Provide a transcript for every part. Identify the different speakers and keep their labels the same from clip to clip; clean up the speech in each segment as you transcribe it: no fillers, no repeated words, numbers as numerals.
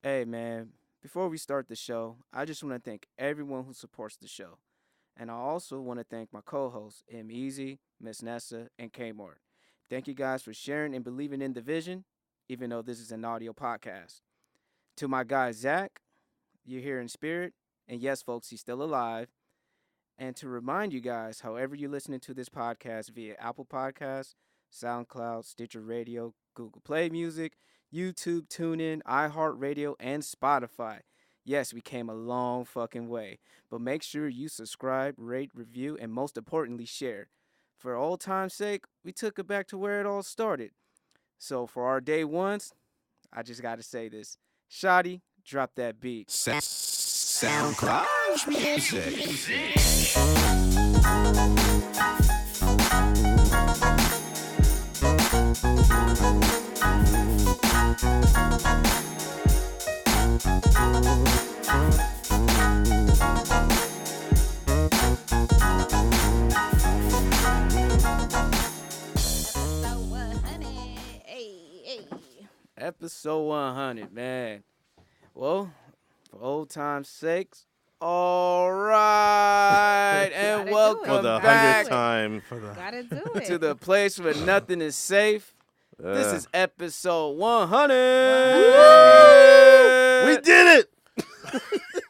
Speaker 1: Hey, man, before we start the show, I just want to thank everyone who supports the show. And I also want to thank my co hosts, M Easy, Miss Nessa, and Kmart. Thank you guys for sharing and believing in the vision, even though this is an audio podcast. To my guy, Zach, you're here in spirit. And yes, folks, he's still alive. And to remind you guys, however you're listening to this podcast via Apple Podcasts, SoundCloud, Stitcher Radio, Google Play Music, YouTube, TuneIn, iHeartRadio, and Spotify. Yes, we came a long fucking way. But make sure you subscribe, rate, review, and most importantly, share. For old time's sake, we took it back to where it all started. So for our day ones, I just gotta say this. Shoddy, drop that beat.
Speaker 2: SoundCloud music.
Speaker 1: Episode 100, man. Well, for old time's sakes, all right, and
Speaker 3: Gotta do
Speaker 1: welcome
Speaker 3: it.
Speaker 4: For the
Speaker 1: back
Speaker 4: 100th time.
Speaker 3: Gotta do it.
Speaker 1: to the place where nothing is safe. This is episode 100.
Speaker 4: We did it!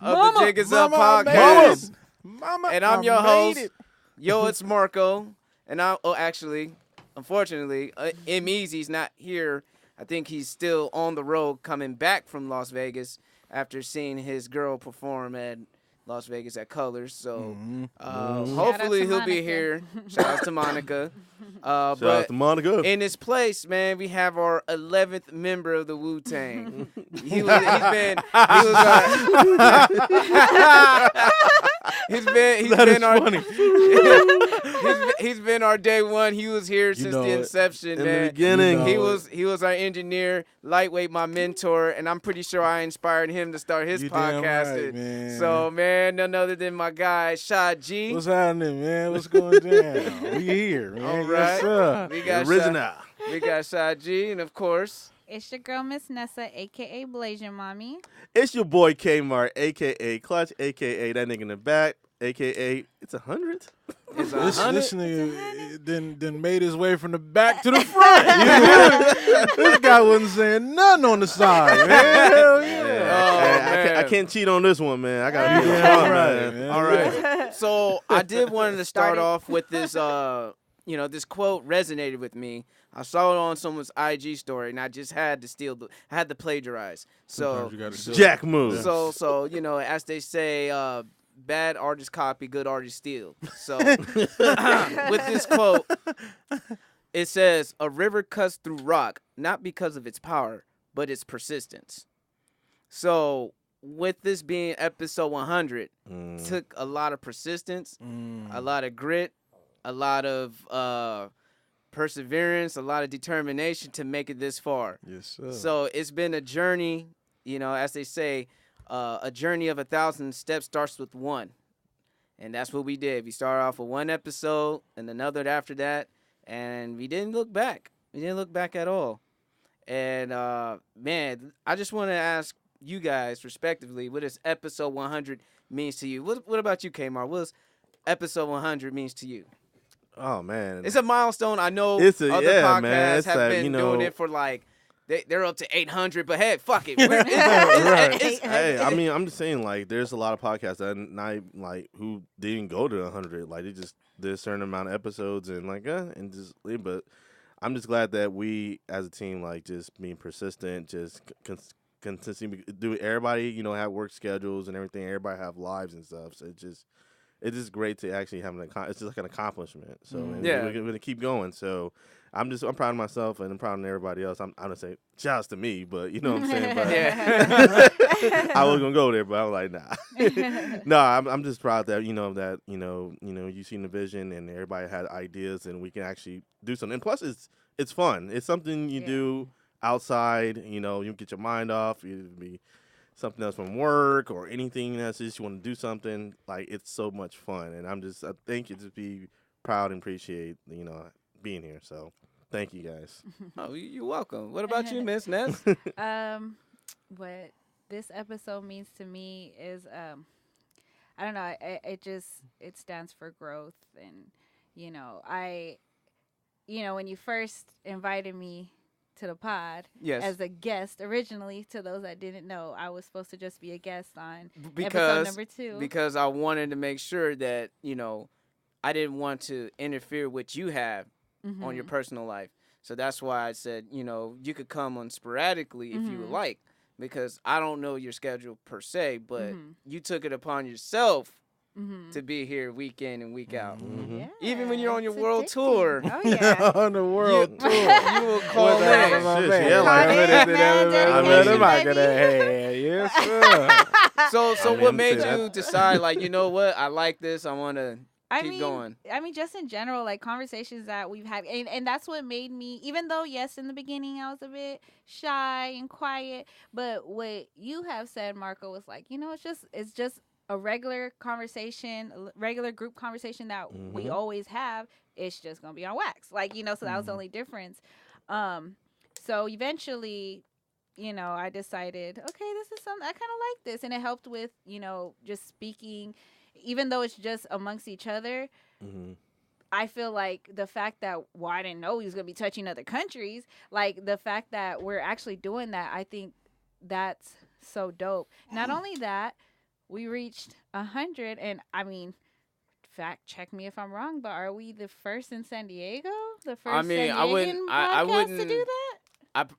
Speaker 1: Of the Jig Is Up
Speaker 2: Mama made
Speaker 1: podcast.
Speaker 2: it. Mama,
Speaker 1: And I'm your
Speaker 2: made
Speaker 1: host.
Speaker 2: it.
Speaker 1: Yo, it's Marco. And actually, unfortunately, M Easy's not here. I think he's still on the road coming back from Las Vegas after seeing his girl perform at Las Vegas at Colors. So hopefully
Speaker 3: to
Speaker 1: he'll be
Speaker 3: Monica.
Speaker 1: here. Shout out to Monica.
Speaker 4: Shout
Speaker 1: But
Speaker 4: out to Monica.
Speaker 1: in his place, man, we have our 11th member of the Wu-Tang. He's been he's been our day one. He was here since
Speaker 2: know
Speaker 1: the
Speaker 2: it.
Speaker 1: inception,
Speaker 4: In the
Speaker 1: man.
Speaker 4: beginning.
Speaker 2: You know
Speaker 1: He was our engineer, lightweight, my mentor, and I'm pretty sure I inspired him to start his
Speaker 2: You damn
Speaker 1: podcast.
Speaker 2: right, man.
Speaker 1: So, man, none other than my guy Shaad G.
Speaker 2: What's happening, man? What's going down? We here, man.
Speaker 1: All
Speaker 2: Yes,
Speaker 1: right.
Speaker 2: sir.
Speaker 1: We got
Speaker 4: Original.
Speaker 1: We got Shaad G, and of course,
Speaker 3: It's your girl, Miss Nessa, a.k.a. Blasian Mommy.
Speaker 4: It's your boy Kmart, a.k.a. Clutch, a.k.a. that nigga in the back, a.k.a. it's 100.
Speaker 1: it's
Speaker 2: This
Speaker 1: 100.
Speaker 2: nigga then made his way from the back to the front. You know? This guy wasn't saying nothing on the side, man. Hell yeah.
Speaker 1: Oh,
Speaker 4: I
Speaker 1: man.
Speaker 4: can't cheat on this one, man. I got to be
Speaker 2: Yeah,
Speaker 4: the front,
Speaker 2: right,
Speaker 4: man.
Speaker 2: man.
Speaker 1: All right. So I did wanted to start
Speaker 3: Started.
Speaker 1: off with this, this quote resonated with me. I saw it on someone's IG story, and I just had to I had to plagiarize. So,
Speaker 2: Sometimes you gotta do it.
Speaker 4: Jack move.
Speaker 1: so as they say, bad artist copy, good artist steal. So with this quote, it says, "A river cuts through rock, not because of its power, but its persistence." So with this being episode 100, took a lot of persistence, a lot of grit, a lot of perseverance, a lot of determination to make it this far.
Speaker 2: Yes, sir.
Speaker 1: So it's been a journey, as they say, a journey of 1,000 steps starts with one. And that's what we did. We started off with one episode and another after that, and we didn't look back. We didn't look back at all. And, man, I just want to ask you guys, respectively, what does episode 100 means to you? What about you, Kmart? What does episode 100 means to you?
Speaker 4: Oh, man.
Speaker 1: It's a milestone. I know
Speaker 4: It's a-
Speaker 1: other
Speaker 4: yeah,
Speaker 1: podcasts
Speaker 4: man. It's
Speaker 1: have
Speaker 4: that,
Speaker 1: been
Speaker 4: you
Speaker 1: doing
Speaker 4: know-
Speaker 1: it for like they're up to 800, but hey, fuck it.
Speaker 4: Hey, I mean, I'm just saying, like, there's a lot of podcasts that not like who didn't go to 100. Like, they just did a certain amount of episodes and like, and just. But I'm just glad that we, as a team, like, just being persistent, just consistently do it. Everybody, have work schedules and everything. Everybody have lives and stuff. So it's just great to actually have it's just like an accomplishment. So and
Speaker 1: Yeah.
Speaker 4: we're gonna keep going. So I'm proud of myself and I'm proud of everybody else. I'm gonna say shouts to me, but you know what I'm saying. But
Speaker 1: Yeah.
Speaker 4: I was gonna go there, but I'm like nah. No, I'm just proud that you seen the vision and everybody had ideas and we can actually do something. And plus, it's fun. It's something you
Speaker 3: Yeah.
Speaker 4: do outside. You get your mind off. It'd be something else from work or anything else. Just you want to do something, like it's so much fun, and I think you just be proud and appreciate being here. So thank you guys.
Speaker 1: Oh, you're welcome. What about you, Miss Ness?
Speaker 3: What this episode means to me is I don't know. It stands for growth, and when you first invited me to the pod
Speaker 1: Yes.
Speaker 3: as a guest originally, to those that didn't know, I was supposed to just be a guest on episode
Speaker 1: because
Speaker 3: number 2.
Speaker 1: because I wanted to make sure that I didn't want to interfere with you have on your personal life. So that's why I said, you could come on sporadically if you would like, because I don't know your schedule per se, but you took it upon yourself to be here week in and week out.
Speaker 3: Yeah,
Speaker 1: Even when you're on your
Speaker 3: it's
Speaker 1: world
Speaker 3: addicting.
Speaker 1: tour.
Speaker 3: Oh yeah.
Speaker 2: On the world tour.
Speaker 1: You will call
Speaker 2: With that
Speaker 1: in.
Speaker 2: on my
Speaker 4: Shit,
Speaker 2: man.
Speaker 4: yeah, like-
Speaker 2: I put it in
Speaker 3: Man,
Speaker 2: there, I
Speaker 3: dedication,
Speaker 2: let him out of
Speaker 3: baby.
Speaker 2: that. Yes, sir.
Speaker 1: So
Speaker 4: I mean,
Speaker 1: what
Speaker 4: I'm
Speaker 1: made
Speaker 4: saying
Speaker 1: you
Speaker 4: that-
Speaker 1: decide, like, you know what, I like this, I want to keep going?
Speaker 3: I mean, just in general, like conversations that we've had, and that's what made me. Even though, yes, in the beginning I was a bit shy and quiet, but what you have said, Marco, was like, it's just a regular conversation, regular group conversation that we always have. It's just gonna be on wax, like so that was the only difference. So eventually, I decided, okay, this is something I kind of like this, and it helped with just speaking. Even though it's just amongst each other, I feel like the fact that, I didn't know he was going to be touching other countries. Like, the fact that we're actually doing that, I think that's so dope. Not only that, we reached 100, and I mean, fact check me if I'm wrong, but are we the first in San Diego? The first
Speaker 1: I mean,
Speaker 3: San
Speaker 1: I
Speaker 3: Diegan
Speaker 1: wouldn't-
Speaker 3: podcast
Speaker 1: I
Speaker 3: to
Speaker 1: wouldn't-
Speaker 3: do that?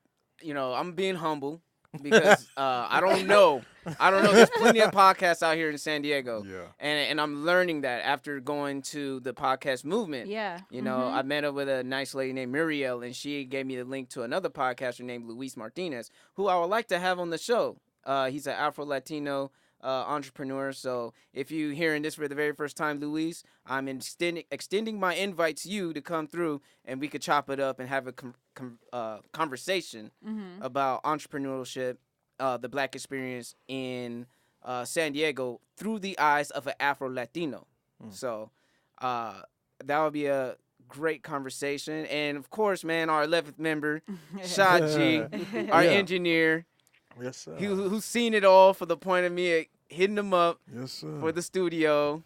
Speaker 1: I'm being humble because I don't know. There's plenty of podcasts out here in San Diego.
Speaker 2: Yeah.
Speaker 1: And I'm learning that after going to the podcast movement.
Speaker 3: Yeah.
Speaker 1: I met up with a nice lady named Muriel, and she gave me the link to another podcaster named Luis Martinez, who I would like to have on the show. He's an Afro-Latino entrepreneur. So if you're hearing this for the very first time, Luis, I'm extending my invite to you to come through, and we could chop it up and have a conversation about entrepreneurship, the Black experience in San Diego through the eyes of an Afro-Latino. So that would be a great conversation. And, of course, man, our 11th member, Shaad G, our engineer,
Speaker 2: Yes, sir.
Speaker 1: who's seen it all for the point of me hitting him up
Speaker 2: Yes, sir.
Speaker 1: for the studio,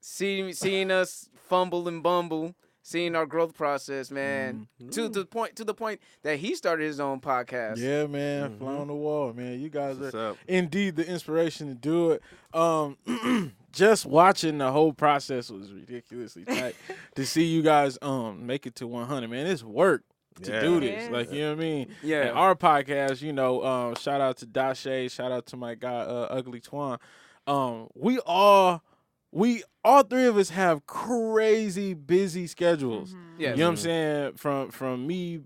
Speaker 1: seeing us fumble and bumble, seeing our growth process, man, to the point that he started his own podcast.
Speaker 2: Yeah, man. Fly on the wall, man. You guys
Speaker 4: What's
Speaker 2: are
Speaker 4: up?
Speaker 2: indeed the inspiration to do it. Just watching the whole process was ridiculously tight. To see you guys make it to 100, man, it's work to
Speaker 4: Yeah.
Speaker 2: do
Speaker 3: It
Speaker 2: this.
Speaker 3: is.
Speaker 2: Like, you know what I mean?
Speaker 1: Yeah.
Speaker 2: And our podcast, shout out to Dashe, shout out to my guy Ugly Twan. We all three of us have crazy busy schedules.
Speaker 1: Yes.
Speaker 2: You know what I'm saying? From me,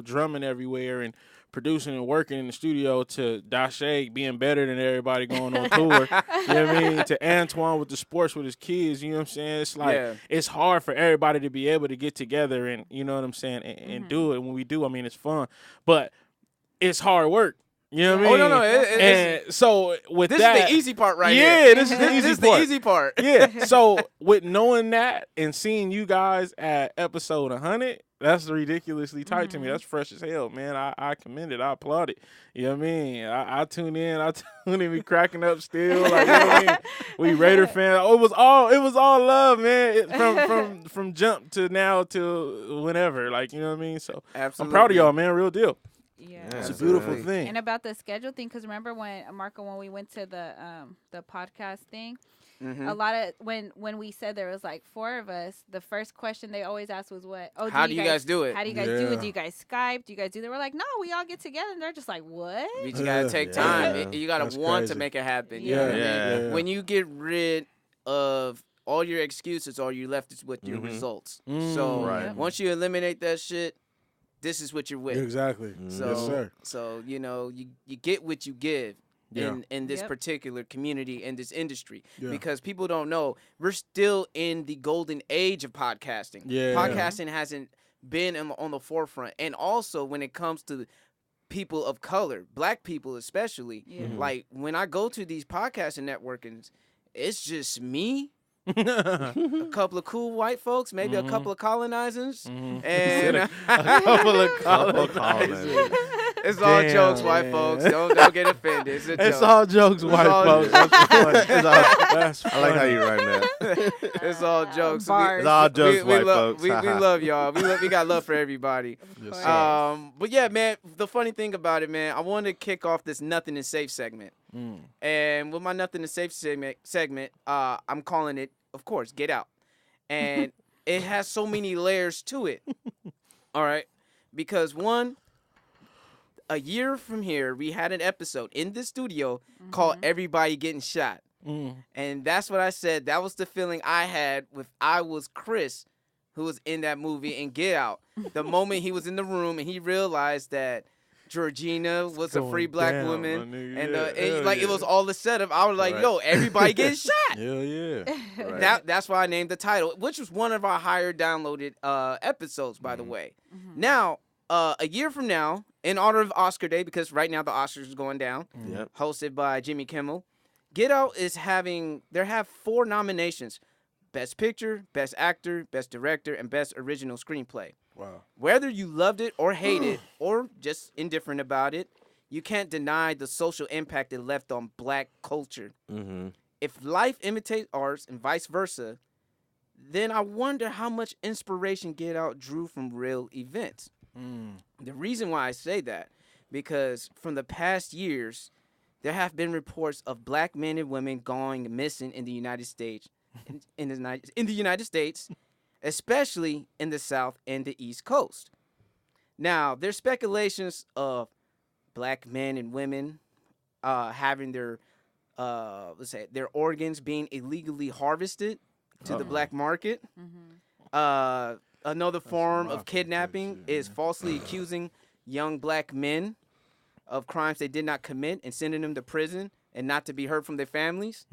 Speaker 2: drumming everywhere and producing and working in the studio, to Dashe being better than everybody going on tour. You know what I mean? To Antoine with the sports with his kids. You know what I'm saying? It's like it's hard for everybody to be able to get together and, you know what I'm saying, and do it. When we do, I mean, it's fun, but it's hard work. You know what I mean?
Speaker 1: Oh, no,
Speaker 2: and so with
Speaker 1: this
Speaker 2: that,
Speaker 1: is the easy part right here.
Speaker 2: yeah, this is the easy
Speaker 1: This is
Speaker 2: part.
Speaker 1: the easy part.
Speaker 2: Yeah. So with knowing that and seeing you guys at episode 100, that's ridiculously tight to me. That's fresh as hell, man. I commend it. I applaud it. You know what I mean? I tune in. We cracking up still. Like, you know what I mean? We Raider fans. Oh, it was all love, man. From jump to now to whenever. Like, you know what I mean? So
Speaker 1: Absolutely.
Speaker 2: I'm proud of y'all, man. Real deal.
Speaker 3: Yeah.
Speaker 2: It's a
Speaker 4: Absolutely.
Speaker 2: beautiful thing.
Speaker 3: And about the schedule thing, because remember when we went to the podcast thing, a lot of when we said there was like 4 of us, the first question they always asked was what? Oh,
Speaker 1: How do you guys do it?
Speaker 3: How do you guys do
Speaker 2: Yeah.
Speaker 3: it? Do you guys Skype? Do you guys do that? We're like, no, we all get together, and they're just like, what?
Speaker 1: You just gotta take
Speaker 4: Yeah.
Speaker 1: time. You gotta
Speaker 2: That's
Speaker 1: want
Speaker 2: crazy.
Speaker 1: to make it happen. You
Speaker 2: Yeah.
Speaker 1: know what I mean?
Speaker 4: Yeah.
Speaker 1: When you get rid of all your excuses, all you left is with your results. So
Speaker 4: Right.
Speaker 1: once you eliminate that shit, this is what you're with.
Speaker 2: Exactly.
Speaker 1: So,
Speaker 2: Yes, sir.
Speaker 1: so you get what you give in this
Speaker 3: Yep.
Speaker 1: particular community, in this industry.
Speaker 2: Yeah.
Speaker 1: Because people don't know, we're still in the golden age of podcasting.
Speaker 2: Yeah.
Speaker 1: Podcasting hasn't been on the forefront. And also when it comes to people of color, Black people especially,
Speaker 3: Yeah.
Speaker 1: like when I go to these podcasting networkings, it's just me,
Speaker 2: a
Speaker 1: a couple of cool white folks, maybe a couple of colonizers,
Speaker 2: Mhm.
Speaker 1: and
Speaker 2: couple of
Speaker 4: Couple colonizers.
Speaker 1: It's all
Speaker 2: Damn,
Speaker 1: jokes, white
Speaker 2: man.
Speaker 1: folks. Don't get offended. It's a joke.
Speaker 2: It's all jokes, white
Speaker 1: all
Speaker 2: folks.
Speaker 1: jokes.
Speaker 2: That's funny. That's
Speaker 4: I like how
Speaker 2: funny.
Speaker 4: you write that.
Speaker 1: It's all jokes.
Speaker 3: Bars.
Speaker 4: It's all jokes,
Speaker 1: we
Speaker 4: white
Speaker 1: love,
Speaker 4: folks.
Speaker 1: we love y'all. We got love for everybody.
Speaker 2: Yes,
Speaker 3: course.
Speaker 2: sir.
Speaker 1: But yeah, man, the funny thing about it, man, I wanted to kick off this Nothing is Safe segment. And with my Nothing is Safe segment, I'm calling it, of course, Get Out. And it has so many layers to it. All right? Because one, a year from here, we had an episode in the studio called Everybody Getting Shot. And that's what I said. That was the feeling I had with I was Chris, who was in that movie in Get Out. The moment he was in the room and he realized that Georgina was a free black
Speaker 2: down, my
Speaker 1: woman,
Speaker 2: nigga.
Speaker 1: and
Speaker 2: Yeah,
Speaker 1: it
Speaker 2: hell
Speaker 1: was all the setup. I was like,
Speaker 4: Right.
Speaker 1: "Yo, everybody getting shot."
Speaker 2: Hell yeah.
Speaker 4: Right.
Speaker 1: That's why I named the title, which was one of our higher downloaded episodes, by the way. Now, a year from now, in honor of Oscar Day, because right now the Oscars is going down,
Speaker 4: Yep.
Speaker 1: hosted by Jimmy Kimmel, Get Out is have 4 nominations: Best Picture, Best Actor, Best Director, and Best Original Screenplay.
Speaker 2: Wow.
Speaker 1: Whether you loved it or hated it or just indifferent about it, you can't deny the social impact it left on black culture.
Speaker 4: Mm-hmm.
Speaker 1: If life imitates arts and vice versa, then I wonder how much inspiration Get Out drew from real events. The reason why I say that, because from the past years, there have been reports of black men and women going missing in the United States, in the United States, especially in the South and the East Coast. Now, there's speculations of black men and women having their their organs being illegally harvested to the black market. Another form of kidnapping is falsely accusing young black men of crimes they did not commit and sending them to prison and not to be heard from their families.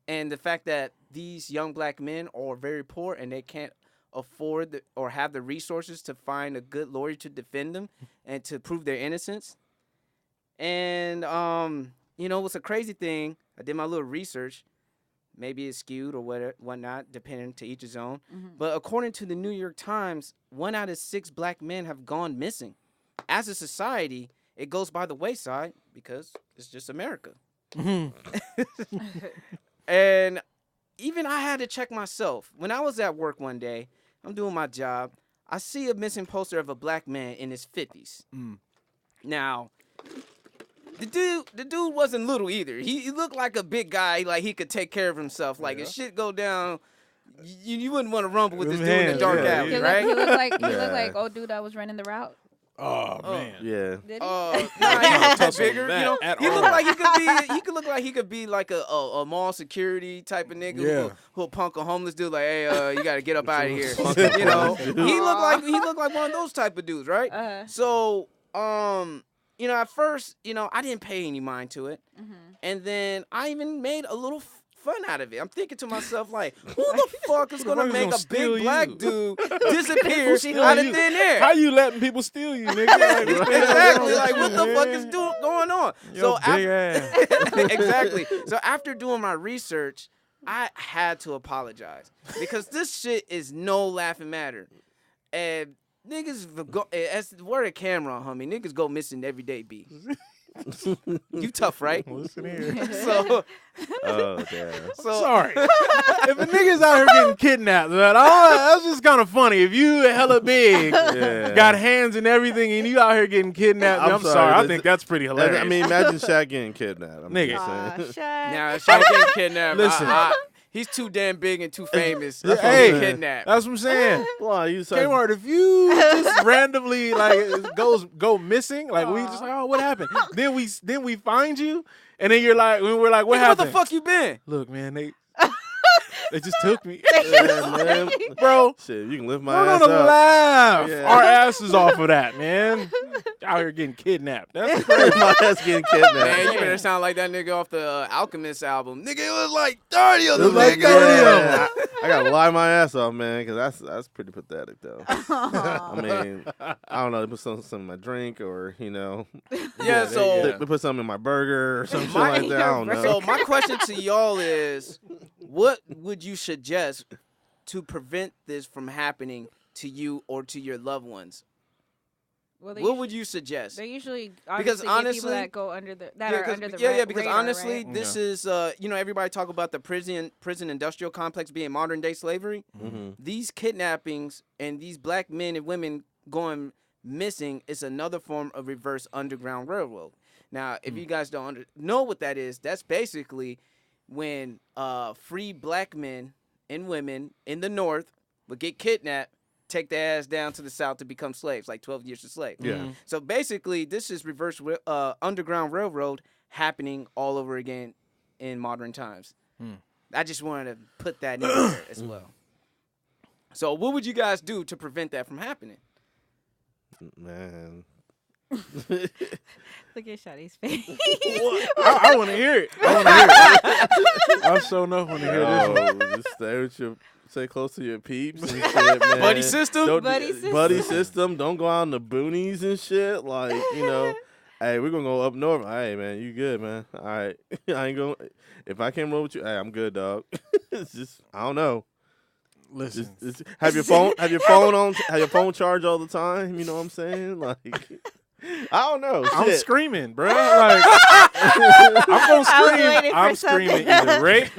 Speaker 1: And the fact that these young black men are very poor and they can't afford or have the resources to find a good lawyer to defend them and to prove their innocence. And, what's a crazy thing, I did my little research. Maybe it's skewed or whatnot, depending to each his own. But according to the New York Times, 1 out of 6 black men have gone missing. As a society, it goes by the wayside because it's just America. And even I had to check myself. When I was at work one day, I'm doing my job, I see a missing poster of a black man in his 50s. Now, the dude wasn't little either. He looked like a big guy, like he could take care of himself. Like if shit go down, you wouldn't want to rumble with this dude in the dark alley,
Speaker 3: He
Speaker 1: right?
Speaker 3: looked like old dude that was running the route.
Speaker 2: Oh, man.
Speaker 4: Yeah.
Speaker 3: Did he?
Speaker 1: Nah, he was
Speaker 2: tussle
Speaker 1: bigger.
Speaker 2: that
Speaker 1: You know,
Speaker 2: at
Speaker 1: he looked
Speaker 2: all.
Speaker 1: like he could look like he could be like a mall security type of nigga who'll punk a homeless dude like, hey, you gotta get up out of here. You know, he looked like one of those type of dudes, right? So, at first, I didn't pay any mind to it, and then I even made a little fun out of it. I'm thinking to myself, like, who the fuck is gonna make a big black dude disappear out of thin air?
Speaker 2: How you letting people steal you, nigga? Like,
Speaker 1: Exactly. Like, what the fuck is going on?
Speaker 2: Yo, big ass.
Speaker 1: Exactly. So after doing my research, I had to apologize because this shit is no laughing matter. And niggas go, as the word of camera, homie, niggas go missing every day, B. You tough, right?
Speaker 2: Listen here.
Speaker 1: So,
Speaker 4: Oh, damn.
Speaker 2: Sorry. If a nigga's out here getting kidnapped, that's just kind of funny. If you hella big, got hands and everything, and you out here getting kidnapped, I'm sorry. I think that's pretty hilarious.
Speaker 4: I mean, imagine Shaq getting kidnapped. I'm
Speaker 2: Nigga.
Speaker 4: just saying.
Speaker 1: now, Shaq getting kidnapped.
Speaker 2: Listen.
Speaker 1: He's too damn big and too famous.
Speaker 2: Hey,
Speaker 1: to get kidnapped.
Speaker 2: That's what I'm saying.
Speaker 4: Well, you said
Speaker 2: Kmart, if you just randomly go missing, like we just like, oh, what happened? Then we find you, and then we're like, what
Speaker 1: Nigga, where
Speaker 2: happened?
Speaker 1: the fuck you been?
Speaker 2: Look, man, they just took me,
Speaker 4: yeah, man.
Speaker 2: bro.
Speaker 4: Shit, you can lift my
Speaker 2: We're
Speaker 4: ass
Speaker 2: gonna
Speaker 4: up.
Speaker 2: laugh
Speaker 4: Yeah.
Speaker 2: our asses off of that, man. Out here getting kidnapped. That's crazy.
Speaker 4: My ass getting kidnapped.
Speaker 1: Man, you better sound like that nigga off the Alchemist album. Nigga, it was like 30 of
Speaker 2: It
Speaker 1: them,
Speaker 2: was like
Speaker 1: nigga.
Speaker 2: 30 of them.
Speaker 4: Yeah, I gotta lie my ass off, man, because that's pretty pathetic, though. I mean, I don't know. They put some in my drink, or
Speaker 1: Yeah, so
Speaker 4: they put something in my burger or something like that. I don't know.
Speaker 1: So my question to y'all is, what would you suggest to prevent this from happening to you or to your loved ones? what would you suggest?
Speaker 3: They usually
Speaker 1: Because
Speaker 3: obviously
Speaker 1: honestly,
Speaker 3: get people that go under the that are under the
Speaker 1: because
Speaker 3: radar,
Speaker 1: honestly,
Speaker 3: right?
Speaker 1: this is everybody talk about the prison industrial complex being modern day slavery.
Speaker 4: Mm-hmm.
Speaker 1: These kidnappings and these black men and women going missing is another form of reverse underground railroad. Now, if you guys don't know what that is, that's basically when free black men and women in the North would get kidnapped, take their ass down to the South to become slaves, like 12 years a slave.
Speaker 4: Yeah.
Speaker 1: So basically, this is reverse underground railroad happening all over again in modern times. I just wanted to put that in there as well. So what would you guys do to prevent that from happening?
Speaker 4: Man.
Speaker 3: Look at Shawty's face.
Speaker 2: I want to hear it. I want to hear it. I'm so enough want to hear this.
Speaker 4: Just stay with stay close to your peeps and shit, man.
Speaker 1: Buddy system?
Speaker 4: Buddy system. Don't go out in the boonies and shit. Like, hey, we're going to go up north. Hey, man, you good, man. All right. I ain't going. If I can't roll with you, hey, I'm good, dog. It's just, I don't know.
Speaker 2: Listen.
Speaker 4: Just have your phone charged all the time. You know what I'm saying? Like, I don't know.
Speaker 2: I'm
Speaker 4: Shit.
Speaker 2: screaming, bro. Like, I'm gonna scream. I'm screaming either rape,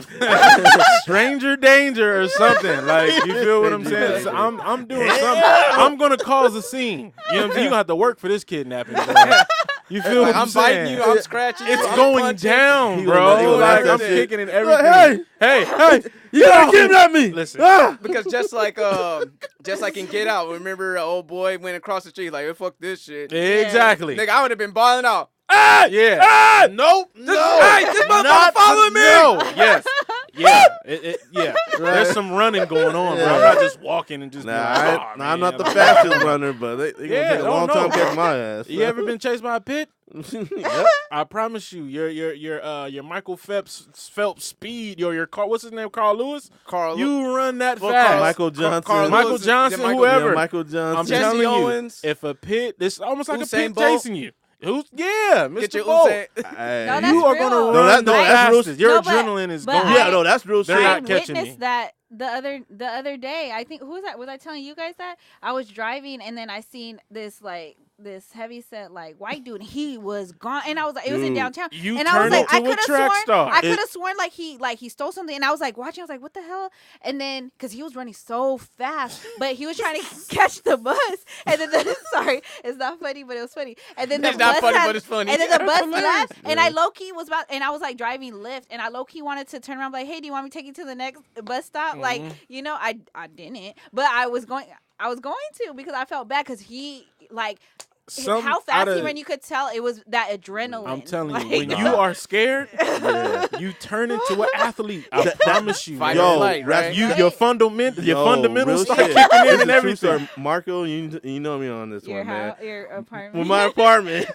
Speaker 2: stranger danger, or something. Like, you feel what I'm saying? So I'm doing something. I'm gonna cause a scene. You know what I'm saying? You gonna have to work for this kidnapping, bro. You feel what I'm saying?
Speaker 1: I'm biting you. I'm scratching you.
Speaker 2: It's
Speaker 1: I'm
Speaker 2: going
Speaker 1: punching.
Speaker 2: down,
Speaker 4: He
Speaker 2: bro.
Speaker 4: gonna
Speaker 2: Like,
Speaker 4: that
Speaker 2: I'm
Speaker 4: shit.
Speaker 2: kicking and everything. Hey,
Speaker 4: You gotta kidnap me.
Speaker 2: Listen.
Speaker 1: Because just like in Get Out, remember old boy went across the street like, fuck this shit.
Speaker 2: Exactly.
Speaker 1: Nigga, I would have been balling out.
Speaker 2: Yeah. Nope. No.
Speaker 1: Hey, this motherfucker following me.
Speaker 2: No. Yes. Yeah. There's some running going on, bro. I'm not just walking and just.
Speaker 4: I'm not the fastest runner, but they gonna take a long time catching my ass.
Speaker 2: You ever been chased by a pit?
Speaker 4: Yep.
Speaker 2: I promise you, your Michael Phelps speed, your car. What's his name? Carl Lewis. You run that fast.
Speaker 4: Michael Johnson.
Speaker 2: Michael Johnson, whoever.
Speaker 4: Yeah, Michael Johnson.
Speaker 2: I'm
Speaker 1: Jesse
Speaker 2: telling
Speaker 1: Owens.
Speaker 2: you, if a pit, this almost like
Speaker 1: Usain
Speaker 2: a pit
Speaker 1: Bolt.
Speaker 2: chasing you. Mr.
Speaker 1: Get your
Speaker 2: Bolt.
Speaker 1: Usain.
Speaker 4: Hey.
Speaker 3: No, that's
Speaker 2: You are
Speaker 3: real.
Speaker 2: gonna
Speaker 3: No,
Speaker 2: run the
Speaker 4: that's real.
Speaker 2: fastest. Your
Speaker 3: No, but-
Speaker 2: adrenaline is
Speaker 3: but
Speaker 2: going.
Speaker 4: Yeah, no, that's real
Speaker 2: They're
Speaker 4: shit.
Speaker 2: not
Speaker 3: I
Speaker 2: catching
Speaker 3: witnessed
Speaker 2: me.
Speaker 3: that the other day. I think was I telling you guys that? I was driving and then I seen this heavy set white dude. He was gone, and I was like, it was in
Speaker 4: Dude,
Speaker 3: downtown.
Speaker 2: You
Speaker 3: And I was
Speaker 2: turned
Speaker 3: like, I
Speaker 2: into a
Speaker 3: could have
Speaker 2: track
Speaker 3: sworn,
Speaker 2: star.
Speaker 3: I could have sworn he stole something, and I was like watching. I was like, what the hell? And then because he was running so fast, but he was trying to catch the bus, and then sorry, it's not funny, but it was funny. And then the
Speaker 1: It's
Speaker 3: bus
Speaker 1: not funny,
Speaker 3: had-
Speaker 1: but it's funny.
Speaker 3: And then the bus
Speaker 2: Hilarious.
Speaker 3: left, and I low key was about, and I was like driving Lyft, and I low key wanted to turn around, like, hey, do you want me to take you to the next bus stop? Like, I didn't, but I was going to because I felt bad because he how fast he ran, you could tell it was that adrenaline.
Speaker 2: I'm telling
Speaker 3: Like,
Speaker 2: you, when you are scared, you turn into an athlete. I promise you.
Speaker 1: Fight
Speaker 2: Yo,
Speaker 1: or flight, right?
Speaker 2: your fundamentals
Speaker 4: real
Speaker 2: start
Speaker 4: shit.
Speaker 2: kicking in
Speaker 4: This
Speaker 2: and
Speaker 4: is true
Speaker 2: everything.
Speaker 4: story. Marco, you know me on this
Speaker 3: your
Speaker 4: one, man.
Speaker 3: house, your apartment.
Speaker 4: With my apartment.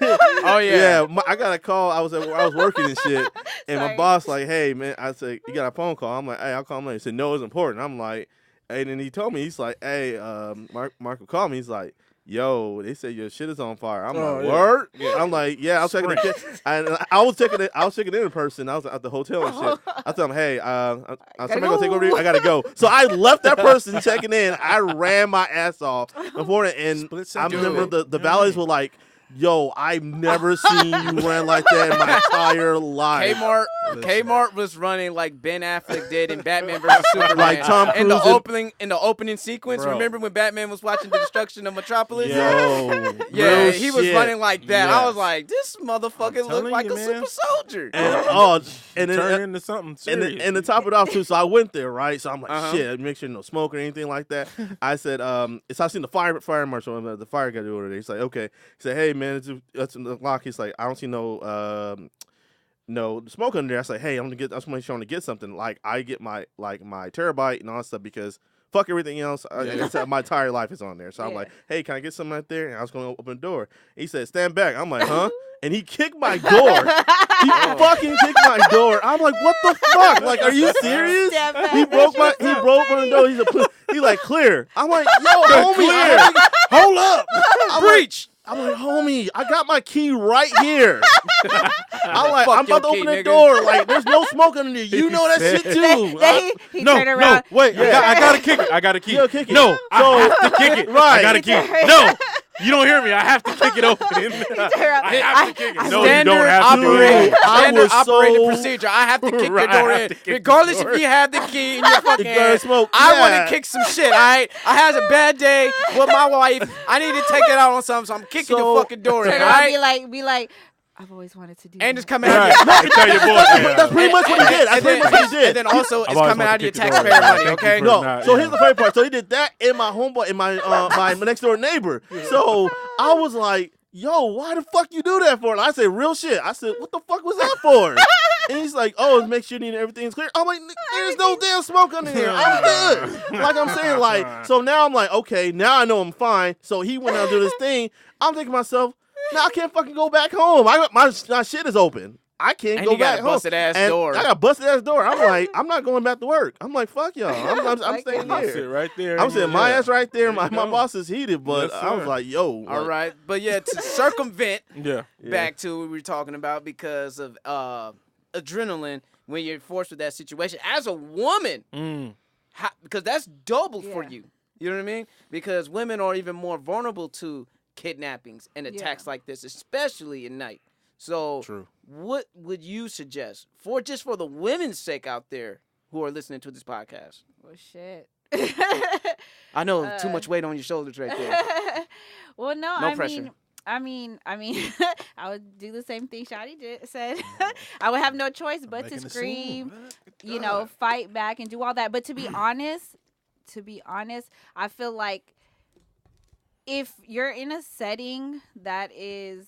Speaker 1: Oh, yeah.
Speaker 4: I got a call. I was working and shit, and my
Speaker 3: Sorry.
Speaker 4: boss like, hey man, I said you got a phone call. I'm like, hey, I'll call him later. He said no, it's important. I'm like, and then he told me, he's like, hey, Marco called me. He's like, yo, they said your shit is on fire. I'm like,
Speaker 2: yeah.
Speaker 4: word? Yeah. I'm like, yeah, I was checking it. And I was checking it in person. I was at the hotel and shit. I told him, hey, somebody gonna take over here. I gotta go. So I left that person checking in. I ran my ass off before it, and
Speaker 2: Split
Speaker 4: I
Speaker 2: second.
Speaker 4: remember the valleys were like, yo, I've never seen you run like that in my entire life.
Speaker 1: Kmart was running like Ben Affleck did in Batman vs Superman.
Speaker 4: Like Tom
Speaker 1: in the
Speaker 4: Cruise
Speaker 1: opening sequence.
Speaker 2: Bro.
Speaker 1: Remember when Batman was watching the destruction of Metropolis?
Speaker 4: Yo,
Speaker 1: Yeah,
Speaker 4: real
Speaker 1: he was
Speaker 4: shit.
Speaker 1: running like that. I was
Speaker 2: Yes.
Speaker 1: like, this motherfucker
Speaker 2: I'm
Speaker 1: looked
Speaker 2: telling
Speaker 1: like
Speaker 2: you,
Speaker 1: a
Speaker 2: man.
Speaker 1: super soldier.
Speaker 4: And then
Speaker 2: Turn into something serious.
Speaker 4: and to top it off too, so I went there, right? So I'm like,
Speaker 1: Uh-huh.
Speaker 4: shit, make sure no smoke or anything like that. I said, so I seen the fire marshal, the fire guy over there. He's like, okay. He said, hey man, it's in the lock. He's like, I don't see no smoke under there. I said, hey, I just want to get something. Like I get my terabyte and all that stuff because fuck everything else. My entire life is on there. So I'm
Speaker 3: Yeah.
Speaker 4: like, hey, can I get something right there? And I was going to open the door. He said, stand back. I'm like, huh? And he kicked my door. He fucking kicked my door. I'm like, what the fuck? Like, are you serious?
Speaker 3: Stand back.
Speaker 4: He broke my door. He like clear. I'm like, yo, homie, hold up.
Speaker 1: Breach.
Speaker 4: I'm like, homie, I got my key right here. I'm like,
Speaker 1: Fuck
Speaker 4: I'm about to
Speaker 1: your
Speaker 4: open
Speaker 1: key,
Speaker 4: the
Speaker 1: nigga.
Speaker 4: door. Like, there's no smoke under there. You know that shit too.
Speaker 3: Then he
Speaker 2: no,
Speaker 3: turned around.
Speaker 2: no, wait,
Speaker 4: Yeah.
Speaker 2: I gotta kick it. I gotta kick
Speaker 4: Yeah,
Speaker 2: it.
Speaker 4: kick it.
Speaker 2: No, I
Speaker 4: So-
Speaker 2: have to kick it.
Speaker 4: Right.
Speaker 2: I gotta
Speaker 3: He
Speaker 2: kick
Speaker 3: turned-
Speaker 2: it. No, You don't hear me. I have to kick it open. I have to kick it. No, you
Speaker 1: Standard
Speaker 2: don't have to do
Speaker 1: operating,
Speaker 2: it.
Speaker 1: standard
Speaker 4: was
Speaker 1: operating
Speaker 4: so-
Speaker 1: procedure. I have to kick
Speaker 2: Right,
Speaker 1: your door
Speaker 2: I have
Speaker 1: in,
Speaker 2: to kick the
Speaker 1: regardless
Speaker 2: door.
Speaker 1: if you have the key in your fucking
Speaker 4: You gotta
Speaker 1: hand.
Speaker 4: smoke.
Speaker 1: I want
Speaker 4: Yeah.
Speaker 1: to kick some shit. All right, I had a bad day with my wife. I need to take it out on something, so I'm kicking
Speaker 4: So-
Speaker 1: your fucking door in.
Speaker 3: Turn
Speaker 1: All
Speaker 3: around,
Speaker 1: right,
Speaker 3: be like, I've always wanted to do
Speaker 1: and
Speaker 3: that.
Speaker 1: just coming
Speaker 2: Right.
Speaker 1: out. Your,
Speaker 2: Tell your boy.
Speaker 4: That's pretty much what he did. That's
Speaker 1: and
Speaker 4: pretty
Speaker 1: then,
Speaker 4: much what he did.
Speaker 1: and then also, it's
Speaker 2: always
Speaker 1: coming
Speaker 2: wanted
Speaker 1: out of
Speaker 2: to
Speaker 1: your
Speaker 2: kick the door
Speaker 1: taxpayer
Speaker 2: in.
Speaker 1: money.
Speaker 2: Thank you
Speaker 1: Okay.
Speaker 2: for
Speaker 4: No,
Speaker 2: not-
Speaker 4: so
Speaker 2: yeah.
Speaker 4: here's the funny part. So he did that in my homeboy, in my next door neighbor. So I was like, "Yo, why the fuck you do that for?" And I said, "Real shit." I said, "What the fuck was that for?" And he's like, "Oh, make sure everything's clear." I'm like, "There's no damn smoke under here. I'm good." Like I'm saying, like, so now I'm like, okay, now I know I'm fine. So he went out to do this thing. I'm thinking to myself, now I can't fucking go back home. My shit is open. I can't
Speaker 1: And
Speaker 4: go
Speaker 1: you got
Speaker 4: back
Speaker 1: a
Speaker 4: home.
Speaker 1: busted ass
Speaker 4: And
Speaker 1: door.
Speaker 4: I got a busted ass door. I'm like, I'm not going back to work. I'm like, fuck y'all. I'm
Speaker 3: Like,
Speaker 4: staying
Speaker 3: y'all
Speaker 2: Sit
Speaker 4: here.
Speaker 2: right there.
Speaker 4: I'm sitting my
Speaker 2: Yeah.
Speaker 4: ass right there.
Speaker 2: There
Speaker 4: My
Speaker 2: you go.
Speaker 4: boss is heated, but
Speaker 2: Yes,
Speaker 4: I was
Speaker 2: sir.
Speaker 4: like, yo.
Speaker 1: All
Speaker 4: like,
Speaker 1: right, but yeah, to circumvent
Speaker 2: Yeah.
Speaker 1: back to what we were talking about because of adrenaline when you're forced with that situation as a woman, because that's double for
Speaker 3: Yeah.
Speaker 1: you. You know what I mean? Because women are even more vulnerable to kidnappings and attacks like this, especially at night. So,
Speaker 2: True.
Speaker 1: what would you suggest for the women's sake out there who are listening to this podcast?
Speaker 3: Well, shit.
Speaker 1: I know too much weight on your shoulders right there.
Speaker 3: Well, no,
Speaker 1: No
Speaker 3: I
Speaker 1: pressure.
Speaker 3: mean, I would do the same thing Shadi said. I would have no choice but to
Speaker 2: Making a
Speaker 3: scream,
Speaker 2: scene.
Speaker 3: you know, fight back and do all that. But to be honest, I feel like if you're in a setting that is,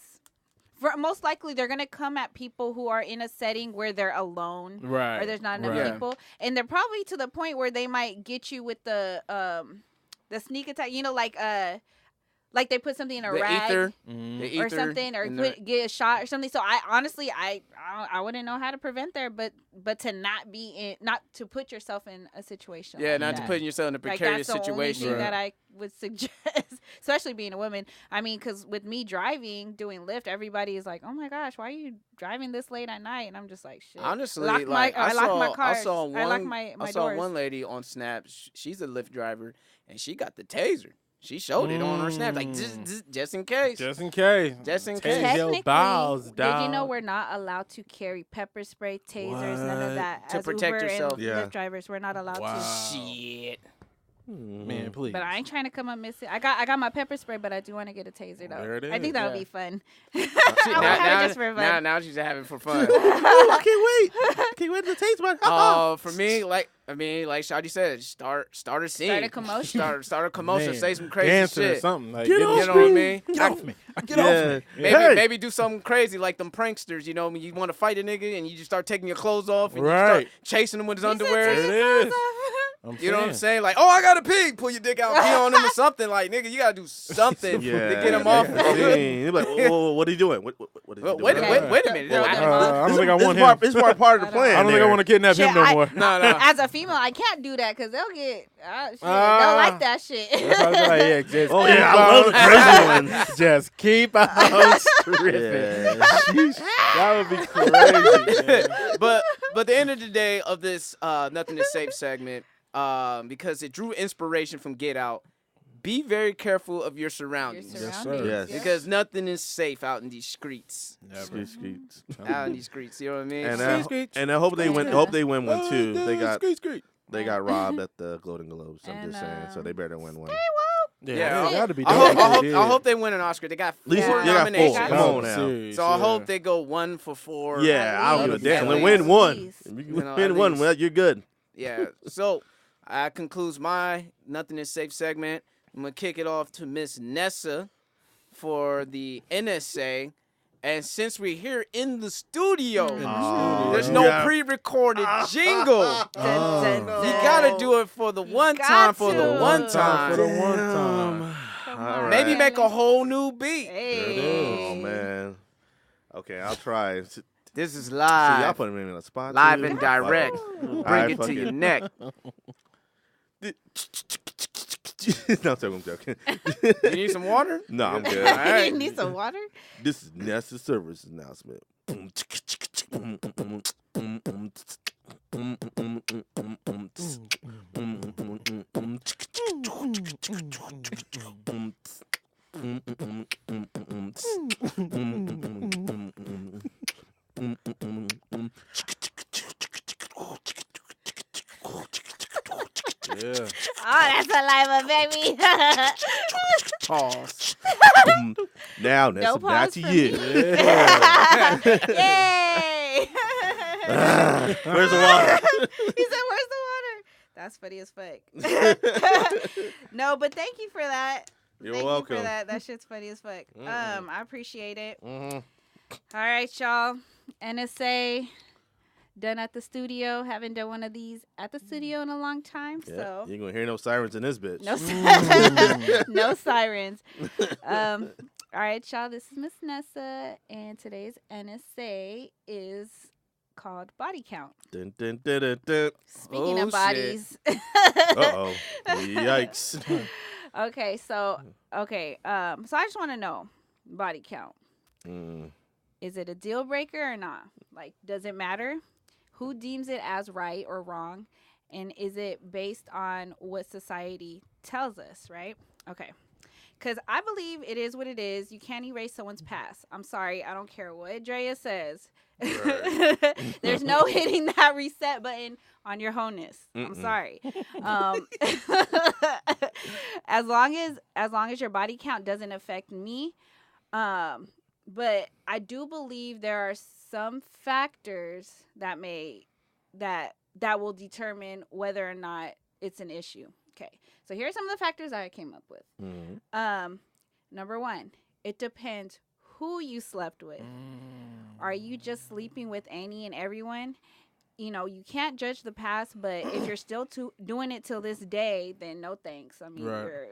Speaker 3: most likely they're gonna come at people who are in a setting where they're alone,
Speaker 2: Right.
Speaker 3: or there's not enough
Speaker 2: Right.
Speaker 3: people, and they're probably to the point where they might get you with the sneak attack. You know, like they put something in a
Speaker 1: The
Speaker 3: rag.
Speaker 1: ether,
Speaker 2: Mhm.
Speaker 1: the
Speaker 3: Or
Speaker 1: ether
Speaker 3: something, or
Speaker 1: in the-
Speaker 3: get a shot or something. So I honestly, I wouldn't know how to prevent there, but to not to put yourself in a situation.
Speaker 1: yeah,
Speaker 3: like
Speaker 1: not to
Speaker 3: that.
Speaker 1: putting yourself in a
Speaker 3: Like
Speaker 1: precarious
Speaker 3: that's the only
Speaker 1: situation.
Speaker 3: thing that I would suggest, especially being a woman. I mean, because with me driving, doing Lyft, everybody is like, "Oh my gosh, why are you driving this late at night?" And I'm just like, "Shit."
Speaker 1: Honestly,
Speaker 3: Lock
Speaker 1: like
Speaker 3: I lock my
Speaker 1: I
Speaker 3: cars.
Speaker 1: saw one,
Speaker 3: I lock my
Speaker 1: I saw
Speaker 3: doors.
Speaker 1: one lady on Snap. She's a Lyft driver, and she got the taser. She showed it on her Snap, like just in case.
Speaker 2: Just in case.
Speaker 1: Just in
Speaker 2: Tase
Speaker 1: case.
Speaker 2: your
Speaker 3: Technically,
Speaker 2: balls,
Speaker 3: did you know
Speaker 2: dog.
Speaker 3: we're not allowed to carry pepper spray, tasers, none of
Speaker 2: What?
Speaker 3: that?
Speaker 1: To
Speaker 3: As
Speaker 1: protect
Speaker 3: Uber
Speaker 1: yourself.
Speaker 3: and
Speaker 4: Yeah.
Speaker 3: Lyft drivers, we're not allowed
Speaker 2: Wow.
Speaker 3: to.
Speaker 1: Shit.
Speaker 2: Man, please.
Speaker 3: But I ain't trying to come up missing. I got my pepper spray, but I do want to get a taser though.
Speaker 2: There it
Speaker 3: I think
Speaker 2: is,
Speaker 3: that would
Speaker 1: yeah.
Speaker 3: be fun.
Speaker 1: Now,
Speaker 3: I would have it just for fun.
Speaker 1: now she's having it for fun.
Speaker 4: I can't wait to taste my.
Speaker 1: For me, like Shadi said, start a scene,
Speaker 3: Start a commotion.
Speaker 1: start a commotion,
Speaker 2: Man,
Speaker 1: say some crazy
Speaker 2: dancing
Speaker 1: shit.
Speaker 2: or something. Like,
Speaker 4: Get
Speaker 2: get
Speaker 4: off
Speaker 1: You know what I
Speaker 4: me.
Speaker 1: mean?
Speaker 2: Get off me. Get
Speaker 4: Yeah.
Speaker 2: off me.
Speaker 1: Maybe
Speaker 4: Hey.
Speaker 1: maybe do something crazy like them pranksters. You know, when you want to fight a nigga and you just start taking your clothes off and you
Speaker 2: Right.
Speaker 1: start chasing him with his
Speaker 3: He said
Speaker 1: underwear.
Speaker 3: take
Speaker 2: There
Speaker 3: your
Speaker 2: it
Speaker 3: clothes
Speaker 2: is.
Speaker 3: off.
Speaker 1: You know what I'm saying? Like, oh, I got to pee. Pull your dick out, pee on him or something. Like, nigga, you gotta do something
Speaker 4: Yeah.
Speaker 1: to get him off.
Speaker 4: He's like, what are you doing? What is he
Speaker 1: Well,
Speaker 4: doing?
Speaker 1: wait a minute.
Speaker 3: Well,
Speaker 2: I don't think I want
Speaker 4: This part,
Speaker 2: him.
Speaker 4: this part of the plan.
Speaker 2: I don't think I want to kidnap him
Speaker 3: Shit,
Speaker 2: no more.
Speaker 1: No.
Speaker 3: As a female, I can't do that because they'll get shit. They'll
Speaker 2: Ah.
Speaker 3: like that shit.
Speaker 2: That's why I was like, yeah, just
Speaker 4: Oh
Speaker 2: keep
Speaker 4: yeah, I love the
Speaker 2: on-
Speaker 4: crazy ones.
Speaker 2: Just keep on stripping.
Speaker 4: Yeah.
Speaker 2: That would be crazy. Man.
Speaker 1: but at the end of the day of this Nothing is Safe segment, because it drew inspiration from Get Out, be very careful of your surroundings.
Speaker 3: surroundings,
Speaker 4: Yes.
Speaker 3: yeah.
Speaker 1: Because nothing is safe out in these streets.
Speaker 2: Never.
Speaker 4: Streets.
Speaker 1: Out in these streets, you know what I mean?
Speaker 4: And I hope they win. Hope they win one too.
Speaker 2: Skeet.
Speaker 4: They got robbed at the Golden Globes. I'm
Speaker 3: And,
Speaker 4: just saying, so they better win one.
Speaker 1: Yeah,
Speaker 2: they gotta be
Speaker 1: I hope they win an Oscar. They got
Speaker 4: least
Speaker 1: 4
Speaker 4: you got 4.
Speaker 1: nominations.
Speaker 4: Come on now.
Speaker 1: So I hope they go 1 for 4.
Speaker 4: Yeah, I don't give a
Speaker 1: least.
Speaker 4: damn.
Speaker 1: At
Speaker 4: They win
Speaker 1: least.
Speaker 4: one.
Speaker 3: least.
Speaker 4: If you
Speaker 1: You know,
Speaker 4: win
Speaker 1: at
Speaker 4: one,
Speaker 1: least.
Speaker 4: well, you're good.
Speaker 1: Yeah. So that concludes my Nothing is Safe segment. I'm gonna kick it off to Miss Nessa for the NSA. And since we're here in the studio, there's no
Speaker 4: Yeah.
Speaker 1: pre-recorded jingle.
Speaker 3: Dun,
Speaker 1: You gotta do it for the one
Speaker 3: got
Speaker 1: time, for the
Speaker 3: to.
Speaker 1: one
Speaker 2: For the
Speaker 1: time.
Speaker 2: one time.
Speaker 3: Come
Speaker 4: All
Speaker 3: on.
Speaker 4: right.
Speaker 1: Maybe make a whole new beat.
Speaker 3: Hey.
Speaker 4: Oh man. Okay, I'll try. See,
Speaker 1: This is
Speaker 4: y'all
Speaker 1: live,
Speaker 4: put me in a spot.
Speaker 1: live
Speaker 4: too.
Speaker 1: and direct. Bring
Speaker 4: Alright,
Speaker 1: it
Speaker 4: fuck
Speaker 1: to
Speaker 4: it.
Speaker 1: your neck.
Speaker 4: No, I'm joking.
Speaker 1: You need some water?
Speaker 4: No, I'm good.
Speaker 1: All right.
Speaker 3: You need some water?
Speaker 4: This is Nessa Service Announcement.
Speaker 2: Yeah.
Speaker 3: Oh, that's saliva, baby.
Speaker 1: Pause.
Speaker 4: Now, Nessa,
Speaker 3: No
Speaker 4: back
Speaker 3: pause
Speaker 4: to
Speaker 3: for
Speaker 4: you.
Speaker 3: me.
Speaker 2: Yeah.
Speaker 3: Yay!
Speaker 4: Where's the water?
Speaker 3: He said, "Where's the water?" That's funny as fuck. No, but thank you for that.
Speaker 4: You're
Speaker 3: Thank
Speaker 4: welcome.
Speaker 3: you for that. That shit's funny as fuck. I appreciate it.
Speaker 4: Mm-hmm.
Speaker 3: All right, y'all. NSA done at the studio. Haven't done one of these at the studio in a long time.
Speaker 4: Yeah,
Speaker 3: So
Speaker 4: you ain't gonna hear no sirens in this bitch.
Speaker 3: no, no sirens. All right, y'all. This is Miss Nessa, and today's NSA is called body count.
Speaker 4: Dun, dun, dun, dun, dun.
Speaker 3: Speaking
Speaker 1: Oh,
Speaker 3: of bodies.
Speaker 4: Uh-oh. Yikes.
Speaker 3: Okay, so so I just want to know body count.
Speaker 4: Mm.
Speaker 3: Is it a deal breaker or not? Like, does it matter? Who deems it as right or wrong? And is it based on what society tells us, right? Okay. Because I believe it is what it is. You can't erase someone's past. I'm sorry. I don't care what Drea says.
Speaker 4: Right.
Speaker 3: There's no hitting that reset button on your wholeness. I'm sorry. As long as your body count doesn't affect me, but I do believe there are some factors that will determine whether or not it's an issue. Okay, so here are some of the factors I came up with.
Speaker 4: Mm.
Speaker 3: Number one, it depends who you slept with. Are you just sleeping with any and everyone? You know, you can't judge the past, but if you're still doing it till this day, then no thanks. I mean,
Speaker 2: Right.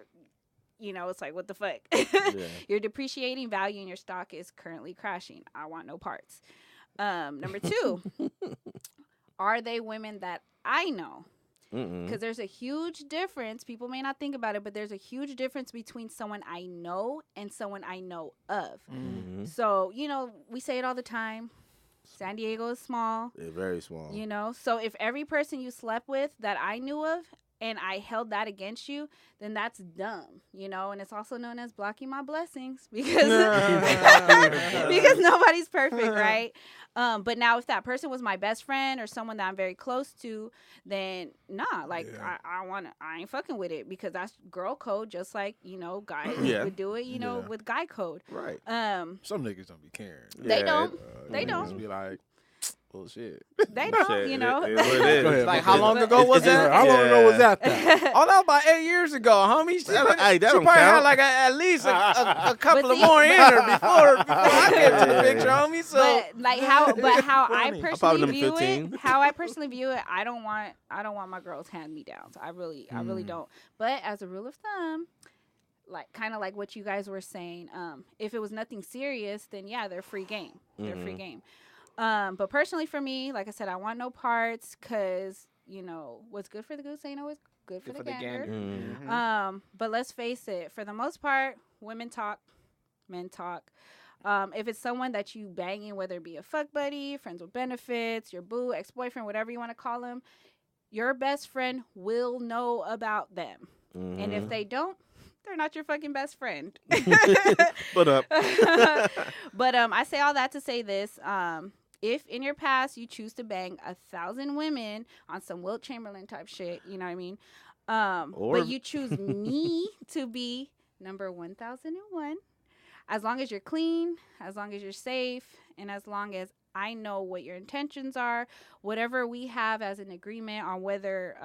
Speaker 3: it's like, what the fuck?
Speaker 4: Yeah.
Speaker 3: Your depreciating value in your stock is currently crashing. I want no parts. Number two, are they women that I know? Because there's a huge difference. People may not think about it, but there's a huge difference between someone I know and someone I know of.
Speaker 4: Mm-hmm.
Speaker 3: So, we say it all the time. San Diego is small.
Speaker 4: They're very small.
Speaker 3: So if every person you slept with that I knew of and I held that against you, then that's dumb, and it's also known as blocking my blessings because because nobody's perfect, right? But now if that person was my best friend or someone that I'm very close to, then nah, like
Speaker 2: Yeah.
Speaker 3: I ain't fucking with it because that's girl code, just like, guys
Speaker 4: Yeah.
Speaker 3: would do it,
Speaker 2: Yeah.
Speaker 3: with guy code.
Speaker 4: Right.
Speaker 2: Some niggas don't be caring.
Speaker 3: They
Speaker 4: Yeah,
Speaker 3: don't.
Speaker 2: They
Speaker 3: They don't.
Speaker 2: just be like, bullshit.
Speaker 3: They don't,
Speaker 4: Shit,
Speaker 3: you know.
Speaker 4: it is what it is.
Speaker 2: Go ahead,
Speaker 1: Like,
Speaker 2: bro.
Speaker 1: how long ago was that?
Speaker 2: How long ago was that? Though?
Speaker 1: Oh, that was about 8 years ago, homie. She,
Speaker 4: Hey, that
Speaker 1: she
Speaker 4: don't
Speaker 1: probably had
Speaker 4: count.
Speaker 1: like at least a couple
Speaker 3: But
Speaker 1: of
Speaker 3: see-
Speaker 1: more in her before I came to the picture, homie. So
Speaker 3: But like how I
Speaker 2: Funny.
Speaker 4: probably
Speaker 3: personally
Speaker 4: number
Speaker 3: view
Speaker 4: 15.
Speaker 3: it, how I personally view it, I don't want my girls hand me downs. I really don't. But as a rule of thumb, like kind of like what you guys were saying, if it was nothing serious, then yeah, they're free game. They're free game. But personally for me, like I said, I want no parts because, what's good for the goose ain't always good for the gander.
Speaker 4: Mm.
Speaker 3: But let's face it, for the most part, women talk, men talk. If it's someone that you banging, whether it be a fuck buddy, friends with benefits, your boo, ex-boyfriend, whatever you want to call them, your best friend will know about them. And if they don't, they're not your fucking best friend.
Speaker 4: But up.
Speaker 3: But I say all that to say this. If in your past you choose to bang 1,000 women on some Wilt Chamberlain type shit, you know what I mean? But you choose me to be number 1,001. As long as you're clean, as long as you're safe, and as long as I know what your intentions are, whatever we have as an agreement on whether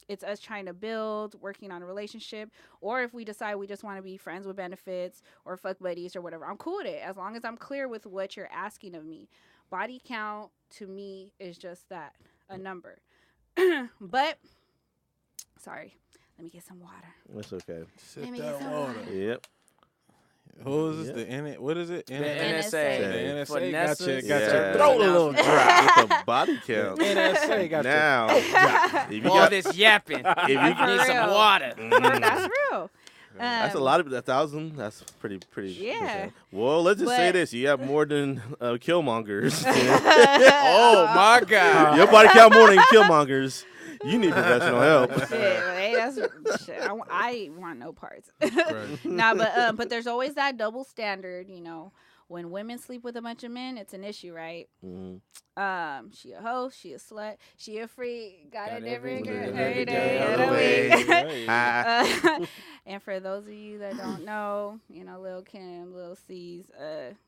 Speaker 3: it's us trying to build, working on a relationship, or if we decide we just want to be friends with benefits or fuck buddies or whatever, I'm cool with it as long as I'm clear with what you're asking of me. Body count to me is just that, a number. But, sorry, let me get some water.
Speaker 4: That's okay.
Speaker 3: Let
Speaker 2: Sip
Speaker 3: me
Speaker 2: that
Speaker 3: get some
Speaker 2: water.
Speaker 3: water.
Speaker 4: Yep.
Speaker 2: Who is this?
Speaker 4: Yep.
Speaker 2: The what is it?
Speaker 1: the
Speaker 3: NSA.
Speaker 1: NSA
Speaker 2: NSA
Speaker 1: for
Speaker 2: got
Speaker 1: Nessa
Speaker 2: your
Speaker 4: Yeah.
Speaker 2: throat a little dry.
Speaker 4: With the body count.
Speaker 2: NSA got
Speaker 4: Now,
Speaker 2: your
Speaker 4: if you
Speaker 1: all
Speaker 4: got,
Speaker 1: this yapping.
Speaker 4: if you
Speaker 3: For
Speaker 1: Need some
Speaker 3: real.
Speaker 1: water.
Speaker 3: That's real.
Speaker 4: that's a lot of 1,000. That's pretty.
Speaker 3: Yeah.
Speaker 4: Well, let's just say
Speaker 3: But-
Speaker 4: this: you have more than Killmongers.
Speaker 1: Oh my God.
Speaker 4: Your body count more than Killmongers. You need professional help.
Speaker 3: Shit, hey, that's shit. I want no parts.
Speaker 2: Right.
Speaker 3: Nah, but there's always that double standard, you know. When women sleep with a bunch of men, it's an issue, right?
Speaker 4: Mm-hmm.
Speaker 3: She a hoe, she a slut, she a freak, got a different girl
Speaker 4: every
Speaker 3: every
Speaker 4: day
Speaker 3: day
Speaker 4: of
Speaker 3: of
Speaker 4: the
Speaker 3: the
Speaker 4: week.
Speaker 3: week.
Speaker 4: Ah.
Speaker 3: And for those of you that don't know, you know, Lil Kim, Lil C's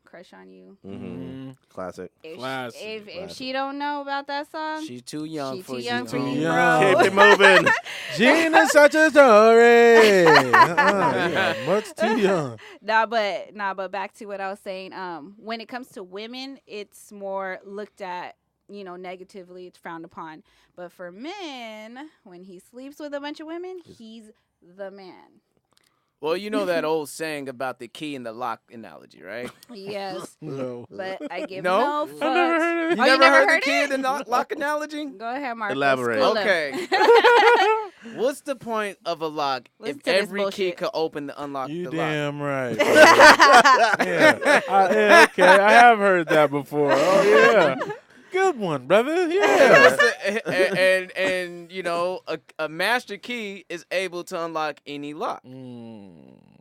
Speaker 3: crush on you.
Speaker 4: Mm-hmm. Classic.
Speaker 3: If she don't know about that song,
Speaker 1: She's too young
Speaker 3: she
Speaker 1: for
Speaker 3: too
Speaker 1: you.
Speaker 3: young for
Speaker 2: Too
Speaker 3: you,
Speaker 2: young.
Speaker 3: bro.
Speaker 4: Keep it moving.
Speaker 2: Gina's such a story. Yeah, much too young.
Speaker 3: Nah, but back to what I was saying. When it comes to women, it's more looked at, you know, negatively. It's frowned upon. But for men, when he sleeps with a bunch of women, he's the man.
Speaker 1: Well, you know that old saying about the key and the lock analogy, right?
Speaker 3: Yes,
Speaker 2: No.
Speaker 3: but I give
Speaker 1: No?
Speaker 3: no
Speaker 2: I've
Speaker 3: fucks.
Speaker 2: never heard of it.
Speaker 1: You
Speaker 3: Oh, you
Speaker 1: never
Speaker 3: never
Speaker 1: heard
Speaker 3: heard
Speaker 1: the key
Speaker 3: it?
Speaker 1: and the lock analogy?
Speaker 3: Go ahead, Marco.
Speaker 4: Elaborate.
Speaker 3: School him.
Speaker 1: Okay. What's the point of a lock
Speaker 3: Listen
Speaker 1: if
Speaker 3: to this
Speaker 1: every key
Speaker 3: bullshit.
Speaker 1: could open the unlock
Speaker 2: You
Speaker 1: the lock?
Speaker 2: damn right. Yeah. Yeah, okay. I have heard that before. Oh yeah. Good one, brother. Yeah.
Speaker 1: and you know, a master key is able to unlock any lock.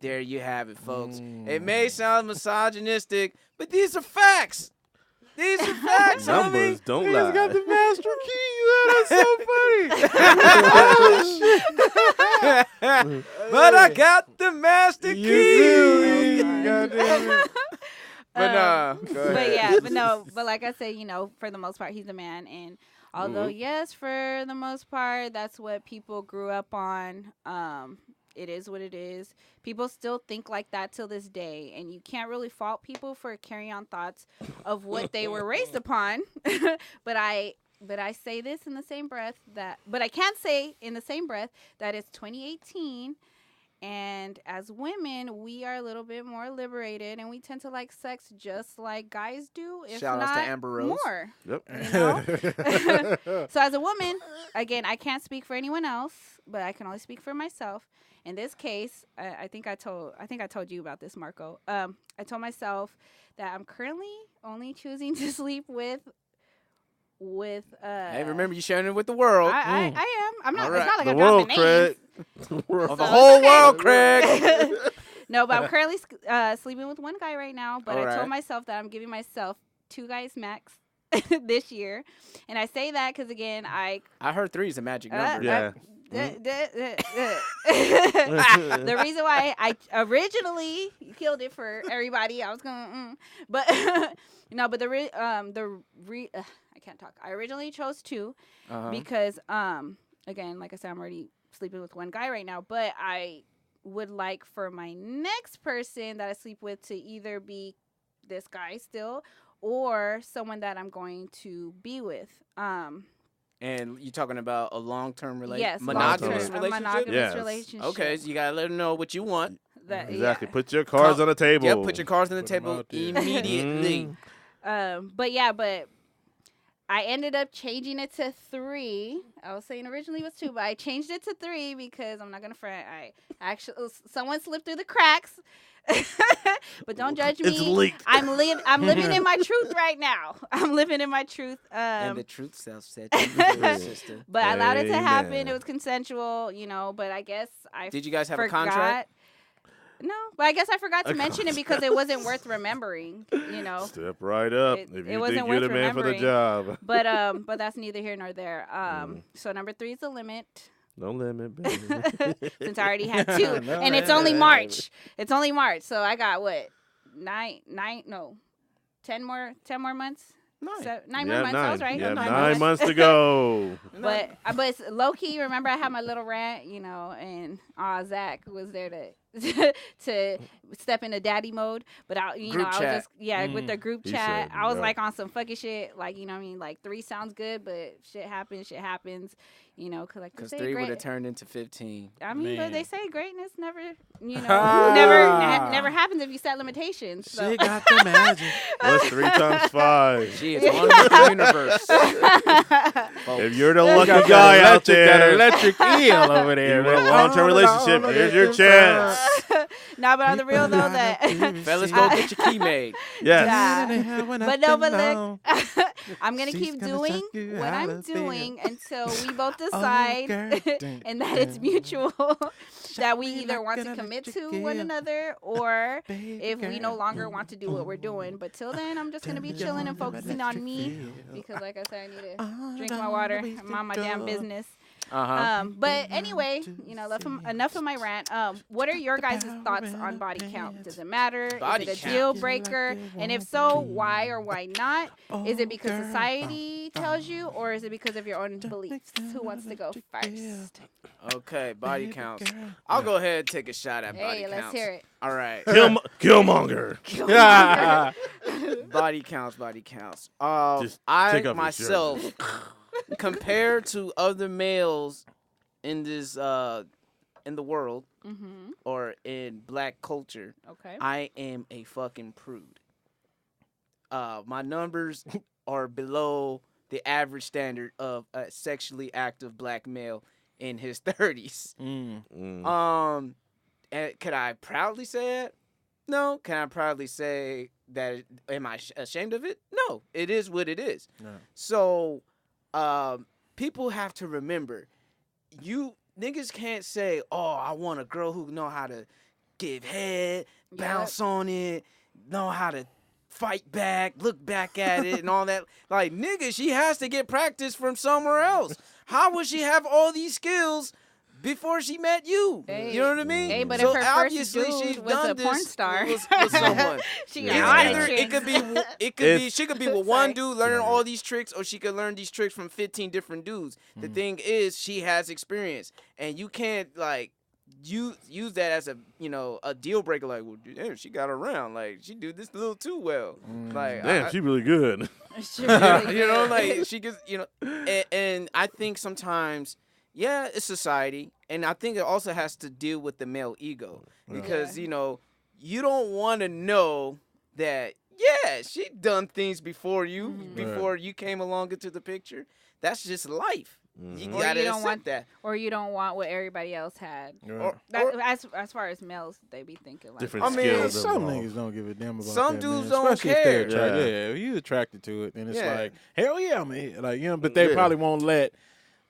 Speaker 1: There you have it, folks. It may sound misogynistic, but these are facts. These are facts,
Speaker 4: Numbers
Speaker 1: homie.
Speaker 4: don't
Speaker 2: He's
Speaker 4: lie.
Speaker 2: got the master key. That's so funny.
Speaker 1: But I got the master key.
Speaker 2: You do. God damn it.
Speaker 1: But nah, go
Speaker 3: But
Speaker 1: ahead.
Speaker 3: yeah, but like I said, you know, for the most part, he's a man. And although, yes, for the most part, that's what people grew up on. It is what it is. People still think like that till this day. And you can't really fault people for carrying on thoughts of what they were raised upon. But I say this in the same breath but I can't say in the same breath that it's 2018. And as women, we are a little bit more liberated, and we tend to like sex just like guys do, if
Speaker 1: Shout outs
Speaker 3: not
Speaker 1: to Amber Rose.
Speaker 3: more.
Speaker 4: Yep.
Speaker 3: You know? So as a woman, again, I can't speak for anyone else, but I can only speak for myself. In this case, I think I told you about this, Marco. I told myself that I'm currently only choosing to sleep with.
Speaker 1: Hey, remember you sharing it with the world.
Speaker 3: I am. I'm not.
Speaker 1: All right.
Speaker 3: It's not like
Speaker 4: The
Speaker 3: I'm
Speaker 4: world,
Speaker 3: dropping names.
Speaker 4: Craig. The world.
Speaker 1: Of the
Speaker 3: So
Speaker 1: whole
Speaker 3: it's okay.
Speaker 1: world, Craig.
Speaker 3: No, but I'm currently sleeping with one guy right now. But
Speaker 1: All
Speaker 3: I
Speaker 1: right.
Speaker 3: told myself that I'm giving myself 2 guys max this year, and I say that because again,
Speaker 1: I heard 3 is a magic number.
Speaker 4: Yeah.
Speaker 3: The reason why I originally killed it for everybody, I was going, but no, but I can't talk. I originally chose 2 because again, like I said, I'm already sleeping with one guy right now, but I would like for my next person that I sleep with to either be this guy still or someone that I'm going to be with.
Speaker 1: And you're talking about a long-term
Speaker 3: Yes,
Speaker 1: monogamous
Speaker 4: long-term.
Speaker 3: a
Speaker 1: relationship?
Speaker 3: monogamous
Speaker 4: Yes.
Speaker 3: relationship.
Speaker 1: Okay, so you gotta let them know what you want.
Speaker 3: That,
Speaker 4: Exactly.
Speaker 3: yeah.
Speaker 4: Put your cards on the table.
Speaker 1: Yep, put your cards on the
Speaker 2: Put 'em
Speaker 1: table
Speaker 2: out there.
Speaker 1: immediately.
Speaker 3: But I ended up changing it to 3. I was saying originally it was 2, but I changed it to 3 because I'm not gonna front. I actually someone slipped through the cracks. But don't judge me.
Speaker 4: It's leaked.
Speaker 3: I'm living in my truth right now. I'm living in my truth.
Speaker 1: And the truth set you free, sister.
Speaker 3: But I allowed it to happen.
Speaker 4: Amen.
Speaker 3: It was consensual, you know. But I guess I
Speaker 1: Did you guys have a
Speaker 3: forgot.
Speaker 1: contract?
Speaker 3: No, but I guess I forgot to
Speaker 4: A
Speaker 3: mention it because it wasn't worth remembering, you know.
Speaker 4: Step right up.
Speaker 3: It-
Speaker 4: If
Speaker 3: it
Speaker 4: you
Speaker 3: wasn't
Speaker 4: think you're the
Speaker 3: worth
Speaker 4: man for the
Speaker 3: remembering.
Speaker 4: job.
Speaker 3: But that's neither here nor there. So number 3 is the limit.
Speaker 4: No limit, baby.
Speaker 3: Since I already had 2,
Speaker 2: No
Speaker 3: and it's only March. It's only March, so I got what 10 more months.
Speaker 1: Nice.
Speaker 3: 9
Speaker 4: You
Speaker 3: more
Speaker 4: have
Speaker 3: months. I was
Speaker 4: 9.
Speaker 3: right.
Speaker 4: You have
Speaker 3: 9
Speaker 4: 9 months to go.
Speaker 3: But it's low key. Remember, I had my little rant, you know, and Zach was there to step into daddy mode. But I
Speaker 1: Group
Speaker 3: was
Speaker 1: chat.
Speaker 3: just with the group
Speaker 4: He
Speaker 3: chat.
Speaker 4: said,
Speaker 3: I was
Speaker 4: yeah.
Speaker 3: like on some fucking shit, like you know what I mean. Like 3 sounds good, but shit happens. You know, because
Speaker 1: Because
Speaker 3: they
Speaker 1: 3
Speaker 3: say
Speaker 1: would have
Speaker 3: great.
Speaker 1: turned into 15.
Speaker 3: I mean, but
Speaker 2: Man.
Speaker 3: they say greatness never, you know, never happens if you set limitations. So.
Speaker 2: She got the magic.
Speaker 4: What's 3 times 5?
Speaker 1: She is one with the universe.
Speaker 4: If you're the
Speaker 2: Got
Speaker 4: lucky
Speaker 2: that
Speaker 4: guy out
Speaker 2: electric- that
Speaker 4: there,
Speaker 2: electric eel over there.
Speaker 4: you want a
Speaker 2: man.
Speaker 4: long-term
Speaker 2: I don't
Speaker 4: relationship,
Speaker 2: know
Speaker 4: here's
Speaker 2: that
Speaker 4: your
Speaker 2: this,
Speaker 4: chance.
Speaker 3: Nah, but on the real though, that
Speaker 1: Fellas, go get your key made.
Speaker 4: Yes.
Speaker 3: Nah. But no, but look, I'm gonna keep doing what I'm doing until we both decide, and that it's mutual, that we either want to commit to one another, or if we no longer want to do what we're doing. But till then, I'm just gonna be chilling and focusing on me, because like I said, I need to drink my water. I'm on my damn business. But anyway, enough of my rant. What are your guys' thoughts on body count? Does it matter?
Speaker 1: Body
Speaker 3: Is it a
Speaker 1: count.
Speaker 3: deal breaker? And if so, why or why not? Is it because society tells you, or is it because of your own beliefs? Who wants to go first?
Speaker 1: Okay, body counts. I'll go ahead and take a shot at body
Speaker 3: Hey,
Speaker 1: counts.
Speaker 3: let's hear it.
Speaker 1: All right.
Speaker 4: Killmonger.
Speaker 1: Body counts.
Speaker 4: Just take
Speaker 1: I
Speaker 4: off your shirt.
Speaker 1: myself, compared to other males in this in the world
Speaker 3: Mm-hmm.
Speaker 1: or in black culture,
Speaker 3: Okay.
Speaker 1: I am a fucking prude. My numbers are below the average standard of a sexually active black male in his 30s. And could I proudly say it? No. Can I proudly say that? Am I ashamed of it? No. It is what it is.
Speaker 2: No.
Speaker 1: So, people have to remember, you niggas can't say, "Oh, I want a girl who know how to give head, bounce on it, know how to fight back, look back at it, and all that." Like, nigga, she has to get practice from somewhere else. How would she have all these skills before she met you?
Speaker 3: Hey.
Speaker 1: You know what I mean?
Speaker 3: Hey, but
Speaker 1: so
Speaker 3: if her first
Speaker 1: obviously
Speaker 3: dude
Speaker 1: she's
Speaker 3: was
Speaker 1: done
Speaker 3: a porn
Speaker 1: this
Speaker 3: star,
Speaker 1: with someone.
Speaker 3: she
Speaker 4: Yeah.
Speaker 3: got
Speaker 1: Either
Speaker 3: all the
Speaker 1: it could be
Speaker 4: If-
Speaker 1: she could be with one dude learning all these tricks, or she could learn these tricks from 15 different dudes. The thing is, she has experience, and you can't like use that as a deal breaker. Like, well, damn, she got around. Like, she do this a little too well. Like,
Speaker 4: Damn, she really good.
Speaker 1: like she gets, and I think sometimes, yeah, it's society, and I think it also has to deal with the male ego, because you don't want to know that, yeah, she done things before you, before you came along into the picture. That's just life. You
Speaker 3: Or
Speaker 1: gotta
Speaker 3: you don't
Speaker 1: accept
Speaker 3: want
Speaker 1: that.
Speaker 3: Or you don't want what everybody else had.
Speaker 1: Or,
Speaker 3: As far as males, they be thinking like
Speaker 4: Different
Speaker 1: I mean,
Speaker 4: skills.
Speaker 2: Some
Speaker 4: involved.
Speaker 2: niggas don't give a damn about
Speaker 1: Some
Speaker 2: that,
Speaker 1: dudes
Speaker 2: man.
Speaker 1: don't
Speaker 2: Especially if they're
Speaker 1: care.
Speaker 2: attracted. Yeah, you attracted to it, and it's
Speaker 1: Yeah.
Speaker 2: like, hell yeah, I'm here. Like, but they probably won't let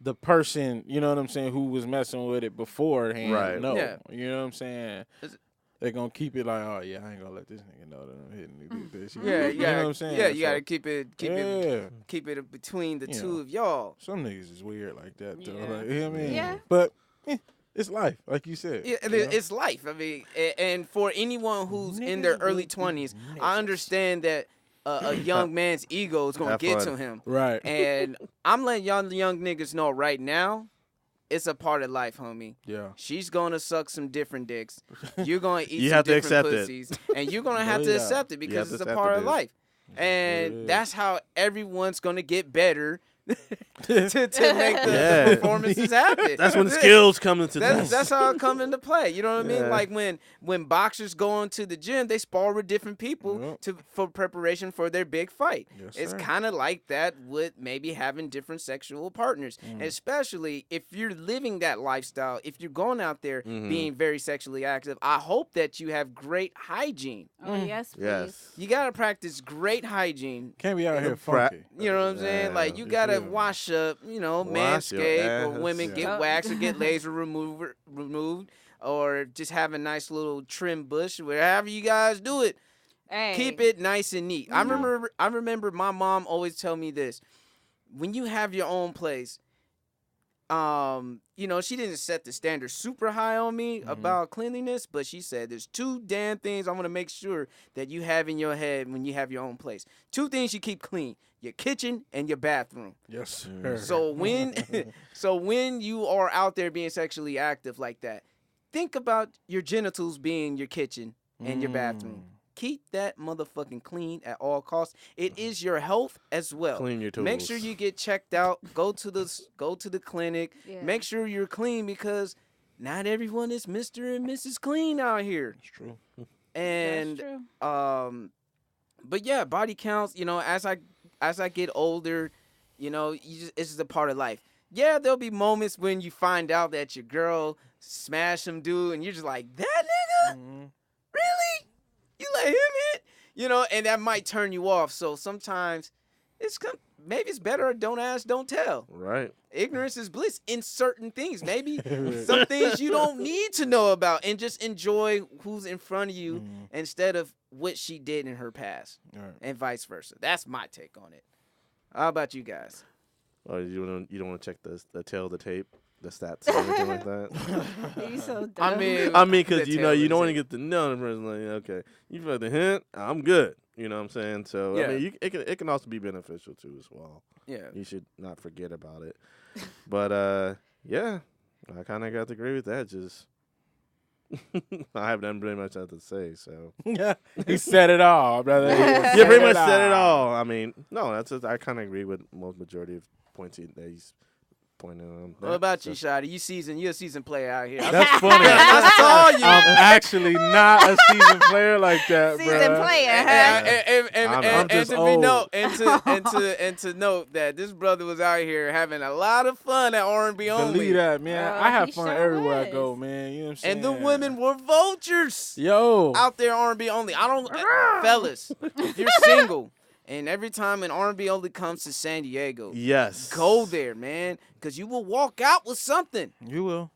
Speaker 2: the person, you know what I'm saying, who was messing with it beforehand know.
Speaker 1: Yeah.
Speaker 2: You know what I'm saying?
Speaker 1: Is-
Speaker 2: They're gonna keep it like, oh yeah, I ain't gonna let this nigga know that I'm hitting this.
Speaker 1: Yeah,
Speaker 2: you know what I'm saying?
Speaker 1: Yeah, you
Speaker 2: So,
Speaker 1: gotta keep it between the two of y'all.
Speaker 2: Some niggas is weird like that, though.
Speaker 3: Yeah.
Speaker 2: Like, you know what I mean?
Speaker 3: Yeah.
Speaker 2: But it's life, like you said.
Speaker 1: Yeah,
Speaker 2: you know?
Speaker 1: it's life. I mean, and for anyone who's in their early 20s, I understand that a young man's ego is gonna
Speaker 4: Have
Speaker 1: get
Speaker 4: fun.
Speaker 1: to him.
Speaker 2: Right.
Speaker 1: And I'm letting y'all young niggas know right now, it's a part of life, homie.
Speaker 2: Yeah.
Speaker 1: She's gonna suck some different dicks. You're gonna eat
Speaker 4: You
Speaker 1: some
Speaker 4: have to
Speaker 1: different
Speaker 4: accept it.
Speaker 1: pussies, and you're gonna have to
Speaker 2: Yeah.
Speaker 1: accept it
Speaker 4: have
Speaker 1: because
Speaker 4: to
Speaker 1: it's a
Speaker 4: accept
Speaker 1: part
Speaker 4: it,
Speaker 1: of
Speaker 4: dude.
Speaker 1: life.
Speaker 2: it
Speaker 1: And
Speaker 2: is.
Speaker 1: that's how everyone's gonna get better to make the
Speaker 4: Yeah.
Speaker 1: performances happen.
Speaker 4: That's when the skills come into this.
Speaker 1: That's how it come into play. You know what I mean?
Speaker 4: Yeah.
Speaker 1: Like when boxers go into the gym, they spar with different people
Speaker 2: Yep.
Speaker 1: for preparation for their big fight.
Speaker 2: Yes,
Speaker 1: It's
Speaker 2: sir.
Speaker 1: kind of like that with maybe having different sexual partners,
Speaker 2: Mm.
Speaker 1: especially if you're living that lifestyle. If you're going out there
Speaker 4: Mhm.
Speaker 1: being very sexually active, I hope that you have great hygiene.
Speaker 3: oh yes, please.
Speaker 4: Yes.
Speaker 1: You gotta practice great hygiene.
Speaker 2: Can't be out here
Speaker 4: Pra-
Speaker 2: funky.
Speaker 1: You know what I'm saying?
Speaker 4: Yeah,
Speaker 1: Like, you
Speaker 2: you
Speaker 1: gotta
Speaker 2: feel me?
Speaker 1: wash up,
Speaker 4: Wash your
Speaker 1: manscape, or
Speaker 4: ass,
Speaker 1: women
Speaker 2: yeah.
Speaker 1: get
Speaker 3: Oh.
Speaker 1: waxed or get laser removed, or just have a nice little trim bush, wherever you guys do it.
Speaker 3: Hey.
Speaker 1: Keep it nice and neat. I remember my mom always tell me this. When you have your own place, she didn't set the standard super high on me about cleanliness, but she said there's two damn things I want to make sure that you have in your head when you have your own place. Two things you keep clean: your kitchen and your bathroom.
Speaker 2: Yes,
Speaker 4: Mm.
Speaker 2: sir.
Speaker 1: So when you are out there being sexually active like that, think about your genitals being your kitchen and your bathroom. Keep that motherfucking clean at all costs. It is your health as well.
Speaker 4: Clean your tools.
Speaker 1: Make sure you get checked out. Go to the clinic.
Speaker 3: Yeah.
Speaker 1: Make sure you're clean, because not everyone is Mr. and Mrs. Clean out here.
Speaker 2: It's true.
Speaker 1: And
Speaker 3: That's true.
Speaker 1: but yeah, body counts. As I get older, it's just a part of life. Yeah, there'll be moments when you find out that your girl smashed some dude, and you're just like, that nigga. Really? You let him hit? You know, and that might turn you off. So sometimes maybe it's better don't ask, don't tell.
Speaker 4: Right.
Speaker 1: Ignorance is bliss in certain things. Maybe some things you don't need to know about, and just enjoy who's in front of you instead of what she did in her past, and vice versa. That's my take on it. How about you guys?
Speaker 4: Oh, you don't want to check the tail of the tape, the stats, or anything like that.
Speaker 3: You so dumb.
Speaker 4: I mean, because you don't want to get to know the person. Like, okay, you feel the hint, I'm good. You know what I'm saying? So I mean, it can also be beneficial too as well.
Speaker 1: Yeah,
Speaker 4: you should not forget about it. But yeah, I kind of got to agree with that. Just I have nothing really much to say. So
Speaker 2: he said it all, brother.
Speaker 4: Yeah, pretty much said it all. I mean, no, I kind of agree with most majority of points that he's pointing on.
Speaker 1: What about you, Shaad? You're a seasoned player out here.
Speaker 2: That's funny.
Speaker 1: I saw you.
Speaker 2: I'm actually not a seasoned player like that, bro.
Speaker 3: Seasoned player, huh?
Speaker 1: And to note that this brother was out here having a lot of fun at R&B only.
Speaker 2: Believe that, man. I have fun
Speaker 3: sure
Speaker 2: everywhere
Speaker 3: was.
Speaker 2: I go, man. You know what I'm saying?
Speaker 1: And the women were vultures.
Speaker 2: Yo.
Speaker 1: Out there R&B only. Fellas, if you're single, and every time an R&B only comes to San Diego,
Speaker 4: yes,
Speaker 1: go there, man, because you will walk out with something.
Speaker 2: You will.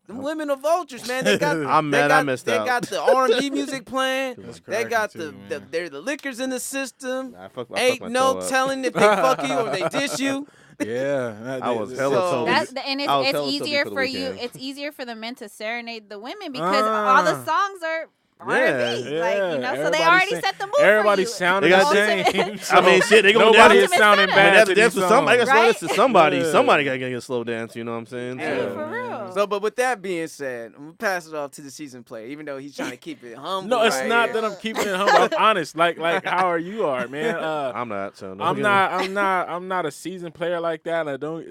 Speaker 1: The women are vultures, man. They got.
Speaker 4: I'm mad I missed out.
Speaker 1: They got the R&B music playing. They got
Speaker 2: too,
Speaker 1: the liquors in the system.
Speaker 4: I fuck
Speaker 1: Ain't no
Speaker 4: myself up.
Speaker 1: telling if they fuck you or they dish you.
Speaker 2: Yeah,
Speaker 4: I was hella sober.
Speaker 3: And it's easier for you. It's easier for the men to serenade the women because all the songs are R&B, so they already set the mood
Speaker 2: everybody
Speaker 3: for you.
Speaker 2: sounding the same.
Speaker 4: I mean, shit, they gonna
Speaker 2: nobody
Speaker 4: dance.
Speaker 2: is sounding
Speaker 3: Ultimate
Speaker 2: bad.
Speaker 4: They have to dance with somebody. I got to
Speaker 3: Right?
Speaker 4: to somebody.
Speaker 2: Yeah.
Speaker 4: Somebody got to get a slow dance. You know what I'm saying?
Speaker 3: Hey,
Speaker 4: So-
Speaker 3: for real.
Speaker 1: So, but with that being said, I'm gonna pass it off to the seasoned player, even though he's trying to keep it humble.
Speaker 2: No, it's
Speaker 1: right
Speaker 2: not
Speaker 1: here.
Speaker 2: that I'm keeping it humble. I'm honest. Like how are you man?
Speaker 4: I'm not. So no,
Speaker 2: I'm not a seasoned player like that.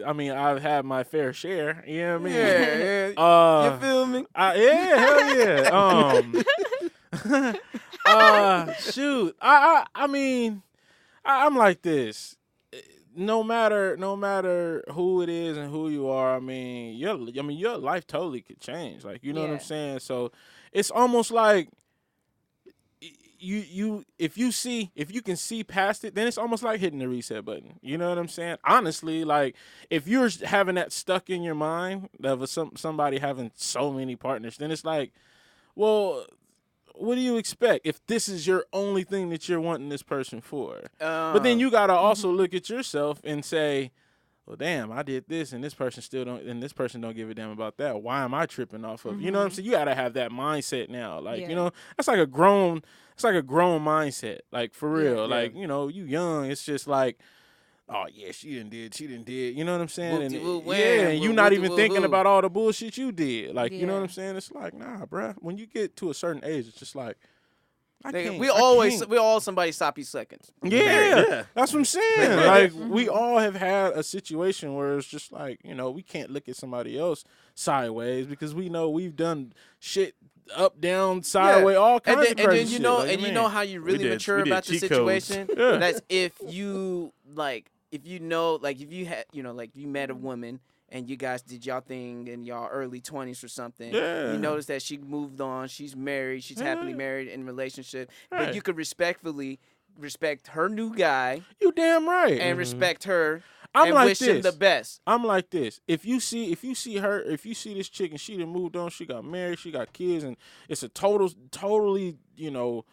Speaker 2: I mean, I've had my fair share. You know what I mean?
Speaker 1: Yeah. You feel me?
Speaker 2: Yeah, hell yeah. Shoot. I mean, I'm like this. No matter who it is and who you are, I mean, your life totally could change. Like, you know what I'm saying? So it's almost like if you can see past it, then it's almost like hitting the reset button. You know what I'm saying? Honestly, like if you're having that stuck in your mind of somebody having so many partners, then it's like, well, what do you expect if this is your only thing that you're wanting this person for? But then you gotta also look at yourself and say, well, damn, I did this, and this person don't give a damn about that. Why am I tripping off of? You know what I'm saying? You gotta have that mindset now. Like, you know, that's like a grown mindset. Like for real.
Speaker 1: Yeah.
Speaker 2: Like, you know, you young. It's just like, oh yeah, she didn't did. You know what I'm saying? And you not even thinking about all the bullshit you did. Like, you know what I'm saying? It's like, nah, bruh. When you get to a certain age, it's just like,
Speaker 1: we all somebody sloppy seconds.
Speaker 2: Yeah, that's what I'm saying. Like, we all have had a situation where it's just like, you know, we can't look at somebody else sideways because we know we've done shit up, down, sideways, all kinds of crazy
Speaker 1: and then
Speaker 2: shit.
Speaker 1: you know how you really mature about the situation. That's if you met a woman and you guys did y'all thing in y'all early 20s or something.
Speaker 2: Yeah.
Speaker 1: You notice that she moved on, she's married, she's happily married in a relationship,
Speaker 2: Right.
Speaker 1: but you could respectfully respect her new guy.
Speaker 2: You damn right.
Speaker 1: And respect her.
Speaker 2: I'm
Speaker 1: and
Speaker 2: like
Speaker 1: wish him
Speaker 2: this.
Speaker 1: the best.
Speaker 2: I'm like this. If you see this chick and she done moved on, she got married, she got kids, and it's a totally, you know,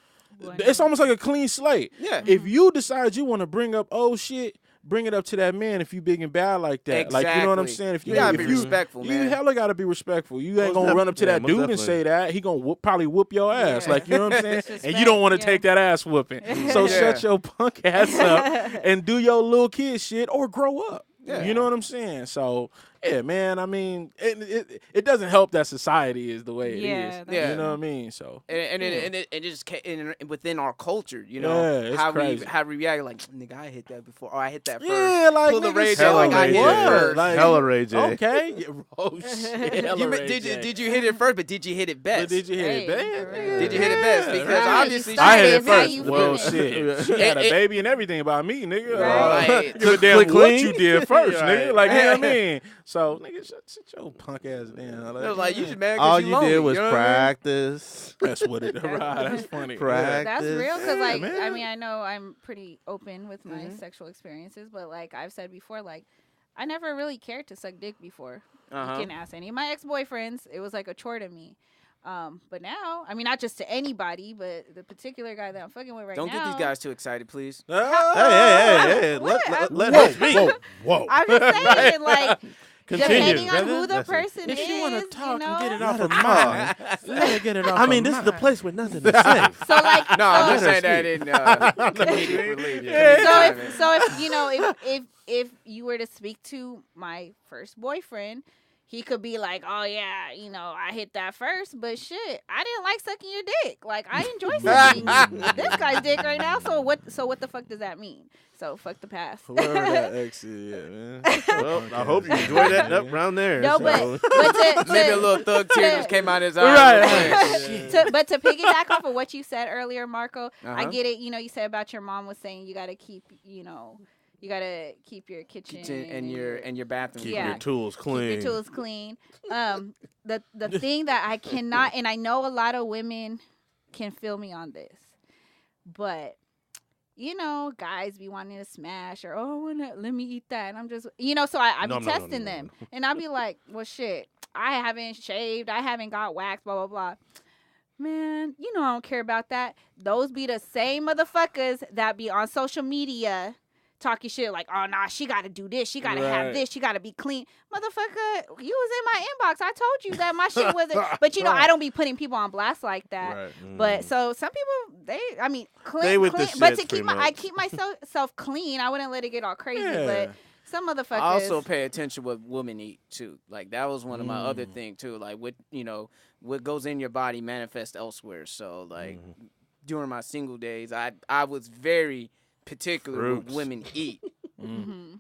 Speaker 2: it's almost like a clean slate.
Speaker 1: Yeah.
Speaker 2: If you decide you want to bring up old shit, bring it up to that man if you big and bad like that.
Speaker 1: Exactly.
Speaker 2: Like, you know what I'm saying? If
Speaker 1: you gotta be respectful, man.
Speaker 2: You hella gotta be respectful. You ain't
Speaker 4: Most
Speaker 2: gonna run up to that
Speaker 4: most
Speaker 2: dude
Speaker 4: definitely.
Speaker 2: and say that. He gonna probably whoop your ass.
Speaker 3: Yeah.
Speaker 2: Like, you know what I'm saying? And you
Speaker 3: Disrespect,
Speaker 2: don't want to
Speaker 3: yeah.
Speaker 2: take that ass whooping. So
Speaker 1: Yeah.
Speaker 2: shut your punk ass up and do your little kid shit or grow up.
Speaker 1: Yeah.
Speaker 2: You know what I'm saying? So, yeah, man, I mean, it doesn't help that society is the way it is.
Speaker 1: Yeah.
Speaker 2: You know what I mean? So,
Speaker 1: And it just within our culture, you know,
Speaker 2: Yeah, it's
Speaker 1: how
Speaker 2: crazy.
Speaker 1: we react, like, nigga, I hit that before, or I hit that first.
Speaker 2: yeah, like,
Speaker 1: Pull the
Speaker 2: nigga,
Speaker 1: radio,
Speaker 2: so
Speaker 1: like, I hit it
Speaker 2: what?
Speaker 1: first.
Speaker 2: Like,
Speaker 4: Hella Ray J.
Speaker 2: Okay. Yeah, oh shit. Hella Ray J.
Speaker 1: Did you hit it first? But did you hit it best?
Speaker 2: But did you hit it
Speaker 3: Hey,
Speaker 2: bad?
Speaker 3: for real.
Speaker 1: Did you hit it best? Because
Speaker 3: Right.
Speaker 1: obviously,
Speaker 2: I hit
Speaker 3: Started
Speaker 2: it
Speaker 3: is how
Speaker 2: first.
Speaker 3: you
Speaker 2: Well,
Speaker 3: finish.
Speaker 2: shit. She had a baby and everything about me, nigga.
Speaker 3: Right.
Speaker 1: Right.
Speaker 2: Give a damn
Speaker 4: Click
Speaker 2: what
Speaker 4: clean.
Speaker 2: you did first,
Speaker 4: Right.
Speaker 2: nigga. Like, you know what I mean? So, nigga, shut your punk ass down.
Speaker 1: It was like, you just mad 'cause
Speaker 4: All
Speaker 1: you
Speaker 4: you
Speaker 1: lonely,
Speaker 4: did was
Speaker 1: you know what I mean?
Speaker 4: practice.
Speaker 2: That's what it. Right, that's funny.
Speaker 4: Practice.
Speaker 3: That's real because, like,
Speaker 4: man.
Speaker 3: I mean, I know I'm pretty open with my sexual experiences, but like I've said before, like I never really cared to suck dick before. You can ask any of my ex-boyfriends. It was like a chore to me. But now, I mean, not just to anybody, but the particular guy that I'm fucking with right
Speaker 1: Don't
Speaker 3: now.
Speaker 1: get these guys too excited, please.
Speaker 4: Hey. Let her speak.
Speaker 2: Whoa.
Speaker 3: I'm just saying, like,
Speaker 4: Continue,
Speaker 3: depending on
Speaker 4: brother.
Speaker 3: who the
Speaker 4: That's it.
Speaker 3: person
Speaker 2: If
Speaker 3: is,
Speaker 2: she want to talk
Speaker 3: you know?
Speaker 2: and get it
Speaker 4: Let
Speaker 2: off
Speaker 4: her
Speaker 2: her
Speaker 4: talk.
Speaker 2: mind, let her get it off
Speaker 4: I mean,
Speaker 2: her
Speaker 4: this is the
Speaker 2: mind.
Speaker 4: place with nothing to say.
Speaker 3: So, like,
Speaker 1: No, I'm
Speaker 3: so,
Speaker 1: just saying that in comedic relief. Yeah.
Speaker 3: so if you know, if you were to speak to my first boyfriend, he could be like, oh yeah, you know, I hit that first, but shit, I didn't like sucking your dick. Like, I enjoy sucking this guy's dick right now. So what the fuck does that mean? So fuck the past.
Speaker 2: Whoever that ex is, yeah, man.
Speaker 4: Well, I hope you enjoyed that up round there.
Speaker 3: No,
Speaker 4: so.
Speaker 3: but
Speaker 1: Maybe a little thug tear just came out his eye.
Speaker 2: Right.
Speaker 3: but to piggyback off of what you said earlier, Marco, I
Speaker 1: Uh-huh.
Speaker 3: get it. You know, you said about your mom was saying you got to keep, you know, you got to keep your kitchen
Speaker 1: and your bathroom.
Speaker 4: Keep
Speaker 3: Yeah.
Speaker 4: your tools clean.
Speaker 3: Keep your tools clean. The thing that I cannot, and I know a lot of women can feel me on this, but you know, guys be wanting to smash or let me eat that, and I'm just, you know, so I be testing them, and I'll be like, well, shit, I haven't shaved, I haven't got waxed, blah blah blah. Man, you know I don't care about that. Those be the same motherfuckers that be on social media talking shit like, oh, nah, she got to do this. She got to have this. She got to be clean. Motherfucker, you was in my inbox. I told you that my shit wasn't. But, you know, I don't be putting people on blast like that.
Speaker 4: Right.
Speaker 3: But so some people, clean.
Speaker 4: They with the
Speaker 3: clean. But
Speaker 4: shits,
Speaker 3: to keep
Speaker 4: pretty
Speaker 3: I
Speaker 4: much.
Speaker 3: keep myself clean. I wouldn't let it get all crazy.
Speaker 2: Yeah.
Speaker 3: But some motherfuckers.
Speaker 1: I also pay attention what women eat too. Like that was one of my other thing too. Like what goes in your body manifests elsewhere. So like during my single days, I was very particular what women eat.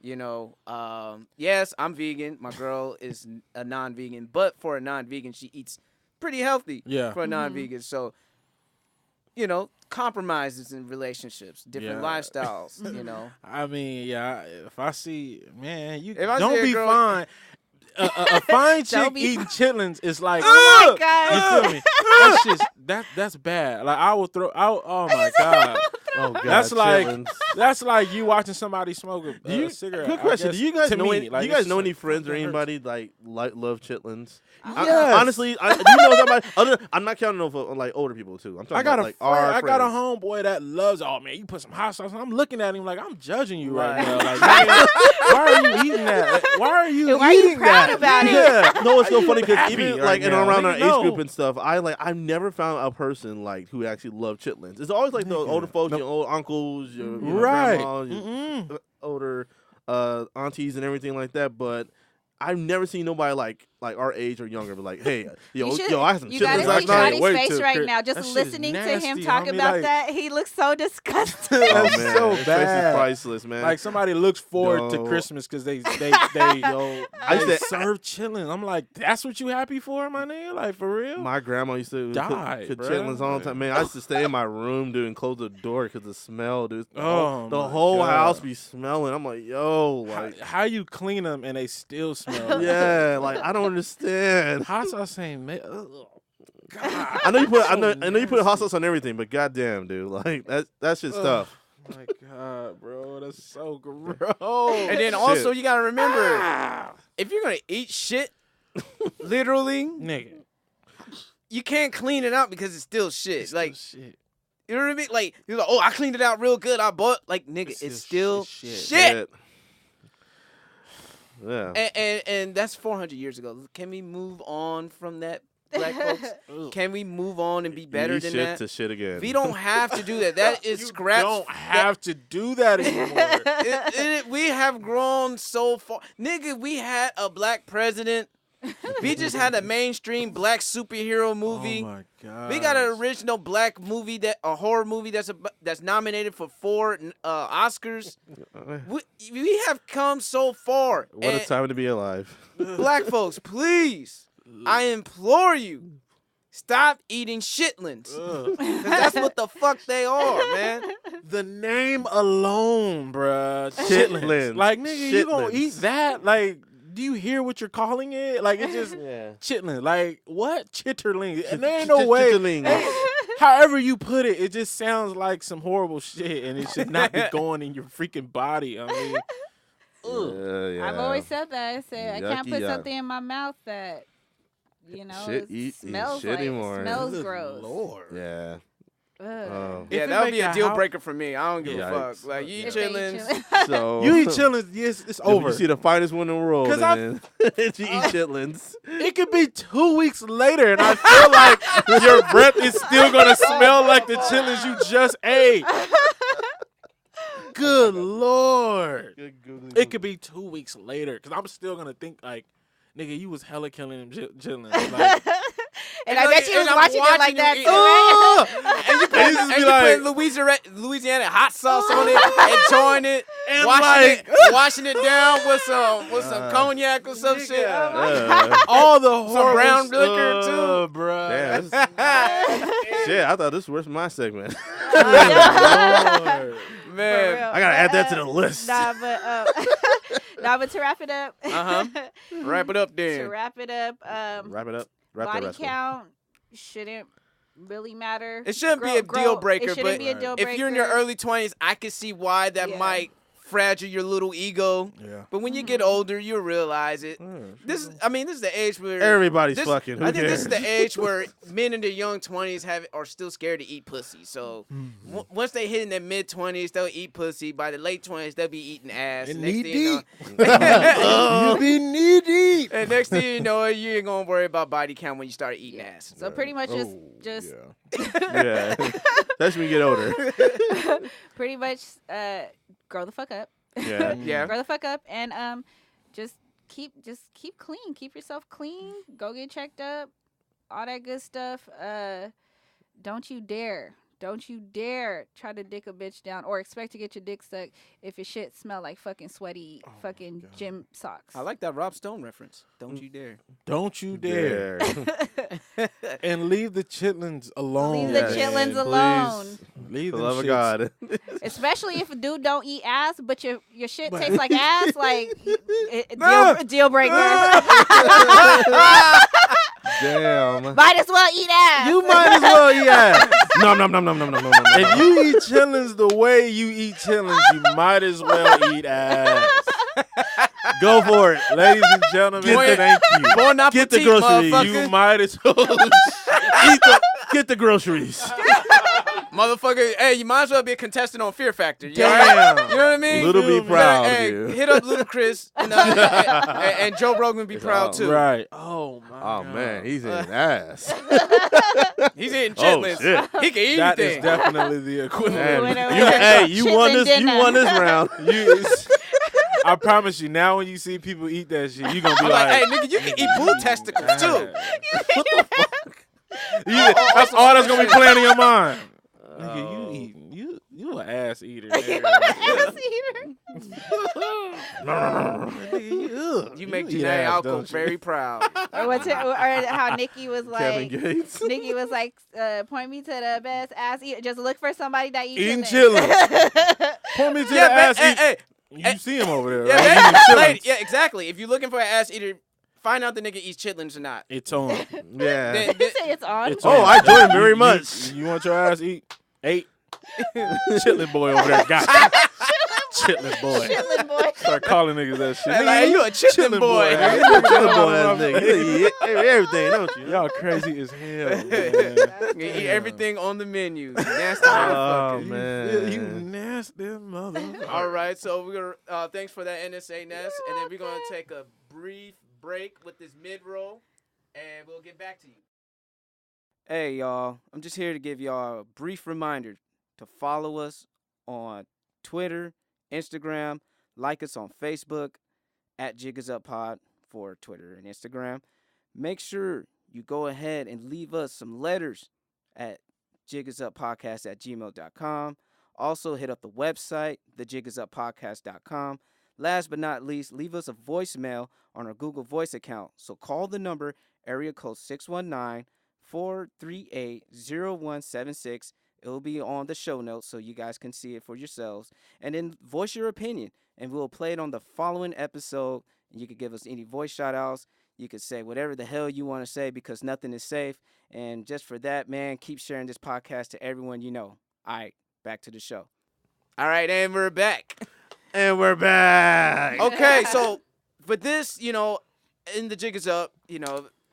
Speaker 1: You know, yes, I'm vegan. My girl is a non-vegan, but for a non-vegan, she eats pretty healthy.
Speaker 2: Yeah.
Speaker 1: For a non-vegan, so you know, compromises in relationships, different lifestyles. You know,
Speaker 2: I mean, yeah. If I see, man, you
Speaker 1: If I
Speaker 2: don't
Speaker 1: see a
Speaker 2: be
Speaker 1: girl-
Speaker 2: fine. A fine chick
Speaker 3: Don't be
Speaker 2: eating chitlins is like,
Speaker 3: Oh my
Speaker 2: you
Speaker 3: God.
Speaker 2: feel me? That's just that's bad. Like I will throw out. Oh my God.
Speaker 4: Oh God,
Speaker 2: That's like
Speaker 4: chitlins.
Speaker 2: that's like you watching somebody smoke a cigarette.
Speaker 4: Quick
Speaker 2: I
Speaker 4: question:
Speaker 2: guess,
Speaker 4: Do you guys
Speaker 2: to
Speaker 4: know?
Speaker 2: me, like,
Speaker 4: do you guys
Speaker 2: it's
Speaker 4: know
Speaker 2: like,
Speaker 4: any friends
Speaker 2: fuck,
Speaker 4: or
Speaker 2: that
Speaker 4: anybody like love chitlins?
Speaker 2: Yes.
Speaker 4: Honestly, do you know somebody? I'm not counting over like older people too. I'm talking
Speaker 2: I got
Speaker 4: about,
Speaker 2: a
Speaker 4: like
Speaker 2: friend,
Speaker 4: our
Speaker 2: I got a
Speaker 4: friends.
Speaker 2: homeboy that loves. Oh man, you put some hot sauce. And I'm looking at him like I'm judging you right,
Speaker 1: Right.
Speaker 2: now. Like, man, why are you eating that? Why are you
Speaker 3: Why are you
Speaker 2: eating
Speaker 3: proud
Speaker 2: that?
Speaker 3: about it?
Speaker 2: Yeah.
Speaker 4: No, it's so funny because
Speaker 2: happy
Speaker 4: even
Speaker 2: right
Speaker 4: like and
Speaker 2: now,
Speaker 4: around
Speaker 2: nigga,
Speaker 4: our age
Speaker 2: no.
Speaker 4: group and stuff, I've never found a person like who actually loved chitlins. It's always like the
Speaker 2: Nigga.
Speaker 4: older folks,
Speaker 2: No.
Speaker 4: your old uncles, your
Speaker 2: Right.
Speaker 4: grandmas, your older aunties and everything like that. But I've never seen nobody like our age or younger, but like, hey,
Speaker 3: You
Speaker 4: I had some
Speaker 3: you gotta
Speaker 4: chitlins
Speaker 3: see
Speaker 4: last night.
Speaker 3: Shotty's
Speaker 2: Wait
Speaker 3: face
Speaker 2: till
Speaker 3: right
Speaker 2: Chris-
Speaker 3: now.
Speaker 2: that
Speaker 3: Just
Speaker 2: shit is
Speaker 3: listening to
Speaker 2: nasty,
Speaker 3: him talk
Speaker 2: homie,
Speaker 3: about
Speaker 2: like-
Speaker 3: that, he looks so disgusting.
Speaker 4: Oh
Speaker 2: That's
Speaker 4: man,
Speaker 2: so
Speaker 4: his face is
Speaker 2: bad.
Speaker 4: priceless, man.
Speaker 2: Like somebody looks forward to
Speaker 4: No.
Speaker 2: Christmas because they
Speaker 4: I used to-
Speaker 2: serve chillin'. I'm like, that's what you happy for, my nigga? Like for real?
Speaker 4: My grandma used to
Speaker 2: Died,
Speaker 4: cook
Speaker 2: bruh.
Speaker 4: chitlins all the time. Man, I used to stay in my room, dude, and close the door because the smell, dude.
Speaker 2: Oh,
Speaker 4: The
Speaker 2: my
Speaker 4: whole
Speaker 2: God.
Speaker 4: house be smelling. I'm like, yo, like,
Speaker 2: how you clean them and they still smell?
Speaker 4: yeah, like I don't understand.
Speaker 2: Hot sauce ain't made. God,
Speaker 4: I know you put, I
Speaker 2: so
Speaker 4: know you put hot
Speaker 2: nasty.
Speaker 4: sauce on everything, but goddamn, dude, like that's just stuff.
Speaker 2: Oh my God, bro, that's so gross.
Speaker 1: and then also you gotta remember, if you're gonna eat shit, literally,
Speaker 2: nigga,
Speaker 1: you can't clean it out because it's still shit.
Speaker 2: it's
Speaker 1: Like
Speaker 2: still shit.
Speaker 1: you know what I mean? Like you're like, oh, I cleaned it out real good. I bought like nigga, it's still
Speaker 2: shit.
Speaker 1: shit.
Speaker 4: Yeah.
Speaker 1: And that's 400 years ago. Can we move on from that, black folks? Can we move on and be better
Speaker 4: Eat
Speaker 1: than
Speaker 4: shit
Speaker 1: that?
Speaker 4: to shit again.
Speaker 1: We don't have to do that. That is
Speaker 2: You
Speaker 1: scraps.
Speaker 2: don't have to do that anymore.
Speaker 1: We have grown so far. Nigga, we had a black president. We just had a mainstream black superhero movie.
Speaker 2: Oh my God.
Speaker 1: We got an original black movie, a horror movie that's nominated for 4 Oscars. We have come so far.
Speaker 4: What a
Speaker 1: And
Speaker 4: time to be alive.
Speaker 1: black folks, please, I implore you, stop eating shitlins. 'Cause that's what the fuck they are, man.
Speaker 2: The name alone, bruh.
Speaker 4: Chitlins.
Speaker 2: Like, nigga, you gonna
Speaker 4: Chitlins.
Speaker 2: eat that? Like, do you hear what you're calling it? Like it's just chitlin. Like what? Chitterling. And there ain't
Speaker 4: Ch-
Speaker 2: no way.
Speaker 4: chitterling.
Speaker 2: However you put it, it just sounds like some horrible shit, and it should not be going in your freaking body. I mean,
Speaker 3: I've always said that. I said I can't put
Speaker 4: Yucky,
Speaker 3: something in my mouth that
Speaker 4: Shit,
Speaker 3: it smells like
Speaker 4: anymore.
Speaker 3: it smells gross.
Speaker 2: Lord.
Speaker 4: Yeah.
Speaker 3: Ugh.
Speaker 1: Yeah,
Speaker 2: If it
Speaker 1: that would
Speaker 2: make
Speaker 1: be a
Speaker 2: the
Speaker 1: deal
Speaker 2: house-
Speaker 1: breaker for me. I don't give a
Speaker 4: Yikes.
Speaker 1: fuck. Like, you eat
Speaker 3: If they eat
Speaker 1: chitlins.
Speaker 3: chitlins.
Speaker 4: So
Speaker 2: You eat chitlins, yes, it's over.
Speaker 4: You see the finest one in the world,
Speaker 2: 'Cause
Speaker 4: and then you eat chitlins.
Speaker 2: It could be 2 weeks later, and I feel like your breath is still gonna smell like the chitlins you just ate. Good Lord. It could be 2 weeks later, because I'm still gonna think like, nigga, you was hella killing them chitlins. Like,
Speaker 3: And I bet you was
Speaker 1: I'm
Speaker 3: watching it like
Speaker 1: you
Speaker 3: that
Speaker 1: eat-
Speaker 3: too, right?
Speaker 1: And you put,
Speaker 2: And you just
Speaker 1: and
Speaker 2: be
Speaker 1: you
Speaker 2: like-
Speaker 1: put Louisiana hot sauce on it, enjoying it,
Speaker 2: And
Speaker 1: washing it down with some cognac or some shit.
Speaker 2: all the
Speaker 1: Some
Speaker 2: horrible
Speaker 1: brown liquor too.
Speaker 2: bro.
Speaker 4: Damn, shit, I thought this was my segment.
Speaker 1: Man.
Speaker 4: I gotta add that to the list.
Speaker 3: Nah, but to wrap it up.
Speaker 1: Wrap it up
Speaker 3: To
Speaker 1: then.
Speaker 3: wrap it up.
Speaker 4: Wrap it up. Wrap
Speaker 3: Body
Speaker 4: that rascal.
Speaker 3: count shouldn't really matter.
Speaker 1: It shouldn't be a deal breaker,
Speaker 3: It shouldn't
Speaker 1: but
Speaker 3: be a deal breaker.
Speaker 1: if you're in your early 20s, I can see why that might fragile your little ego.
Speaker 2: Yeah.
Speaker 1: But when you get older, you'll realize it. This is the age where
Speaker 4: Everybody's
Speaker 1: this,
Speaker 4: fucking. Who
Speaker 1: I think
Speaker 4: cares?
Speaker 1: this is the age where men in their young 20s are still scared to eat pussy. So once they hit in their mid 20s, they'll eat pussy. By the late 20s, they'll be eating ass.
Speaker 2: And
Speaker 1: Next
Speaker 2: knee
Speaker 1: thing you
Speaker 2: deep.
Speaker 1: know-
Speaker 2: You be knee deep.
Speaker 1: and next thing you know, you ain't gonna worry about body count when you start eating ass.
Speaker 3: So pretty much just
Speaker 4: Yeah. That's when you get older.
Speaker 3: pretty much grow the fuck up.
Speaker 4: Yeah.
Speaker 1: Yeah.
Speaker 3: Grow the fuck up and just keep clean. Keep yourself clean. Go get checked up. All that good stuff. Don't you dare try to dick a bitch down or expect to get your dick sucked if your shit smell like fucking sweaty fucking gym socks.
Speaker 1: I like that Rob Stone reference. Don't you dare.
Speaker 2: Don't you dare. And leave the chitlins alone.
Speaker 3: Leave the
Speaker 4: Yes.
Speaker 3: chitlins
Speaker 4: Please.
Speaker 3: alone.
Speaker 2: Leave
Speaker 4: For
Speaker 2: them
Speaker 4: the love of
Speaker 2: shits.
Speaker 4: God.
Speaker 3: Especially if a dude don't eat ass, but your shit tastes like ass, like deal breaker.
Speaker 4: Damn.
Speaker 3: Might as well eat ass.
Speaker 2: You might as well eat ass.
Speaker 4: Nom nom nom nom nom nom nom.
Speaker 2: If you eat chitlins the way you eat chitlins, you might as well eat ass. Go for it, ladies and gentlemen.
Speaker 1: Bon-
Speaker 2: Thank you.
Speaker 1: Bon
Speaker 4: Get the
Speaker 1: appetit,
Speaker 4: groceries.
Speaker 1: motherfucker.
Speaker 2: You might as well.
Speaker 4: Get the groceries.
Speaker 1: Motherfucker, hey, you might as well be a contestant on Fear Factor. You
Speaker 2: Damn.
Speaker 1: know what I mean?
Speaker 4: Little be proud
Speaker 1: Hey,
Speaker 4: of you.
Speaker 1: hit up Ludacris, and Joe Rogan be proud too.
Speaker 2: Right. Oh my.
Speaker 4: Oh
Speaker 2: God.
Speaker 4: man, he's in ass.
Speaker 1: He's eating
Speaker 4: Oh,
Speaker 1: chitlins.
Speaker 4: shit.
Speaker 1: He can eat
Speaker 2: That is
Speaker 1: anything.
Speaker 2: definitely the equivalent.
Speaker 4: Man,
Speaker 3: Winner,
Speaker 4: you,
Speaker 3: winner.
Speaker 4: hey, you won
Speaker 3: Chitlin
Speaker 4: this. You
Speaker 3: dinner.
Speaker 4: won this round.
Speaker 2: I promise you. Now, when you see people eat that shit, you gonna be
Speaker 1: I'm
Speaker 2: like,
Speaker 1: like, hey, nigga, you can eat boo testicles too.
Speaker 2: That's all that's gonna be playing in your mind. Nigga,
Speaker 4: Oh.
Speaker 2: you eating? You an ass eater? nigga.
Speaker 3: Ass eater.
Speaker 1: You make
Speaker 2: eat
Speaker 1: Janae
Speaker 2: ass,
Speaker 1: Alco
Speaker 2: don't you?
Speaker 1: very proud.
Speaker 3: Or how Nikki was
Speaker 4: Kevin
Speaker 3: like.
Speaker 4: Gates.
Speaker 3: Nikki was like, point me to the best ass eater. Just look for somebody that eats
Speaker 2: Eating
Speaker 3: chitlins.
Speaker 2: Point me to
Speaker 1: Yeah,
Speaker 2: the ass
Speaker 1: hey,
Speaker 2: eater.
Speaker 1: hey,
Speaker 2: You see him over there?
Speaker 1: yeah,
Speaker 2: right?
Speaker 1: hey,
Speaker 2: Eating chitlins.
Speaker 1: lady, yeah, exactly. If you're looking for an ass eater, find out the nigga eats chitlins or not.
Speaker 2: It's on.
Speaker 4: Yeah.
Speaker 1: Then-
Speaker 3: You say it's on.
Speaker 2: It's
Speaker 4: Oh,
Speaker 2: on.
Speaker 4: I join very much.
Speaker 2: You want your ass eat? Chitlin boy over there. Got you. Chitlin boy.
Speaker 3: Chitlin boy.
Speaker 2: Start calling niggas that shit.
Speaker 1: Hey, like, you a chitlin boy.
Speaker 2: nigga.
Speaker 4: You a chitlin boy ass nigga. You eat everything, don't you?
Speaker 2: Y'all crazy as hell, man.
Speaker 1: You eat everything on the menu. Nasty
Speaker 4: Oh
Speaker 1: motherfucker.
Speaker 4: man.
Speaker 2: You nasty motherfucker.
Speaker 1: All right, so we're gonna thanks for that NSA Ness, and then we're gonna take a brief break with this mid roll, and we'll get back to you. Hey y'all, I'm just here to give y'all a brief reminder to follow us on Twitter, Instagram, like us on Facebook at JiggsUpPod for Twitter and Instagram. Make sure you go ahead and leave us some letters at jiggsUpPodcast@gmail.com. Also, hit up the website, thejiggsUpPodcast.com. Last but not least, leave us a voicemail on our Google Voice account. So call the number, area code 619-438-0176. It will be on the show notes so you guys can see it for yourselves. And then voice your opinion, and we'll play it on the following episode And you could give us any voice shout outs. You could say whatever the hell you want to say because nothing is safe. And just for that, man, keep sharing this podcast to everyone you know. All right, back to the show. All right, and we're back.
Speaker 4: And we're back.
Speaker 1: Okay, so for this, and the jig is up,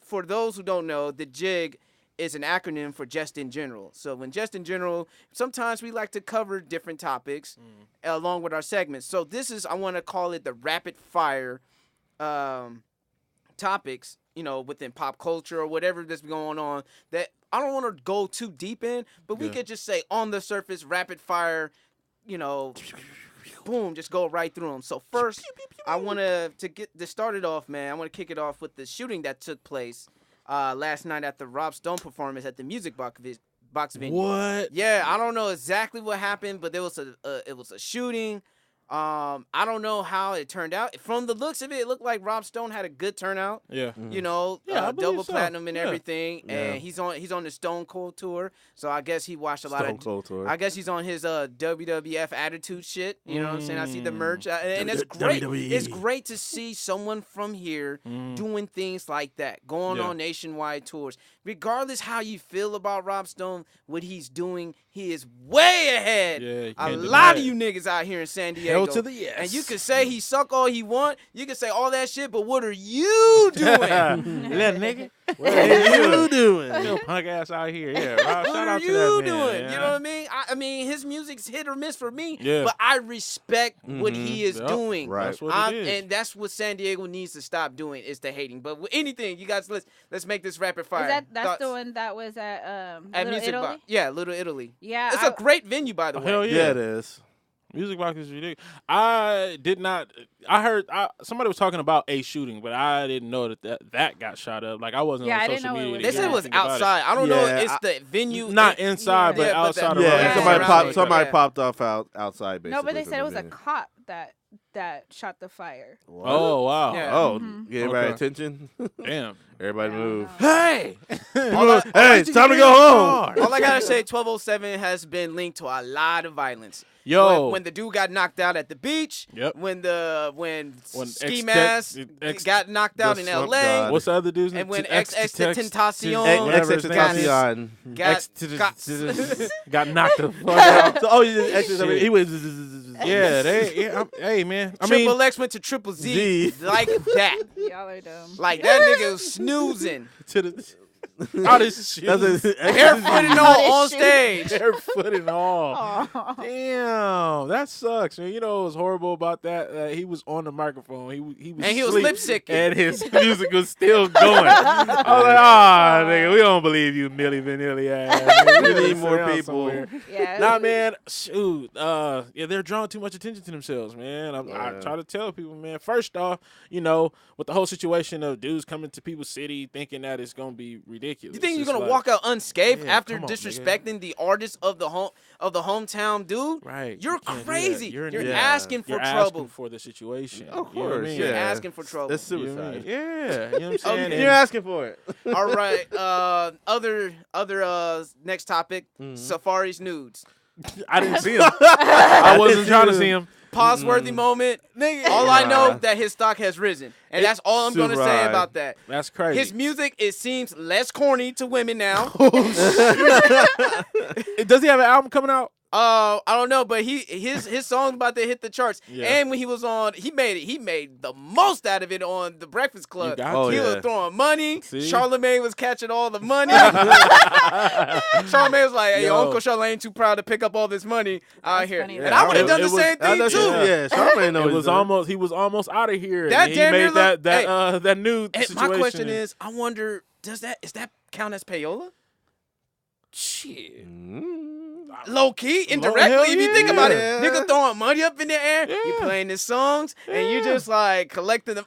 Speaker 1: for those who don't know, the jig is an acronym for just in general. So when just in general, sometimes we like to cover different topics along with our segments. So this is, I want to call it the rapid fire topics, within pop culture or whatever that's going on that I don't want to go too deep in, but we could just say on the surface, rapid fire, boom, just go right through them. So first, I want to get this started off, man. I want to kick it off with the shooting that took place last night at the Rob Stone performance at the Music Box venue.
Speaker 2: What?
Speaker 1: Yeah, I don't know exactly what happened, but there was it was a shooting. I don't know how it turned out. From the looks of it, it looked like Rob Stone had a good turnout.
Speaker 2: Yeah.
Speaker 1: Double
Speaker 2: believe so.
Speaker 1: platinum and
Speaker 2: Yeah.
Speaker 1: everything. And he's on the Stone Cold tour. So I guess he watched a lot
Speaker 4: Stone
Speaker 1: of
Speaker 4: Cold tour.
Speaker 1: I guess he's on his WWF attitude shit. You know what I'm saying? I see the merch. And it's great.
Speaker 4: WWE.
Speaker 1: It's great to see someone from here doing things like that, going on nationwide tours. Regardless how you feel about Rob Stone, what he's doing, he is way ahead.
Speaker 2: Yeah, you
Speaker 1: A
Speaker 2: can't
Speaker 1: lot
Speaker 2: deny
Speaker 1: of
Speaker 2: it.
Speaker 1: you niggas out here in San Diego.
Speaker 2: Hell to the yes.
Speaker 1: And you can say he suck all he want. You can say all that shit, but what are you doing?
Speaker 2: Little nigga.
Speaker 4: What are you doing?
Speaker 2: Little punk ass out here. Yeah. Rob,
Speaker 1: What
Speaker 2: shout
Speaker 1: are
Speaker 2: out to
Speaker 1: you
Speaker 2: that man,
Speaker 1: doing?
Speaker 2: yeah.
Speaker 1: You know what I mean? I mean, his music's hit or miss for me,
Speaker 2: Yeah.
Speaker 1: but I respect what he is
Speaker 2: Yep.
Speaker 1: doing.
Speaker 4: Right.
Speaker 2: That's what it is.
Speaker 1: And that's what San Diego needs to stop doing is the hating. But with anything, you guys, let's make this rapid fire.
Speaker 3: That's
Speaker 1: Thoughts?
Speaker 3: the one that was at
Speaker 1: At
Speaker 3: Little
Speaker 1: Music
Speaker 3: Italy?
Speaker 1: Box. Yeah, Little Italy.
Speaker 3: Yeah,
Speaker 1: It's a great venue, by the way.
Speaker 2: Hell
Speaker 4: Yeah, it is.
Speaker 2: Music Box is ridiculous. I did not. I heard somebody was talking about a shooting, but I didn't know that got shot up. Like I wasn't
Speaker 3: Yeah,
Speaker 2: on
Speaker 3: I didn't
Speaker 2: social
Speaker 3: know it
Speaker 2: media.
Speaker 3: was
Speaker 2: to
Speaker 1: They
Speaker 2: hear
Speaker 1: said it was
Speaker 2: anything about
Speaker 1: outside. I don't know
Speaker 4: Yeah,
Speaker 1: if it's the venue.
Speaker 2: Not inside, but
Speaker 1: Yeah, but
Speaker 2: outside of
Speaker 1: that-
Speaker 4: Yeah,
Speaker 1: Yeah,
Speaker 4: somebody
Speaker 1: around
Speaker 4: popped.
Speaker 1: it.
Speaker 4: Somebody
Speaker 1: Yeah.
Speaker 4: popped off outside. Basically,
Speaker 3: No, but they
Speaker 4: from
Speaker 3: said it
Speaker 4: the
Speaker 3: was a
Speaker 4: venue.
Speaker 3: cop that shot the fire.
Speaker 2: Oh wow!
Speaker 1: Yeah.
Speaker 4: Oh,
Speaker 3: Mhm.
Speaker 4: get everybody
Speaker 2: Okay.
Speaker 4: attention.
Speaker 2: Damn.
Speaker 4: Everybody
Speaker 3: I
Speaker 4: move.
Speaker 3: don't know.
Speaker 1: Hey!
Speaker 4: Hey, it's time to go home.
Speaker 1: All I gotta say, 1207 has been linked to a lot of violence.
Speaker 2: Yo.
Speaker 1: when the dude got knocked out at the beach.
Speaker 2: Yep.
Speaker 1: When Ski
Speaker 2: Ex-
Speaker 1: Mask
Speaker 2: ex-
Speaker 1: got knocked out
Speaker 4: the
Speaker 1: in
Speaker 4: Slump
Speaker 1: L.A.
Speaker 4: God.
Speaker 2: What's the other dude's name?
Speaker 1: And when
Speaker 2: Ex-
Speaker 1: Ex
Speaker 2: Tex-
Speaker 1: Tentacion
Speaker 2: whatever his name is.
Speaker 4: Extentacion.
Speaker 1: got
Speaker 2: got knocked the fuck out.
Speaker 4: So, oh, he was.
Speaker 2: Yeah, hey man. I
Speaker 1: Triple
Speaker 2: mean,
Speaker 1: X went to Triple Z
Speaker 4: Z.
Speaker 1: like that.
Speaker 3: Y'all are dumb.
Speaker 1: Like that nigga was snoozing.
Speaker 2: to the all this shit.
Speaker 1: Barefooted on stage.
Speaker 2: Barefoot and all.
Speaker 3: Aw.
Speaker 2: Damn, that sucks, man. You know what was horrible about that? He was on the microphone. He was
Speaker 1: And he was
Speaker 2: asleep,
Speaker 1: lip-syncing.
Speaker 2: and his music was still going. I was like, ah, nigga, we don't believe you, Milli Vanilli ass.
Speaker 4: We need more people.
Speaker 2: Somewhere.
Speaker 3: Yeah.
Speaker 2: Nah, man, shoot. Yeah, they're drawing too much attention to themselves, man. I
Speaker 4: Yeah.
Speaker 2: try to tell people, man. First off, with the whole situation of dudes coming to people's city thinking that it's gonna be ridiculous.
Speaker 1: You think you're
Speaker 2: It's
Speaker 1: gonna
Speaker 2: like,
Speaker 1: walk out unscathed
Speaker 2: Yeah,
Speaker 1: after
Speaker 2: come on,
Speaker 1: disrespecting the artist of the hometown dude?
Speaker 2: Right.
Speaker 1: You're
Speaker 2: you can't do that.
Speaker 1: crazy.
Speaker 2: You're,
Speaker 1: You're
Speaker 4: Yeah.
Speaker 1: asking for
Speaker 2: you're
Speaker 1: trouble.
Speaker 2: asking for the situation.
Speaker 4: Of
Speaker 2: You know what I
Speaker 4: course,
Speaker 2: mean?
Speaker 1: You're
Speaker 4: yeah.
Speaker 1: asking for trouble.
Speaker 4: That's
Speaker 2: You know what I
Speaker 4: suicide.
Speaker 2: mean? Yeah, you know what I'm saying?
Speaker 1: Okay.
Speaker 2: And-
Speaker 4: You're asking for it.
Speaker 1: All right. Other next topic. Safari's nudes.
Speaker 2: I didn't see him. I wasn't trying to see him.
Speaker 1: Pause worthy moment.
Speaker 2: Nigga.
Speaker 1: All I know that his stock has risen, and that's all I'm gonna
Speaker 4: super
Speaker 1: say
Speaker 4: high.
Speaker 1: about that.
Speaker 2: That's crazy.
Speaker 1: His music, it seems less corny to women now.
Speaker 2: Does he have an album coming out?
Speaker 1: I don't know, but his song's about to hit the charts.
Speaker 2: Yeah.
Speaker 1: And when he was on, he made the most out of it on The Breakfast Club.
Speaker 2: got
Speaker 4: Oh,
Speaker 1: He
Speaker 4: yeah.
Speaker 1: was throwing money.
Speaker 2: See?
Speaker 1: Charlamagne was catching all the money. Charlamagne was like, "Hey,
Speaker 2: Yo.
Speaker 1: Uncle Charlamagne too proud to pick up all this money out
Speaker 3: That's
Speaker 1: here."
Speaker 3: funny.
Speaker 1: And I would have
Speaker 2: It-
Speaker 1: done
Speaker 2: it
Speaker 1: the
Speaker 2: was-
Speaker 1: same thing too.
Speaker 4: Yeah, Charlamagne knows.
Speaker 2: He was almost out of here.
Speaker 1: That
Speaker 2: and he
Speaker 1: damn near
Speaker 2: made that
Speaker 1: look-
Speaker 2: that new
Speaker 1: And
Speaker 2: situation.
Speaker 1: my question is, I wonder, is that count as payola?
Speaker 2: shit.
Speaker 1: Low key,
Speaker 2: hell
Speaker 1: indirectly, if you think about it,
Speaker 4: yeah.
Speaker 1: nigga throwing money up in the air, you
Speaker 2: Yeah.
Speaker 1: playing his songs, and you just like collecting them.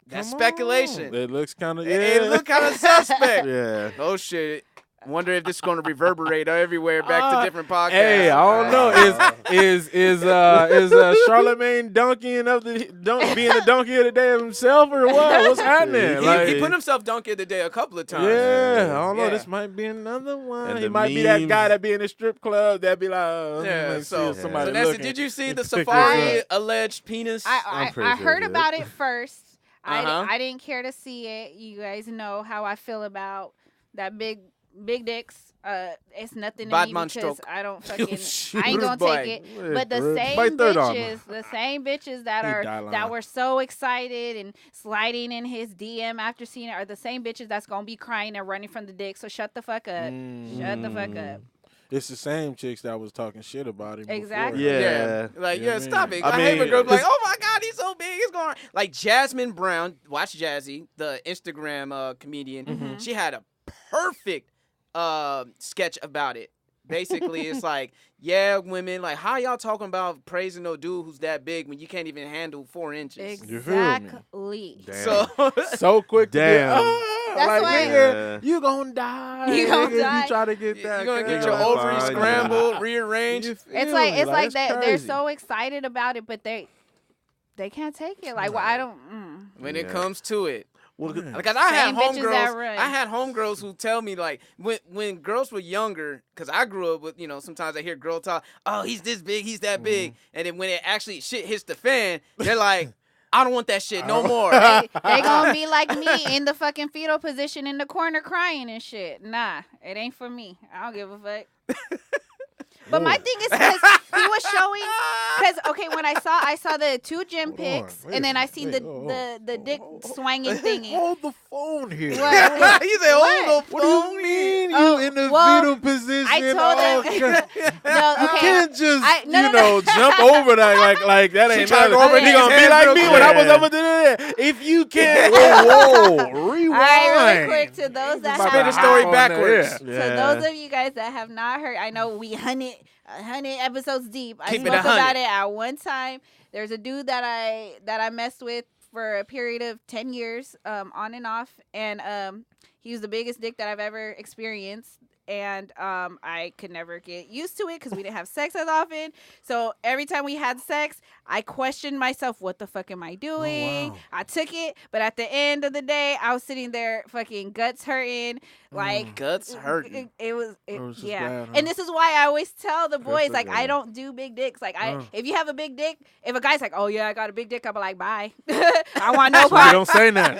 Speaker 1: That's
Speaker 2: Come
Speaker 1: speculation.
Speaker 2: on. It looks kind of
Speaker 1: It look kind of suspect.
Speaker 4: Yeah.
Speaker 1: Oh shit! Wonder if this is going to reverberate everywhere back to different podcasts.
Speaker 2: Hey, I don't know. Is Charlamagne being the donkey of the day himself or what? What's happening?
Speaker 1: He put himself donkey of the day a couple of times.
Speaker 2: Yeah, I don't know.
Speaker 1: Yeah.
Speaker 2: This might be another one.
Speaker 4: And
Speaker 2: He
Speaker 4: the
Speaker 2: might be that
Speaker 4: memes.
Speaker 2: guy that be in the strip club that be like,
Speaker 1: Yeah,
Speaker 2: let's see
Speaker 1: so,
Speaker 2: if somebody
Speaker 1: so Nessa,
Speaker 2: looking.
Speaker 1: did you see the
Speaker 2: Pick this
Speaker 1: Safari
Speaker 2: up.
Speaker 1: alleged penis?
Speaker 4: I'm pretty
Speaker 3: I
Speaker 4: sure
Speaker 3: heard
Speaker 4: he did.
Speaker 3: about it first. I didn't care to see it. You guys know how I feel about that big dicks. It's nothing to
Speaker 1: Bad
Speaker 3: me
Speaker 1: man
Speaker 3: because
Speaker 1: stroke.
Speaker 3: I don't fucking.
Speaker 2: Shoot,
Speaker 3: I ain't gonna
Speaker 1: boy.
Speaker 3: take it. But the same bitches that were so excited and sliding in his DM after seeing it are the same bitches that's gonna be crying and running from the dick. So shut the fuck up. Shut the fuck up.
Speaker 2: It's the same chicks that was talking shit about him.
Speaker 3: Exactly.
Speaker 2: Before.
Speaker 4: Yeah.
Speaker 1: Like,
Speaker 2: Yeah,
Speaker 1: stop
Speaker 2: man.
Speaker 1: it.
Speaker 4: I
Speaker 1: I hate when
Speaker 4: mean,
Speaker 1: girls be like, oh my God, he's so big, he's going. Like Jasmine Brown, watch Jazzy, the Instagram comedian. She had a perfect sketch about it. Basically, it's like, yeah, women, like, how y'all talking about praising no dude who's that big when you can't even handle 4 inches?
Speaker 3: Exactly.
Speaker 2: So quick to get,
Speaker 3: That's
Speaker 2: like,
Speaker 3: why
Speaker 2: nigga, you gonna die.
Speaker 3: You gonna
Speaker 2: nigga,
Speaker 3: die.
Speaker 2: You try to get that.
Speaker 1: You're gonna get
Speaker 2: girl.
Speaker 1: your ovaries
Speaker 4: fine,
Speaker 1: scrambled, rearranged.
Speaker 3: It's like
Speaker 2: it's
Speaker 3: that. They're
Speaker 2: crazy.
Speaker 3: so excited about it, but they can't take it. Like, well, I don't.
Speaker 1: When it comes to it.
Speaker 4: Well,
Speaker 1: Because I had
Speaker 3: Same bitches that run.
Speaker 1: homegirls who tell me, like, when girls were younger, because I grew up with, sometimes I hear girl talk, oh, he's this big, he's that big. And then when it actually shit hits the fan, they're like, I don't want that shit no more.
Speaker 3: They gonna be like me in the fucking fetal position in the corner crying and shit. Nah, it ain't for me. I don't give a fuck. But my thing is because he was showing, because when I saw the 2 gym pics, and then I seen the dick swinging thingy.
Speaker 2: Hold the phone here.
Speaker 1: He said, hold the
Speaker 2: What do you
Speaker 1: phone.
Speaker 2: mean
Speaker 3: Oh,
Speaker 2: you in the
Speaker 3: well,
Speaker 2: fetal position?
Speaker 3: I told him. No,
Speaker 2: You
Speaker 3: okay.
Speaker 2: can't just,
Speaker 3: No.
Speaker 2: jump over that like that ain't
Speaker 1: tried to
Speaker 2: nothing.
Speaker 1: go over
Speaker 2: He
Speaker 1: these
Speaker 2: gonna be
Speaker 1: hands
Speaker 2: like
Speaker 1: real
Speaker 2: me
Speaker 1: quick.
Speaker 2: when I was over there. If you can't, whoa, rewind.
Speaker 3: All right, really quick to those that
Speaker 2: About
Speaker 1: Spin
Speaker 3: have
Speaker 1: the story
Speaker 2: on
Speaker 1: backwards.
Speaker 2: there.
Speaker 3: So those of you guys that have not heard, I know we 100 episodes deep. I
Speaker 1: Keep it
Speaker 3: spoke
Speaker 1: 100.
Speaker 3: about it at one time. There's a dude that I messed with for a period of 10 years, on and off, and he was the biggest dick that I've ever experienced. And I could never get used to it because we didn't have sex as often. So every time we had sex, I questioned myself, what the fuck am I doing?
Speaker 2: wow.
Speaker 3: I took it, but at the end of the day, I was sitting there fucking guts hurting. Like,
Speaker 1: Guts hurting.
Speaker 3: It was
Speaker 2: just
Speaker 3: yeah.
Speaker 2: bad, huh?
Speaker 3: And this is why I always tell the boys, like,
Speaker 4: okay.
Speaker 3: I don't do big dicks. Like, if you have a big dick, if a guy's like, oh yeah, I got a big dick, I'll be like, bye. I want no
Speaker 2: You
Speaker 3: part.
Speaker 2: don't say nothing.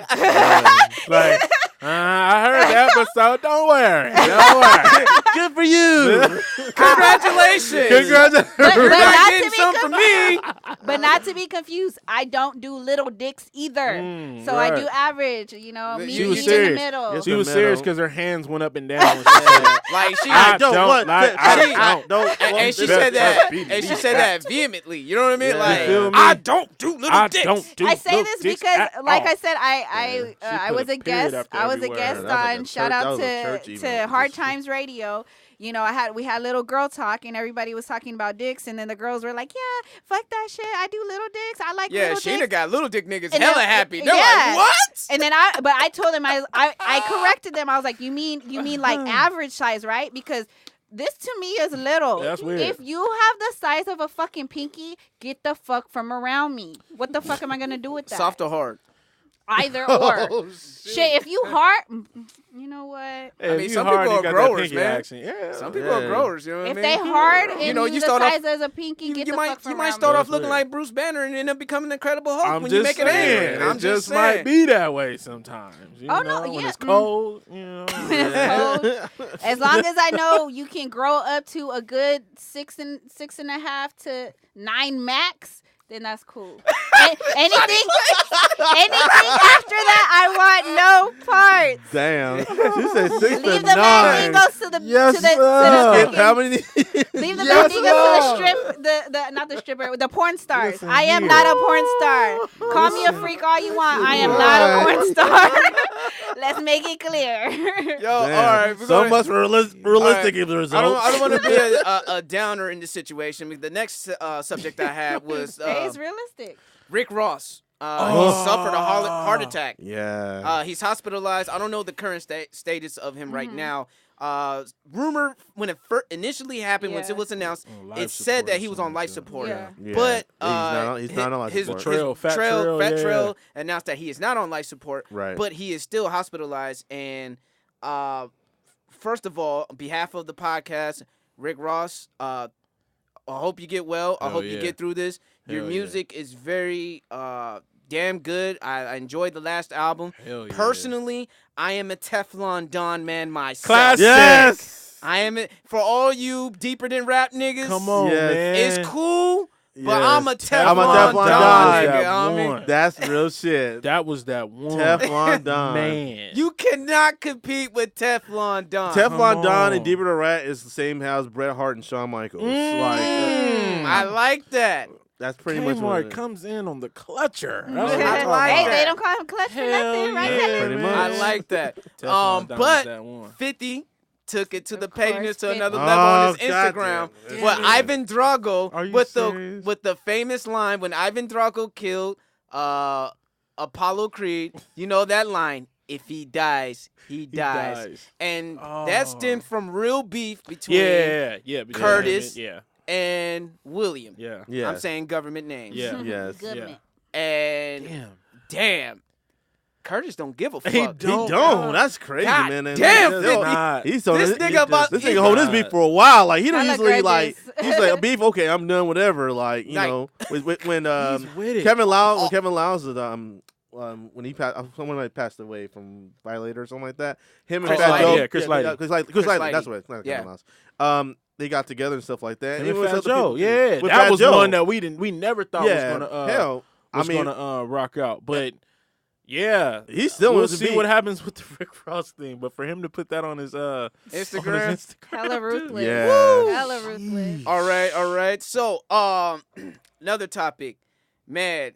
Speaker 2: Like, I heard the episode. Don't worry. Don't worry.
Speaker 4: good for you.
Speaker 1: Congratulations.
Speaker 2: Congratulations.
Speaker 3: But
Speaker 1: You're not
Speaker 3: not
Speaker 1: getting
Speaker 3: to be
Speaker 1: some from me.
Speaker 3: But not to be confused, I don't do little dicks either. So I
Speaker 2: right.
Speaker 3: do average,
Speaker 1: She
Speaker 3: medium
Speaker 1: was
Speaker 3: in
Speaker 2: serious.
Speaker 3: the middle.
Speaker 4: Yes,
Speaker 2: She was
Speaker 4: the
Speaker 2: serious
Speaker 4: middle.
Speaker 2: because her hands went up and down. When she said it.
Speaker 1: Like she,
Speaker 2: I
Speaker 4: don't
Speaker 2: don't
Speaker 4: want
Speaker 2: like-
Speaker 4: that.
Speaker 2: I don't
Speaker 1: and she
Speaker 2: that-
Speaker 1: said
Speaker 2: that's
Speaker 1: that,
Speaker 2: beating
Speaker 1: and she
Speaker 2: me.
Speaker 1: said that vehemently. You know what I mean?
Speaker 4: Yeah.
Speaker 1: Like,
Speaker 2: You feel me?
Speaker 1: I don't do little
Speaker 2: I
Speaker 1: dicks.
Speaker 2: don't do
Speaker 3: I say
Speaker 2: little
Speaker 3: this
Speaker 2: dicks
Speaker 3: because,
Speaker 2: at
Speaker 3: like
Speaker 2: all.
Speaker 3: I said,
Speaker 2: She
Speaker 3: I
Speaker 2: put
Speaker 3: was
Speaker 2: a
Speaker 3: a
Speaker 2: period
Speaker 3: guest.
Speaker 2: after
Speaker 3: I was
Speaker 2: every
Speaker 3: a
Speaker 2: word.
Speaker 3: guest
Speaker 4: That was like
Speaker 3: on
Speaker 4: a
Speaker 3: shout
Speaker 4: church- that
Speaker 3: out
Speaker 4: was a church
Speaker 3: to
Speaker 4: email.
Speaker 3: Hard Times Radio. We had little girl talk, and everybody was talking about dicks, and then the girls were like, "Yeah, fuck that shit. I do little dicks. I like
Speaker 1: Yeah,
Speaker 3: little
Speaker 1: Sheena
Speaker 3: dicks."
Speaker 1: got little dick niggas
Speaker 3: And
Speaker 1: hella
Speaker 3: then-
Speaker 1: happy. They're
Speaker 3: yeah.
Speaker 1: like, what?
Speaker 3: And then I told them I corrected them. I was like, you mean like average size, right? Because this to me is little.
Speaker 2: That's weird.
Speaker 3: If you have the size of a fucking pinky, get the fuck from around me. What the fuck am I gonna do with that?
Speaker 1: Soft or hard?
Speaker 3: Either or. Shit, if you hard, you know what?
Speaker 2: Hey,
Speaker 1: I mean,
Speaker 2: if you
Speaker 1: some
Speaker 2: hard,
Speaker 1: people
Speaker 2: you
Speaker 1: are
Speaker 2: got that
Speaker 1: growers,
Speaker 2: pinky
Speaker 1: man.
Speaker 2: action. Yeah.
Speaker 1: Some people are growers. You know what
Speaker 3: If
Speaker 1: I
Speaker 3: they
Speaker 1: mean?
Speaker 3: hard and
Speaker 1: You
Speaker 3: you,
Speaker 1: start
Speaker 3: the
Speaker 1: off-
Speaker 3: size as a pinky, get
Speaker 1: You
Speaker 3: the
Speaker 1: might
Speaker 3: fuck from
Speaker 1: you might
Speaker 3: around
Speaker 1: start
Speaker 3: me.
Speaker 1: off looking
Speaker 2: weird.
Speaker 1: like Bruce Banner and end up becoming the Incredible Hulk
Speaker 2: I'm
Speaker 1: when you
Speaker 2: just
Speaker 1: make it
Speaker 2: saying.
Speaker 1: angry. I'm
Speaker 2: It
Speaker 1: just
Speaker 2: just might
Speaker 1: saying.
Speaker 2: be that way sometimes. You
Speaker 3: Oh, no,
Speaker 2: know, when
Speaker 3: yeah,
Speaker 2: it's cold, you know.
Speaker 3: Cold. As long as I know you can grow up to a good 6.5 to 9 max, then that's cool. Anything after that, I want no parts.
Speaker 4: Damn. She said 6
Speaker 3: Leave
Speaker 4: to
Speaker 3: the
Speaker 4: 9.
Speaker 3: mandingos to the
Speaker 2: Yes,
Speaker 3: to the,
Speaker 2: sir.
Speaker 3: to the
Speaker 4: How
Speaker 3: fucking-
Speaker 4: many?
Speaker 3: leave the
Speaker 2: Yes,
Speaker 3: mandingos to the
Speaker 2: sir.
Speaker 3: strip the not the stripper, the porn stars.
Speaker 2: Listen
Speaker 3: I am
Speaker 2: here.
Speaker 3: not a porn star. Call me a freak all you want. I am not a porn star. Let's make it clear.
Speaker 1: Yo, all right. we're
Speaker 4: So
Speaker 1: gonna-
Speaker 4: much for realistic in the results.
Speaker 1: I don't want to be a downer in this situation. The next subject I had was
Speaker 3: Hey, it's realistic.
Speaker 1: Rick Ross. He
Speaker 2: Oh.
Speaker 1: suffered a heart attack.
Speaker 4: Yeah.
Speaker 1: He's hospitalized. I don't know the current status of him right now. Rumor when it initially happened, once
Speaker 3: Yeah.
Speaker 1: it was announced,
Speaker 2: life
Speaker 1: it
Speaker 2: support
Speaker 1: said that
Speaker 2: or
Speaker 1: he was on life
Speaker 2: something.
Speaker 1: support.
Speaker 3: Yeah.
Speaker 4: Yeah.
Speaker 1: But
Speaker 4: he's not on life
Speaker 1: his,
Speaker 4: support.
Speaker 1: his
Speaker 2: Fat Trail,
Speaker 1: Fat
Speaker 2: yeah.
Speaker 1: Trail announced that he is not on life support.
Speaker 4: Right.
Speaker 1: But he is still hospitalized. And first of all, on behalf of the podcast, Rick Ross, I hope you get well. I
Speaker 2: Hell
Speaker 1: hope you
Speaker 2: yeah.
Speaker 1: get through this. Your
Speaker 2: Hell yeah.
Speaker 1: music is very damn good. I enjoyed the last album.
Speaker 2: Hell yeah.
Speaker 1: Personally, I am a Teflon Don man myself.
Speaker 2: Classic.
Speaker 4: Yes.
Speaker 1: I am for all you deeper than rap niggas.
Speaker 2: Come on,
Speaker 4: Yes.
Speaker 2: man.
Speaker 1: It's cool, but
Speaker 4: Yes.
Speaker 1: I'm a Teflon,
Speaker 4: I'm a Teflon
Speaker 1: Don,
Speaker 4: Don.
Speaker 1: nigga.
Speaker 2: That
Speaker 1: I mean,
Speaker 2: one.
Speaker 4: That's real shit.
Speaker 2: That was that one.
Speaker 4: Teflon Don.
Speaker 2: Man.
Speaker 1: you cannot compete with Teflon Don.
Speaker 4: Teflon Don
Speaker 2: on.
Speaker 4: and Deeper the Rat is the same house Bret Hart and Shawn Michaels.
Speaker 1: I like that.
Speaker 4: That's pretty much what
Speaker 2: Kmart
Speaker 4: it is.
Speaker 2: comes in on the clutcher.
Speaker 3: Hey,
Speaker 2: That's what I'm
Speaker 1: I
Speaker 2: talking
Speaker 1: like
Speaker 2: about.
Speaker 3: they don't call him clutch for
Speaker 2: Hell
Speaker 3: nothing, right?
Speaker 2: yeah,
Speaker 3: Kevin?
Speaker 4: Pretty
Speaker 2: man.
Speaker 4: much.
Speaker 1: I like that.
Speaker 2: Teflon Don is
Speaker 1: But
Speaker 2: that one.
Speaker 1: 50 took it to
Speaker 3: Of
Speaker 1: the pettiness to
Speaker 3: course,
Speaker 1: another
Speaker 3: 50.
Speaker 1: level on his
Speaker 4: Oh, God
Speaker 1: Instagram.
Speaker 4: damn.
Speaker 1: With
Speaker 2: Yeah.
Speaker 1: Ivan Drago
Speaker 2: Are you
Speaker 1: with
Speaker 2: serious?
Speaker 1: the famous line when Ivan Drago killed Apollo Creed. You know that line. If he dies, he dies. And that
Speaker 2: Oh.
Speaker 1: stemmed from real beef between
Speaker 2: Yeah.
Speaker 1: Curtis.
Speaker 2: Yeah.
Speaker 1: and William.
Speaker 2: Yeah.
Speaker 4: Yeah.
Speaker 1: I'm saying government names.
Speaker 2: Yeah.
Speaker 4: Yes.
Speaker 3: Good man.
Speaker 1: And damn, Curtis don't give a fuck.
Speaker 2: He
Speaker 4: He
Speaker 2: don't.
Speaker 4: don't. That's crazy,
Speaker 1: God
Speaker 4: man. And
Speaker 1: damn,
Speaker 4: he's
Speaker 1: 50.
Speaker 2: not.
Speaker 4: He's so
Speaker 1: This nigga about-
Speaker 4: this nigga hold his beef for a while. Like he don't
Speaker 3: Hella
Speaker 4: usually like.
Speaker 3: grudges.
Speaker 4: He's like beef. Okay, I'm done. Whatever. Like you
Speaker 1: Like-
Speaker 4: know, when
Speaker 2: He's with it.
Speaker 4: Kevin Lau when Kevin Lau's when he passed, someone like passed away from Violator or something like that. Him and
Speaker 2: Chris
Speaker 4: Fat
Speaker 2: Lighty.
Speaker 4: Joe,
Speaker 2: Yeah, Chris Lighty.
Speaker 4: Chris Lighty.
Speaker 1: Lighty.
Speaker 4: That's what it's not
Speaker 1: Yeah.
Speaker 4: Kevin Lau's. They got together and stuff like that.
Speaker 2: Him
Speaker 4: Even
Speaker 2: and
Speaker 4: with
Speaker 2: Fat
Speaker 4: other
Speaker 2: Joe.
Speaker 4: people-
Speaker 2: Yeah.
Speaker 4: with
Speaker 2: That
Speaker 4: Fat
Speaker 2: was
Speaker 4: Joe.
Speaker 2: one that we never thought
Speaker 4: Yeah,
Speaker 2: was gonna
Speaker 4: hell. I mean,
Speaker 2: gonna rock out. But yeah.
Speaker 4: he still
Speaker 2: We'll
Speaker 4: wants to
Speaker 2: see
Speaker 4: be.
Speaker 2: what happens with the Rick Ross thing, but for him to put that on his
Speaker 1: Instagram.
Speaker 2: on his Instagram,
Speaker 3: Hella ruthless.
Speaker 4: Yeah.
Speaker 3: Woo! Hella ruthless.
Speaker 1: All right. So, another topic, man.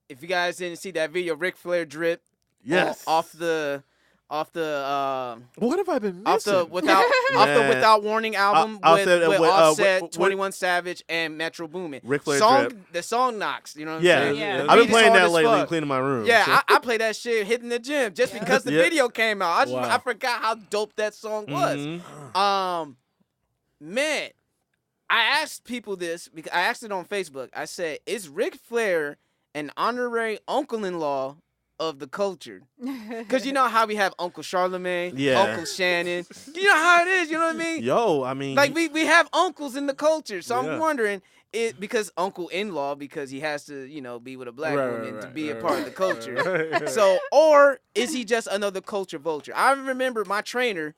Speaker 1: If you guys didn't see that video, Ric Flair drip,
Speaker 4: Yes.
Speaker 1: off the
Speaker 2: what have I been
Speaker 1: off
Speaker 2: missing?
Speaker 1: the
Speaker 4: Man.
Speaker 1: Without Warning album
Speaker 4: I'll
Speaker 1: with
Speaker 4: say that
Speaker 1: Offset,
Speaker 4: with
Speaker 1: 21 Savage, and Metro Boomin.
Speaker 4: Ric Flair
Speaker 1: song,
Speaker 4: drip.
Speaker 1: the song knocks. You know what I'm
Speaker 4: Yeah.
Speaker 1: saying?
Speaker 3: Yeah.
Speaker 1: The
Speaker 4: I've
Speaker 1: beat
Speaker 4: been
Speaker 1: is
Speaker 4: playing
Speaker 1: hard
Speaker 4: that
Speaker 1: as
Speaker 4: lately,
Speaker 1: fuck.
Speaker 4: cleaning my room.
Speaker 1: Yeah,
Speaker 4: so.
Speaker 1: I play that shit hitting the gym just because the
Speaker 4: Yeah.
Speaker 1: video came out.
Speaker 2: Wow.
Speaker 1: I forgot how dope that song was.
Speaker 4: Mhm.
Speaker 1: Man, I asked people this because I asked it on Facebook. I said, "Is Ric Flair an honorary uncle-in-law of the culture?" Because you know how we have Uncle Charlemagne,
Speaker 4: Yeah.
Speaker 1: Uncle Shannon. You know how it is. You know what I mean?
Speaker 4: Yo, I mean,
Speaker 1: Like we have uncles in the culture. So
Speaker 2: Yeah.
Speaker 1: I'm wondering because uncle-in-law because he has to be with a black woman to be a part of the culture.
Speaker 2: Right.
Speaker 1: So, or is he just another culture vulture? I remember my trainer,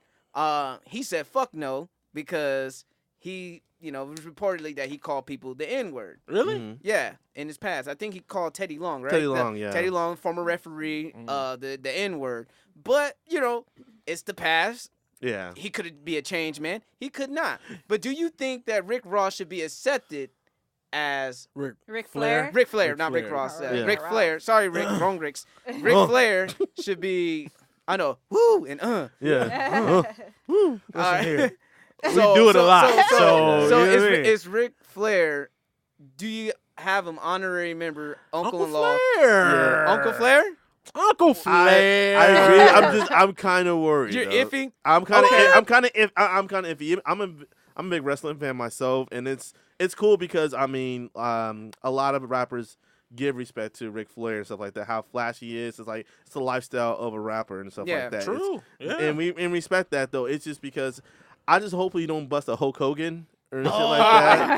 Speaker 1: he said, fuck no, because he, it was reportedly that he called people the N-word.
Speaker 2: Really?
Speaker 4: Mhm.
Speaker 1: Yeah, in his past. I think he called Teddy Long, right?
Speaker 4: Teddy Long, yeah.
Speaker 1: Teddy Long, former referee, the N-word. But, it's the past.
Speaker 4: Yeah.
Speaker 1: He could be a change man. He could not. But do you think that Rick Ross should be accepted as
Speaker 2: Rick
Speaker 3: Ric Flair.
Speaker 1: Ric Flair,
Speaker 2: Ric
Speaker 1: not Rick
Speaker 2: Flair.
Speaker 1: Ross.
Speaker 3: Yeah.
Speaker 1: Ric Flair. Sorry, Rick. Wrong Ricks. Ric Flair should be. I know. Woo and
Speaker 4: Yeah.
Speaker 1: All right.
Speaker 2: here.
Speaker 1: So-
Speaker 2: We do it a
Speaker 1: so-
Speaker 2: lot.
Speaker 1: So,
Speaker 2: So, you know what I mean?
Speaker 1: is Ric Flair? Do you have him honorary member, uncle-in-law?
Speaker 2: Flair.
Speaker 1: Yeah. Uncle Flair?
Speaker 2: Uncle Flair.
Speaker 4: I agree. I'm kind of worried.
Speaker 1: You're
Speaker 4: though.
Speaker 1: iffy.
Speaker 4: I'm kind of.
Speaker 1: Okay.
Speaker 4: I'm kind of iffy. I'm a big wrestling fan myself, and it's cool because I mean, a lot of rappers give respect to Ric Flair and stuff like that. How flashy he is. It's the lifestyle of a rapper and stuff
Speaker 1: Yeah,
Speaker 4: like that.
Speaker 2: True. Yeah.
Speaker 4: And we respect that though. It's just because I just hopefully you don't bust a Hulk Hogan or shit
Speaker 2: Oh.
Speaker 4: like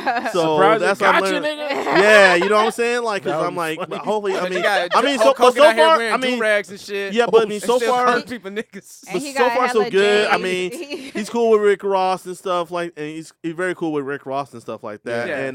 Speaker 4: that. So
Speaker 2: Surprise,
Speaker 4: that's what I'm
Speaker 2: gotcha,
Speaker 4: learning.
Speaker 2: nigga.
Speaker 4: Yeah, you know what I'm saying? Like,
Speaker 2: That
Speaker 4: cause
Speaker 2: would
Speaker 4: I'm
Speaker 2: be
Speaker 4: like,
Speaker 2: funny.
Speaker 4: hopefully, I
Speaker 1: But
Speaker 4: mean,
Speaker 1: you got
Speaker 4: I mean,
Speaker 1: Hulk
Speaker 4: so
Speaker 1: Hogan out here
Speaker 4: far,
Speaker 1: wearing
Speaker 4: I mean,
Speaker 1: do-rags and shit.
Speaker 4: yeah, but I mean,
Speaker 1: And
Speaker 4: so
Speaker 1: still
Speaker 4: far,
Speaker 1: hurt people niggas.
Speaker 3: And
Speaker 4: but
Speaker 3: he
Speaker 4: so
Speaker 3: got
Speaker 4: far so
Speaker 3: hella
Speaker 4: good. I
Speaker 3: J's.
Speaker 4: mean, he's cool with Rick Ross and stuff like, and he's very cool with Rick Ross and stuff like that.
Speaker 1: Yeah.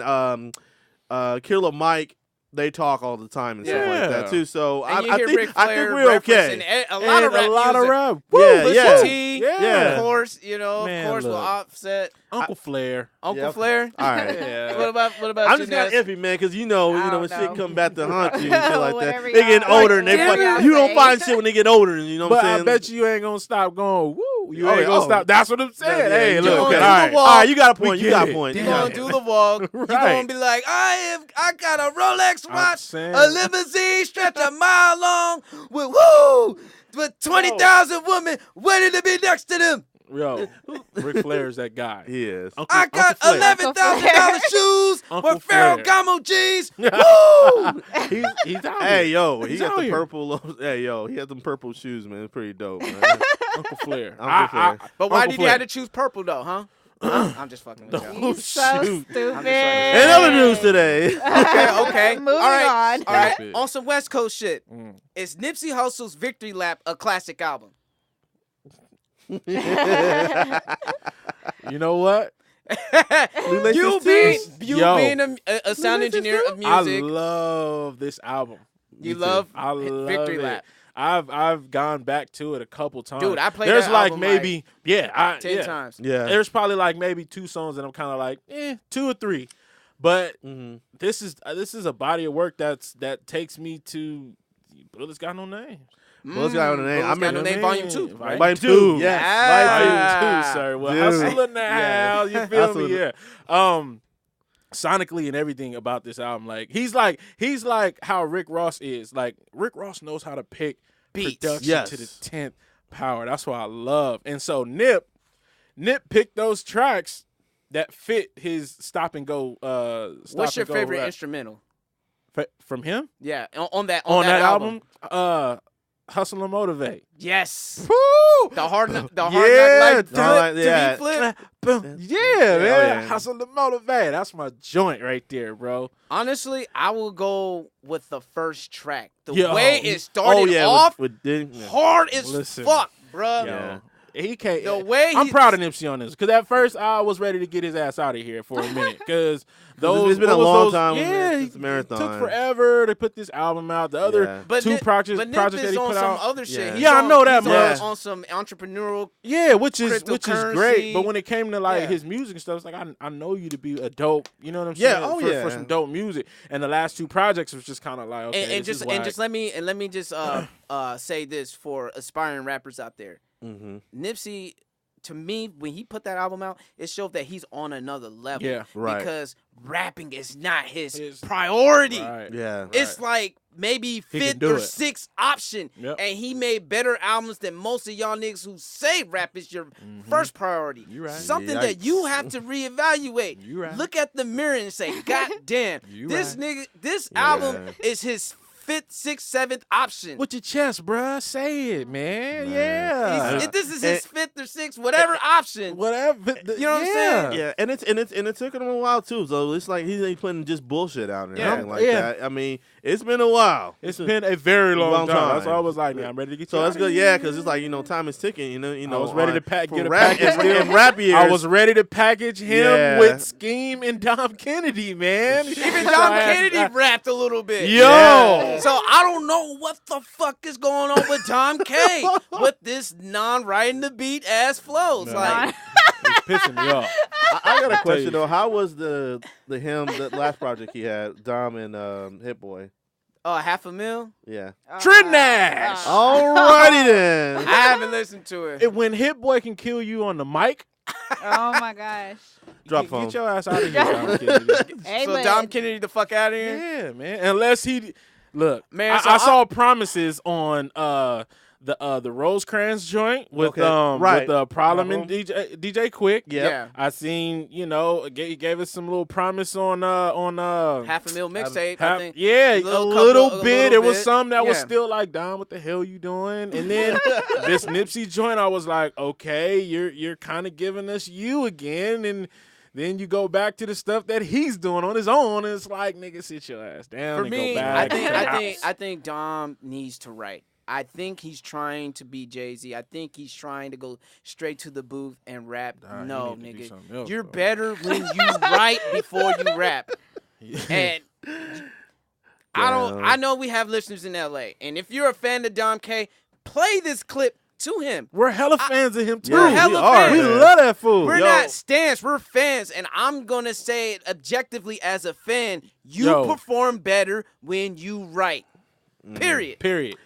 Speaker 4: And Killer Mike, they talk all the time and stuff like
Speaker 2: Yeah.
Speaker 4: that too. So
Speaker 1: And you
Speaker 4: I
Speaker 1: hear
Speaker 4: think
Speaker 1: Ric
Speaker 4: I
Speaker 1: Flair
Speaker 4: think we're
Speaker 1: referencing
Speaker 4: okay.
Speaker 1: a lot of rap
Speaker 2: a lot
Speaker 1: music.
Speaker 2: of rap.
Speaker 4: Yeah,
Speaker 1: Pusha
Speaker 4: yeah.
Speaker 1: T,
Speaker 2: Yeah.
Speaker 1: of course,
Speaker 2: Man,
Speaker 1: of course, with
Speaker 2: look.
Speaker 1: Offset,
Speaker 2: Uncle Flair.
Speaker 1: Uncle
Speaker 4: Yeah.
Speaker 1: Flair.
Speaker 4: All right.
Speaker 2: Yeah.
Speaker 1: What about
Speaker 4: I'm
Speaker 1: you,
Speaker 4: just kind
Speaker 1: Ness?
Speaker 4: of iffy, man, because you know
Speaker 3: I
Speaker 4: when
Speaker 3: don't
Speaker 4: shit
Speaker 3: know.
Speaker 4: come back to haunt you and shit like that.
Speaker 3: Whatever
Speaker 4: They getting
Speaker 3: y'all-
Speaker 4: older and they
Speaker 3: whatever
Speaker 4: find,
Speaker 3: y'all
Speaker 4: you don't
Speaker 3: say.
Speaker 4: find shit when they get older. You know what
Speaker 2: But
Speaker 4: I'm
Speaker 2: I
Speaker 4: saying?
Speaker 2: bet you ain't gonna stop going. Woo! You
Speaker 4: Oh,
Speaker 2: ain't
Speaker 4: yeah,
Speaker 2: gonna
Speaker 4: oh.
Speaker 2: stop. That's what I'm saying.
Speaker 4: Yeah,
Speaker 2: Hey,
Speaker 4: you
Speaker 2: look.
Speaker 1: gonna
Speaker 2: Okay,
Speaker 1: do
Speaker 2: all
Speaker 1: the
Speaker 2: right.
Speaker 1: walk.
Speaker 4: All right, you got a
Speaker 2: We
Speaker 4: point. You
Speaker 2: get
Speaker 4: got a
Speaker 2: it.
Speaker 4: point.
Speaker 1: You
Speaker 4: You got
Speaker 1: gonna
Speaker 4: a
Speaker 1: do
Speaker 4: point.
Speaker 1: the walk. You
Speaker 2: Right.
Speaker 1: gonna be like, I got a Rolex watch,
Speaker 2: saying.
Speaker 1: a limousine stretch a mile long with 20,000 women waiting to be next to them.
Speaker 2: Yo, Ric Flair's that guy.
Speaker 4: He is.
Speaker 1: I got
Speaker 4: Uncle Flair.
Speaker 1: $11,000 shoes
Speaker 2: Uncle
Speaker 1: with
Speaker 2: Flair.
Speaker 1: Ferragamo jeans. Woo!
Speaker 2: He's out
Speaker 4: Hey
Speaker 2: here.
Speaker 4: yo, he
Speaker 2: He's
Speaker 4: got
Speaker 2: out
Speaker 4: the
Speaker 2: here.
Speaker 4: purple. Hey yo, he had them purple shoes, man. It's pretty dope, man.
Speaker 2: Uncle Flair.
Speaker 4: Uncle Flair.
Speaker 1: But why
Speaker 4: Uncle
Speaker 1: did you
Speaker 4: Flair.
Speaker 1: have to choose purple though, huh? I'm just fucking with y'all.
Speaker 2: Oh,
Speaker 3: You so
Speaker 2: shoot.
Speaker 3: stupid.
Speaker 4: And other news today.
Speaker 1: Okay.
Speaker 3: Moving
Speaker 1: All right.
Speaker 3: on.
Speaker 1: All right.
Speaker 2: Stupid.
Speaker 1: On some West Coast shit.
Speaker 2: Mm.
Speaker 1: Is Nipsey Hussle's Victory Lap a classic album?
Speaker 2: You know what?
Speaker 1: you being
Speaker 2: Yo.
Speaker 1: a sound engineer of
Speaker 2: I
Speaker 1: music,
Speaker 2: love this album.
Speaker 1: you love
Speaker 2: I love
Speaker 1: Victory
Speaker 2: it.
Speaker 1: Lap.
Speaker 2: I've gone back to it a couple times.
Speaker 1: Dude, I played
Speaker 2: There's
Speaker 1: that
Speaker 2: like
Speaker 1: album
Speaker 2: maybe
Speaker 1: 10 times.
Speaker 4: Yeah.
Speaker 2: There's probably like maybe 2 songs that I'm kind of like 2 or 3, but
Speaker 4: Mhm.
Speaker 2: this is a body of work that takes me to Bullets Got No Name.
Speaker 4: Bullets Got No Name.
Speaker 1: Bullets Got No Name, Volume 2.
Speaker 2: Volume
Speaker 4: Volume
Speaker 2: 2.
Speaker 4: 2. Yes.
Speaker 1: Ah.
Speaker 2: Volume 2, sir. Well,
Speaker 4: Dude.
Speaker 2: hustle in the
Speaker 4: Yeah.
Speaker 2: house. You feel
Speaker 4: Hustle.
Speaker 2: me? Yeah. Sonically and everything about this album, like he's like how Rick Ross is. Like Rick Ross knows how to pick
Speaker 1: Beats.
Speaker 2: production
Speaker 4: Yes.
Speaker 2: to the 10th power. That's what I love. And so Nip picked those tracks that fit his stop and go.
Speaker 1: What's your favorite
Speaker 2: rap.
Speaker 1: instrumental?
Speaker 2: From him
Speaker 1: Yeah, on that
Speaker 2: that album? Hustle and Motivate.
Speaker 1: Yes.
Speaker 2: Woo!
Speaker 1: The hard
Speaker 2: Yeah,
Speaker 1: knock life
Speaker 4: Hard-
Speaker 1: flip,
Speaker 4: yeah.
Speaker 1: to be flip.
Speaker 2: Yeah, man.
Speaker 4: yeah.
Speaker 2: Hustle and Motivate. That's my joint right there, bro.
Speaker 1: Honestly, I will go with the first track. The
Speaker 2: Yo.
Speaker 1: way it started off,
Speaker 4: yeah.
Speaker 1: hard as
Speaker 2: Listen.
Speaker 1: fuck, bruh.
Speaker 2: Yo. He can't.
Speaker 1: The way
Speaker 2: I'm
Speaker 1: he-
Speaker 2: proud of Nipsey on this because at first I was ready to get his ass out of here for a minute because those
Speaker 4: It's been
Speaker 2: what
Speaker 4: a
Speaker 2: was
Speaker 4: long
Speaker 2: those-
Speaker 4: time
Speaker 2: Yeah,
Speaker 4: since
Speaker 2: he
Speaker 4: Marathon.
Speaker 2: took forever to put this album out. The other
Speaker 4: Yeah.
Speaker 1: But
Speaker 2: 2
Speaker 1: Nip,
Speaker 2: projects
Speaker 1: but Nip
Speaker 2: that
Speaker 1: is
Speaker 2: he
Speaker 1: on
Speaker 2: put
Speaker 1: some
Speaker 2: out.
Speaker 1: other shit.
Speaker 4: Yeah.
Speaker 1: He's
Speaker 2: Yeah, I
Speaker 1: on-
Speaker 2: know that
Speaker 1: he's
Speaker 2: much.
Speaker 1: on some entrepreneurial.
Speaker 2: Yeah, which is great.
Speaker 1: Cryptocurrency.
Speaker 2: But when it came to like
Speaker 1: Yeah.
Speaker 2: his music and stuff, it's like I know you to be a dope. You know what I'm
Speaker 4: Yeah,
Speaker 2: saying?
Speaker 4: oh,
Speaker 2: for,
Speaker 4: yeah.
Speaker 2: for some dope music. And the last 2 projects was just kind of like okay,
Speaker 1: And
Speaker 2: this
Speaker 1: just
Speaker 2: is whack.
Speaker 1: let me just say this for aspiring rappers out there.
Speaker 4: Mm-hmm.
Speaker 1: Nipsey, to me, when he put that album out, it showed that he's on another level.
Speaker 2: Yeah.
Speaker 4: Right.
Speaker 1: Because rapping is not his
Speaker 2: His-
Speaker 1: priority.
Speaker 2: Right.
Speaker 4: Yeah.
Speaker 1: It's like maybe
Speaker 2: He can
Speaker 1: 5th
Speaker 2: do
Speaker 1: or
Speaker 2: it.
Speaker 1: 6th option.
Speaker 2: Yep.
Speaker 1: And he made better albums than most of y'all niggas who say rap is your first priority.
Speaker 2: You right.
Speaker 1: Something that you have to reevaluate.
Speaker 2: You right.
Speaker 1: Look at the mirror and say, God damn,
Speaker 2: You
Speaker 1: this
Speaker 2: right.
Speaker 1: nigga, this
Speaker 4: Yeah.
Speaker 1: album is his 5th, 6th, 7th option.
Speaker 2: With your chest, bruh. Say it, man.
Speaker 4: Man.
Speaker 2: Yeah.
Speaker 1: If this is his 5th or 6th, whatever option.
Speaker 2: Whatever.
Speaker 1: You know what I'm saying?
Speaker 4: Yeah, and it took him a while too. So it's like he's ain't putting just bullshit out and
Speaker 1: Yeah.
Speaker 4: everything like
Speaker 2: Yeah.
Speaker 4: that. I mean, it's been a while.
Speaker 2: It's been a very long,
Speaker 4: long
Speaker 2: time.
Speaker 4: time.
Speaker 2: That's why I was like, man, I'm ready to get
Speaker 4: So
Speaker 2: you
Speaker 4: that's
Speaker 2: out
Speaker 4: good,
Speaker 2: of
Speaker 4: yeah,
Speaker 2: here.
Speaker 4: because it's like time is ticking. You know,
Speaker 2: I was ready to
Speaker 4: for
Speaker 2: get a
Speaker 4: rap
Speaker 2: package deal.
Speaker 4: and rap years.
Speaker 2: I was ready to package him
Speaker 4: Yeah.
Speaker 2: with Scheme and Dom Kennedy, man.
Speaker 1: Even Dom Kennedy rapped a little bit.
Speaker 2: Yo.
Speaker 4: Yeah.
Speaker 1: So I don't know what the fuck is going on with Dom K with this non-writing the beat ass flows.
Speaker 2: No.
Speaker 1: Like,
Speaker 2: It's pissing me off.
Speaker 4: I got a
Speaker 2: Tell
Speaker 4: question
Speaker 2: you.
Speaker 4: though. How was the last project he had, Dom and Hit Boy?
Speaker 1: $500,000.
Speaker 4: Yeah.
Speaker 2: Trent Nash.
Speaker 4: Alrighty then.
Speaker 1: I haven't listened to it.
Speaker 2: When Hit Boy can kill you on the mic,
Speaker 3: Oh my gosh.
Speaker 4: Drop phone.
Speaker 2: get your ass out of here, Dom Kennedy.
Speaker 3: Hey,
Speaker 1: So
Speaker 3: but
Speaker 1: Dom Kennedy the fuck out of here.
Speaker 2: Yeah, man. Unless he look,
Speaker 1: Man,
Speaker 2: man.
Speaker 1: so
Speaker 2: I saw promises on the Rosecrans joint with
Speaker 4: Okay, right.
Speaker 2: with Problem and
Speaker 4: Mhm.
Speaker 2: DJ Quick.
Speaker 4: Yep.
Speaker 1: Yeah.
Speaker 2: I seen he gave us some little promise on
Speaker 1: $500,000 mixtape. I think.
Speaker 2: yeah, a
Speaker 1: little
Speaker 2: little
Speaker 1: couple- a
Speaker 2: bit.
Speaker 1: little
Speaker 2: It was
Speaker 1: bit.
Speaker 2: some that was
Speaker 1: Yeah.
Speaker 2: still like, Don, what the hell you doing? And then this Nipsey joint, I was like, okay, you're kind of giving us you again, and then you go back to the stuff that he's doing on his own, and it's like, nigga, sit your ass down
Speaker 1: For
Speaker 2: and
Speaker 1: me,
Speaker 2: go back.
Speaker 1: I think Dom needs to write. I think he's trying to be Jay-Z. I think he's trying to go straight to the booth and rap.
Speaker 2: Nah, you
Speaker 1: No,
Speaker 2: need to do
Speaker 1: nigga.
Speaker 2: something else,
Speaker 1: You're
Speaker 2: bro.
Speaker 1: better when you write before you rap. And I know we have listeners in LA. And if you're a fan of Dom K, play this clip to him.
Speaker 2: We're hella fans of him too.
Speaker 4: Yeah,
Speaker 1: hella
Speaker 4: we are,
Speaker 1: fans.
Speaker 2: We
Speaker 4: man.
Speaker 2: love that fool.
Speaker 1: We're
Speaker 4: Yo.
Speaker 1: not stans, we're fans. And I'm going to say it objectively as a fan. You
Speaker 2: Yo.
Speaker 1: perform better when you write. Period.
Speaker 2: Period.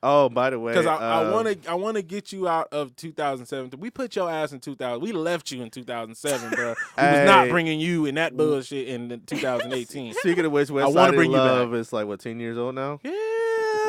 Speaker 4: Oh, by the way,
Speaker 2: Because I want to get you out of 2007. We put your ass in 2000. We left you in 2007, bro. We was not
Speaker 4: Hey.
Speaker 2: bringing you in that bullshit in 2018.
Speaker 4: Speaking of which, West
Speaker 2: I wanna
Speaker 4: Side
Speaker 2: bring you
Speaker 4: Love is like what 10 years old now.
Speaker 2: Yeah,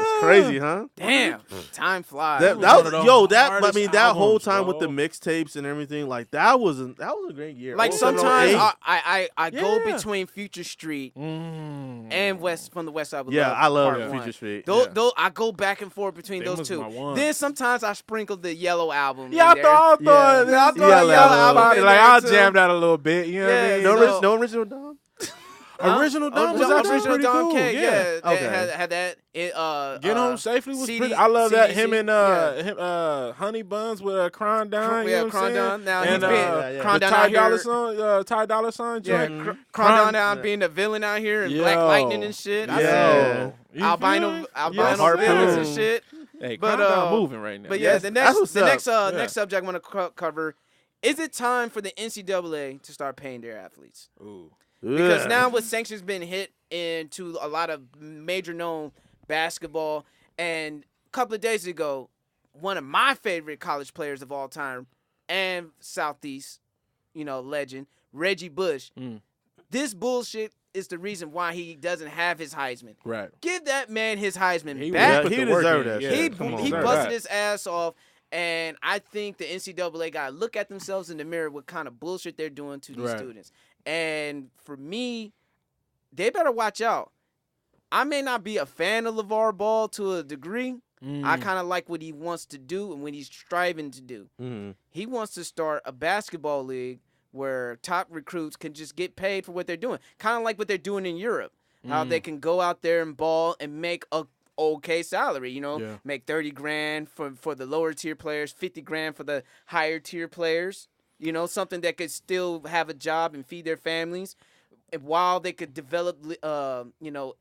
Speaker 4: It's crazy, huh?
Speaker 1: Damn, time flies.
Speaker 4: That
Speaker 2: one of
Speaker 4: was,
Speaker 2: the
Speaker 4: yo, that I
Speaker 2: hardest
Speaker 4: mean, that whole
Speaker 2: albums,
Speaker 4: time with the
Speaker 2: bro.
Speaker 4: mixtapes and everything, like that was a great year.
Speaker 1: Like
Speaker 4: 07,
Speaker 1: sometimes
Speaker 4: 08.
Speaker 1: I go
Speaker 2: Yeah.
Speaker 1: between Future Street
Speaker 2: Mm.
Speaker 1: and from the West Side. With
Speaker 4: Yeah,
Speaker 1: Love
Speaker 4: I love
Speaker 1: Part One.
Speaker 4: Future Street.
Speaker 1: Those,
Speaker 2: Yeah.
Speaker 1: those, I go back and forth between
Speaker 2: Them
Speaker 1: those
Speaker 2: was
Speaker 1: two.
Speaker 2: my ones.
Speaker 1: Then sometimes I sprinkle the Yellow album.
Speaker 2: Yeah, I
Speaker 1: in there.
Speaker 2: thought
Speaker 4: Yeah.
Speaker 2: I'll
Speaker 1: Yeah, I'll throw
Speaker 2: yeah,
Speaker 1: a Yellow album in
Speaker 2: like
Speaker 1: there,
Speaker 2: I'll
Speaker 1: too.
Speaker 2: jam that a little bit. You know what I
Speaker 1: Yeah,
Speaker 2: mean?
Speaker 4: No,
Speaker 1: so-
Speaker 4: no original Dom.
Speaker 2: Original Dom was
Speaker 1: Original
Speaker 2: actually pretty
Speaker 1: Dom
Speaker 2: cool.
Speaker 1: K,
Speaker 2: Yeah.
Speaker 1: They
Speaker 4: Okay.
Speaker 1: had that.
Speaker 2: Get Home Safely was
Speaker 1: CD
Speaker 2: pretty. I love that.
Speaker 1: CDC,
Speaker 2: Him and
Speaker 1: yeah.
Speaker 2: Honey Buns with Cron Down.
Speaker 1: Yeah,
Speaker 2: you know what I'm saying?
Speaker 1: Cron Now
Speaker 2: And,
Speaker 1: he's been
Speaker 4: yeah.
Speaker 1: Cron
Speaker 2: the
Speaker 1: Down
Speaker 2: Ty
Speaker 1: out
Speaker 2: Dolla
Speaker 1: here.
Speaker 2: Sign, Ty Dolla Sign
Speaker 1: Yeah,
Speaker 2: joint.
Speaker 1: Cron
Speaker 2: Cron-
Speaker 1: Down being the villain out here and Black Lightning and shit. I see
Speaker 4: Yeah.
Speaker 2: You
Speaker 1: albino
Speaker 2: feel me?
Speaker 1: albino
Speaker 4: Harpoon.
Speaker 1: villains and shit.
Speaker 2: Hey,
Speaker 1: But,
Speaker 2: Cron Down moving right now.
Speaker 1: But yeah,
Speaker 4: Yes,
Speaker 1: the
Speaker 4: that's what's
Speaker 1: next
Speaker 4: up.
Speaker 1: next subject I want to cover is it time for the NCAA to start paying their athletes?
Speaker 2: Ooh.
Speaker 1: Because
Speaker 4: Yeah.
Speaker 1: now with sanctions been hit into a lot of major known basketball, and a couple of days ago, one of my favorite college players of all time and Southeast, legend, Reggie Bush.
Speaker 2: Mm.
Speaker 1: This bullshit is the reason why he doesn't have his Heisman.
Speaker 2: Right.
Speaker 1: Give that man his Heisman
Speaker 2: He
Speaker 1: back.
Speaker 2: put
Speaker 4: he
Speaker 2: the work
Speaker 4: deserved
Speaker 2: in.
Speaker 4: that
Speaker 2: Yeah,
Speaker 4: shit.
Speaker 2: come on,
Speaker 1: He
Speaker 2: deserve
Speaker 1: busted
Speaker 2: that.
Speaker 1: his ass off, and I think the NCAA got to look at themselves in the mirror what kind of bullshit they're doing to these
Speaker 2: Right.
Speaker 1: students. And for me, they better watch out. I may not be a fan of LeVar Ball to a degree. I kind of like what he wants to do and what he's striving to do.
Speaker 4: Mhm.
Speaker 1: He wants to start a basketball league where top recruits can just get paid for what they're doing. Kind of like what they're doing in Europe. How they can go out there and ball and make a okay salary,
Speaker 2: Yeah.
Speaker 1: make 30 grand for the lower tier players, 50 grand for the higher tier players, something that could still have a job and feed their families, and while they could develop,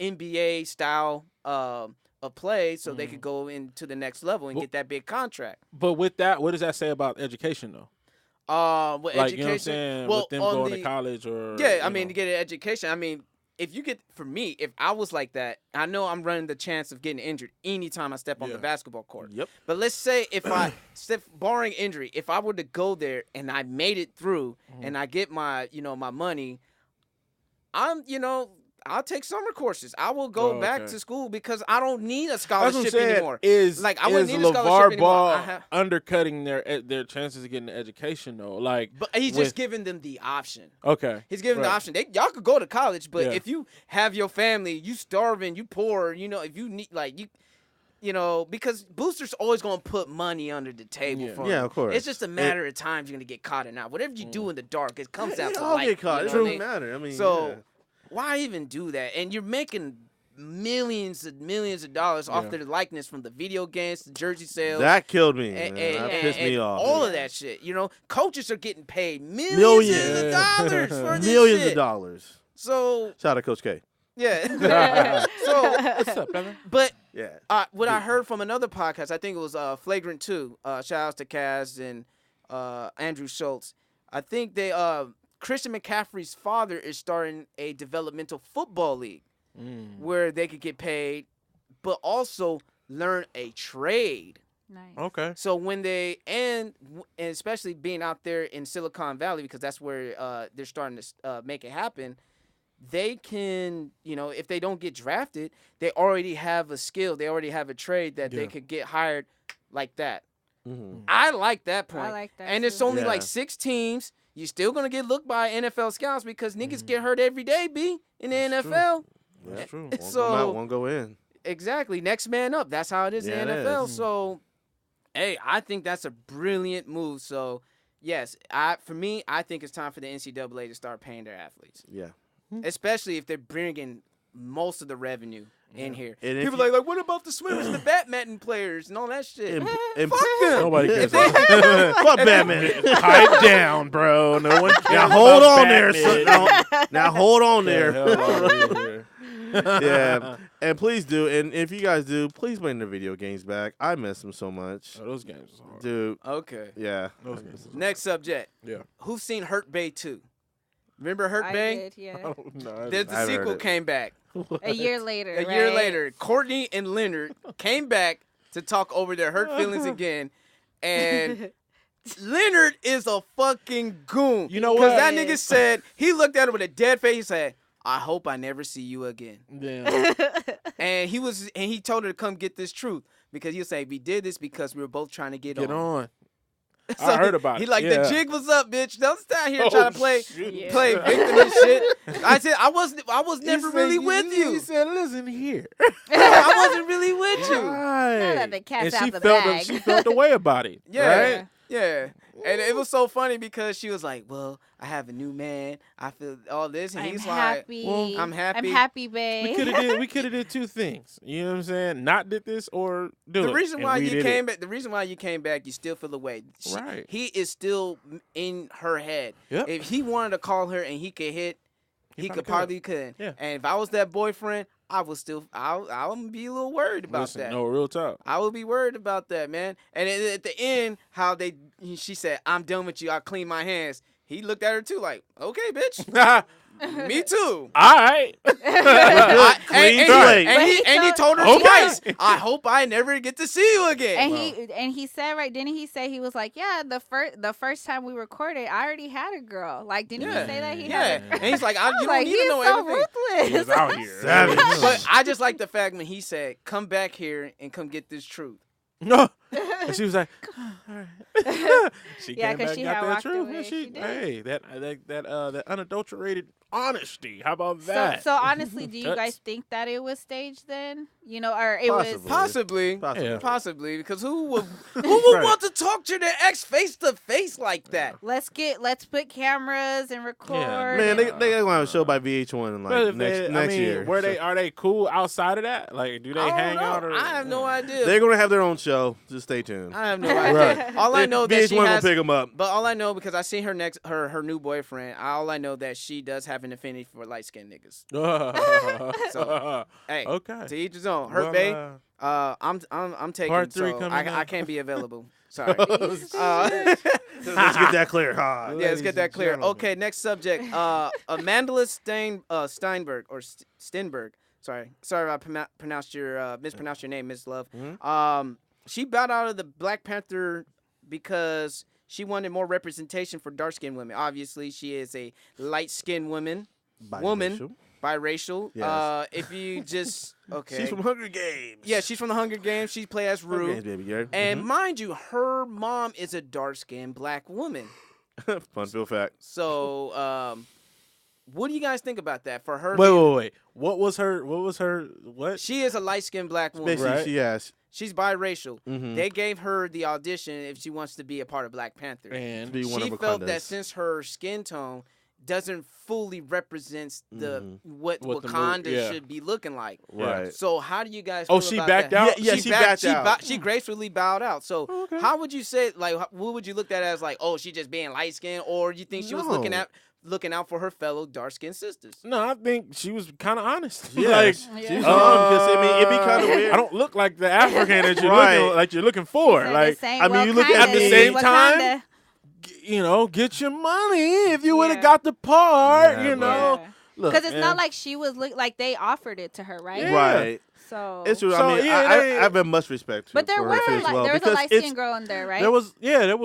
Speaker 1: NBA style of play so they could go into the next level and
Speaker 2: Well-
Speaker 1: get that big contract.
Speaker 2: But with that, what does that say about education, though?
Speaker 1: With
Speaker 2: Like,
Speaker 1: education,
Speaker 2: you know what I'm saying?
Speaker 1: well,
Speaker 2: with them
Speaker 1: on
Speaker 2: going
Speaker 1: the-
Speaker 2: to college or...
Speaker 1: yeah, I
Speaker 2: you
Speaker 1: mean,
Speaker 2: know.
Speaker 1: to get an education, for me, if I was like that, I know I'm running the chance of getting injured anytime I step on
Speaker 2: Yeah.
Speaker 1: the basketball court.
Speaker 4: Yep.
Speaker 1: But let's say if barring injury, if I were to go there and I made it through and I get my, my money, I'll take summer courses. I will go back to school because I don't need a
Speaker 2: That's what I'm
Speaker 1: scholarship
Speaker 2: saying.
Speaker 1: anymore.
Speaker 2: Is
Speaker 1: Like, I wouldn't
Speaker 2: is
Speaker 1: need a scholarship
Speaker 2: LeVar
Speaker 1: anymore.
Speaker 2: Ball undercutting their chances of getting an education, though? Like,
Speaker 1: But he's
Speaker 2: with-
Speaker 1: just giving them the option.
Speaker 2: okay.
Speaker 1: He's giving the
Speaker 2: Right.
Speaker 1: option. Y'all could go to college, but
Speaker 2: Yeah.
Speaker 1: if you have your family, you starving, you poor, if you need because boosters always gonna put money under the table
Speaker 2: Yeah.
Speaker 1: for
Speaker 4: Yeah,
Speaker 1: them.
Speaker 4: of course.
Speaker 1: It's just a matter of time you're gonna get caught in that. Whatever you do in the dark, it comes out
Speaker 4: They
Speaker 1: to
Speaker 4: all
Speaker 1: light.
Speaker 4: get caught.
Speaker 1: You
Speaker 4: It
Speaker 1: know what I
Speaker 4: doesn't
Speaker 1: mean?
Speaker 4: matter. I mean,
Speaker 1: So
Speaker 4: yeah.
Speaker 1: why even do that? And you're making millions and millions of dollars off
Speaker 2: Yeah.
Speaker 1: their likeness from the video games, the jersey sales.
Speaker 4: That killed me.
Speaker 1: and,
Speaker 4: man. That pissed
Speaker 1: and
Speaker 4: me off.
Speaker 1: all of that shit. Coaches are getting paid millions of dollars for this
Speaker 4: Millions
Speaker 1: shit.
Speaker 4: of dollars.
Speaker 1: So
Speaker 4: Shout out Coach K.
Speaker 1: yeah. So,
Speaker 2: What's up, brother?
Speaker 1: but
Speaker 4: Yeah.
Speaker 1: what I heard from another podcast, I think it was Flagrant 2. Shout outs to Kaz and Andrew Schultz. I think Christian McCaffrey's father is starting a developmental football league where they could get paid, but also learn a trade.
Speaker 3: Nice.
Speaker 2: Okay.
Speaker 1: So when and especially being out there in Silicon Valley, because that's where they're starting to make it happen, they can, if they don't get drafted, they already have a skill. They already have a trade that they
Speaker 2: Yeah.
Speaker 1: could get hired like that.
Speaker 4: Mhm.
Speaker 1: I like that point.
Speaker 3: I like that.
Speaker 1: And it's
Speaker 3: too.
Speaker 1: only
Speaker 4: Yeah.
Speaker 1: like 6 teams. You're still going to get looked by NFL scouts because niggas get hurt every day, B, in the
Speaker 2: That's
Speaker 1: NFL.
Speaker 2: That's true.
Speaker 4: One
Speaker 1: So-
Speaker 4: come out, one go in.
Speaker 1: Exactly. Next man up. That's how it is
Speaker 4: Yeah,
Speaker 1: in
Speaker 4: it
Speaker 1: the NFL.
Speaker 4: is.
Speaker 1: So, hey, I think that's a brilliant move. So, yes, for me, I think it's time for the NCAA to start paying their athletes,
Speaker 4: Yeah.
Speaker 1: especially if they're bringing most of the revenue in here.
Speaker 4: And if
Speaker 1: People
Speaker 4: you-
Speaker 1: like, what about the swimmers and the badminton players and all that shit?
Speaker 4: And
Speaker 1: Fuck them.
Speaker 2: Nobody cares.
Speaker 4: Fuck Batman.
Speaker 2: Pipe down, bro. No one cares.
Speaker 4: Now hold
Speaker 2: about
Speaker 4: on there,
Speaker 2: Batman.
Speaker 4: son. Now hold on
Speaker 2: The
Speaker 4: there.
Speaker 2: hell out of here.
Speaker 4: Yeah, and please do. And if you guys do, please bring the video games back. I miss them so much,
Speaker 2: Oh, those games was hard.
Speaker 4: dude.
Speaker 1: Okay.
Speaker 4: Yeah.
Speaker 2: Those games was
Speaker 1: Next subject.
Speaker 2: Yeah.
Speaker 1: Who's seen Hurt Bay 2? Remember Hurt
Speaker 3: I
Speaker 1: Bay?
Speaker 3: did, yeah.
Speaker 2: hard. Oh, no,
Speaker 1: The
Speaker 4: I've heard
Speaker 1: sequel
Speaker 4: it.
Speaker 1: came back.
Speaker 3: A year later.
Speaker 1: A year
Speaker 3: right?
Speaker 1: later, Courtney and Leonard came back to talk over their hurt feelings again. And Leonard is a fucking goon.
Speaker 2: You know
Speaker 1: Because
Speaker 2: what?
Speaker 1: that nigga said, he looked at her with a dead face. He said, I hope I never see you again.
Speaker 2: Yeah.
Speaker 1: and he told her to come get this truth because he was saying we did this because we were both trying to get on. So
Speaker 2: I heard about it.
Speaker 1: He like
Speaker 2: Yeah.
Speaker 1: the jig was up, bitch. Don't stand here trying to play
Speaker 3: Yeah.
Speaker 1: play victim and shit. I said I was never
Speaker 2: He
Speaker 1: really
Speaker 2: said,
Speaker 1: with you.
Speaker 2: He said, listen here.
Speaker 1: I wasn't really with you.
Speaker 2: Right.
Speaker 3: that the cat's
Speaker 2: and
Speaker 3: out
Speaker 2: she
Speaker 3: the
Speaker 2: felt
Speaker 3: bag.
Speaker 2: she felt the way about it.
Speaker 1: Yeah.
Speaker 2: Right?
Speaker 1: Yeah. And it was so funny because she was like, well, I have a new man. I feel all this. And
Speaker 3: I'm
Speaker 1: he's
Speaker 3: happy.
Speaker 1: like, I'm happy.
Speaker 3: I'm happy, babe.
Speaker 2: We could have did two things. You know what I'm saying? Not did this or do it.
Speaker 1: The reason
Speaker 2: And
Speaker 1: why
Speaker 2: we
Speaker 1: you
Speaker 2: did
Speaker 1: came
Speaker 2: it.
Speaker 1: back, the reason why you came back, you still feel the way.
Speaker 2: Right.
Speaker 1: He is still in her head.
Speaker 2: Yep.
Speaker 1: If he wanted to call her and he could hit, he could probably couldn't.
Speaker 2: Yeah.
Speaker 1: And if I was that boyfriend, I would be a little worried about
Speaker 2: Listen,
Speaker 1: that.
Speaker 2: no, real talk.
Speaker 1: I would be worried about that, man. And at the end, she said, "I'm done with you. I'll clean my hands." He looked at her too, like, "Okay, bitch, me too."
Speaker 2: All right.
Speaker 4: Clean slate.
Speaker 1: And he told her
Speaker 2: Okay.
Speaker 1: twice, "I hope I never get to see you again."
Speaker 3: And he said, right, didn't he say, he was like, yeah, the first time we recorded, I already had a girl. Like, didn't he say that he
Speaker 1: Yeah,
Speaker 3: had a girl?
Speaker 1: and he's like,
Speaker 3: I
Speaker 1: "You
Speaker 3: was
Speaker 1: don't
Speaker 3: like,
Speaker 1: need to know
Speaker 3: so
Speaker 1: everything."
Speaker 2: He was
Speaker 3: ruthless.
Speaker 2: out here.
Speaker 4: Savage.
Speaker 1: But I just like the fact when he said, "Come back here and come get this truth."
Speaker 2: No. And she was like, all right. She
Speaker 3: Yeah,
Speaker 2: came
Speaker 3: 'cause
Speaker 2: back
Speaker 3: she
Speaker 2: and got
Speaker 3: had
Speaker 2: that
Speaker 3: walked
Speaker 2: truth.
Speaker 3: away.
Speaker 2: And
Speaker 3: She did.
Speaker 2: hey, that unadulterated honesty. How about
Speaker 3: So,
Speaker 2: that?
Speaker 3: so honestly, do you
Speaker 2: Cuts.
Speaker 3: guys think that it was staged then? You know, or it
Speaker 4: Possibly.
Speaker 3: was
Speaker 1: Possibly.
Speaker 2: Yeah.
Speaker 1: Possibly, because who would
Speaker 2: Right.
Speaker 1: want to talk to their ex face to face like that?
Speaker 3: let's put cameras and record.
Speaker 4: Man, they gonna have a show by VH1
Speaker 2: But
Speaker 4: like next year.
Speaker 2: Are
Speaker 4: So
Speaker 2: they cool outside of that? Like, do they
Speaker 1: I don't
Speaker 2: hang
Speaker 1: know.
Speaker 2: out? Or,
Speaker 1: I have no idea.
Speaker 4: they're gonna have their own show. Just stay tuned.
Speaker 1: I have no idea.
Speaker 2: Right.
Speaker 1: All I know that
Speaker 4: VH1
Speaker 1: she
Speaker 4: gonna
Speaker 1: has,
Speaker 4: pick them up.
Speaker 1: but all I know because I seen her new boyfriend. All I know that she does have an affinity for light skinned niggas. So, hey,
Speaker 2: okay.
Speaker 1: to each his own. Hurt
Speaker 2: Well,
Speaker 1: Bay. I'm taking.
Speaker 2: Part 3
Speaker 1: so
Speaker 2: coming
Speaker 1: I
Speaker 2: up.
Speaker 1: can't be available. Sorry.
Speaker 4: Let's get that clear.
Speaker 1: Yeah, let's
Speaker 2: Ladies
Speaker 1: get that
Speaker 2: and
Speaker 1: clear.
Speaker 2: gentlemen.
Speaker 1: Okay, next subject. Amanda Steinberg or Stenberg. Sorry if I mispronounced your name, Miss Love.
Speaker 4: Mhm.
Speaker 1: She bowed out of the Black Panther because she wanted more representation for dark-skinned women. Obviously, she is a light-skinned woman, biracial.
Speaker 4: Yes.
Speaker 1: If you just okay,
Speaker 4: She's from Hunger Games.
Speaker 1: yeah, she's from the Hunger Games. She plays as
Speaker 4: Hunger
Speaker 1: Rue.
Speaker 4: Games, baby girl.
Speaker 1: And mind you, her mom is a dark-skinned black woman.
Speaker 4: Fun feel fact.
Speaker 1: So, what do you guys think about that? For her,
Speaker 2: Wait. What was her? What?
Speaker 1: she is a light-skinned black woman.
Speaker 4: Basically,
Speaker 2: Right.
Speaker 4: she has.
Speaker 1: She's biracial.
Speaker 4: Mhm.
Speaker 1: They gave her the audition if she wants to be a part of Black Panther.
Speaker 2: And
Speaker 4: Be one
Speaker 1: She
Speaker 4: of
Speaker 1: felt that
Speaker 4: Wakanda's.
Speaker 1: since her skin tone doesn't fully represents what
Speaker 2: What the
Speaker 1: Wakanda
Speaker 2: yeah.
Speaker 1: should be looking like.
Speaker 4: Right.
Speaker 1: So how do you guys?
Speaker 2: Oh,
Speaker 1: feel
Speaker 2: she
Speaker 1: about
Speaker 2: backed
Speaker 1: that?
Speaker 2: out?
Speaker 4: Yeah, she backed out.
Speaker 1: She gracefully bowed out. So
Speaker 2: Okay.
Speaker 1: how would you say, like, what would you look at as, like, oh, she just being light skinned, or you think she was looking out for her fellow dark skinned sisters?
Speaker 2: no, I think she was kind of honest.
Speaker 4: Yeah,
Speaker 2: Like,
Speaker 4: she
Speaker 3: Yeah.
Speaker 4: was because I mean, it'd be kind of weird.
Speaker 2: I don't look like the African that you're
Speaker 4: Right.
Speaker 2: looking for. Like,
Speaker 4: I mean, you look at
Speaker 2: the same time, get your money if you would have
Speaker 3: Yeah.
Speaker 2: got the part.
Speaker 4: Yeah,
Speaker 2: you know, look,
Speaker 3: because it's
Speaker 2: man.
Speaker 3: not like she was like they offered it to her, right?
Speaker 2: Yeah.
Speaker 4: Right.
Speaker 3: So
Speaker 4: It's true.
Speaker 2: So,
Speaker 4: I mean,
Speaker 2: yeah,
Speaker 4: I
Speaker 2: they-
Speaker 4: have much respect
Speaker 3: but there
Speaker 4: for
Speaker 3: was
Speaker 4: her too as well.
Speaker 3: there was a
Speaker 4: because
Speaker 3: light
Speaker 4: it's-
Speaker 3: skinned girl in there, right?
Speaker 2: there was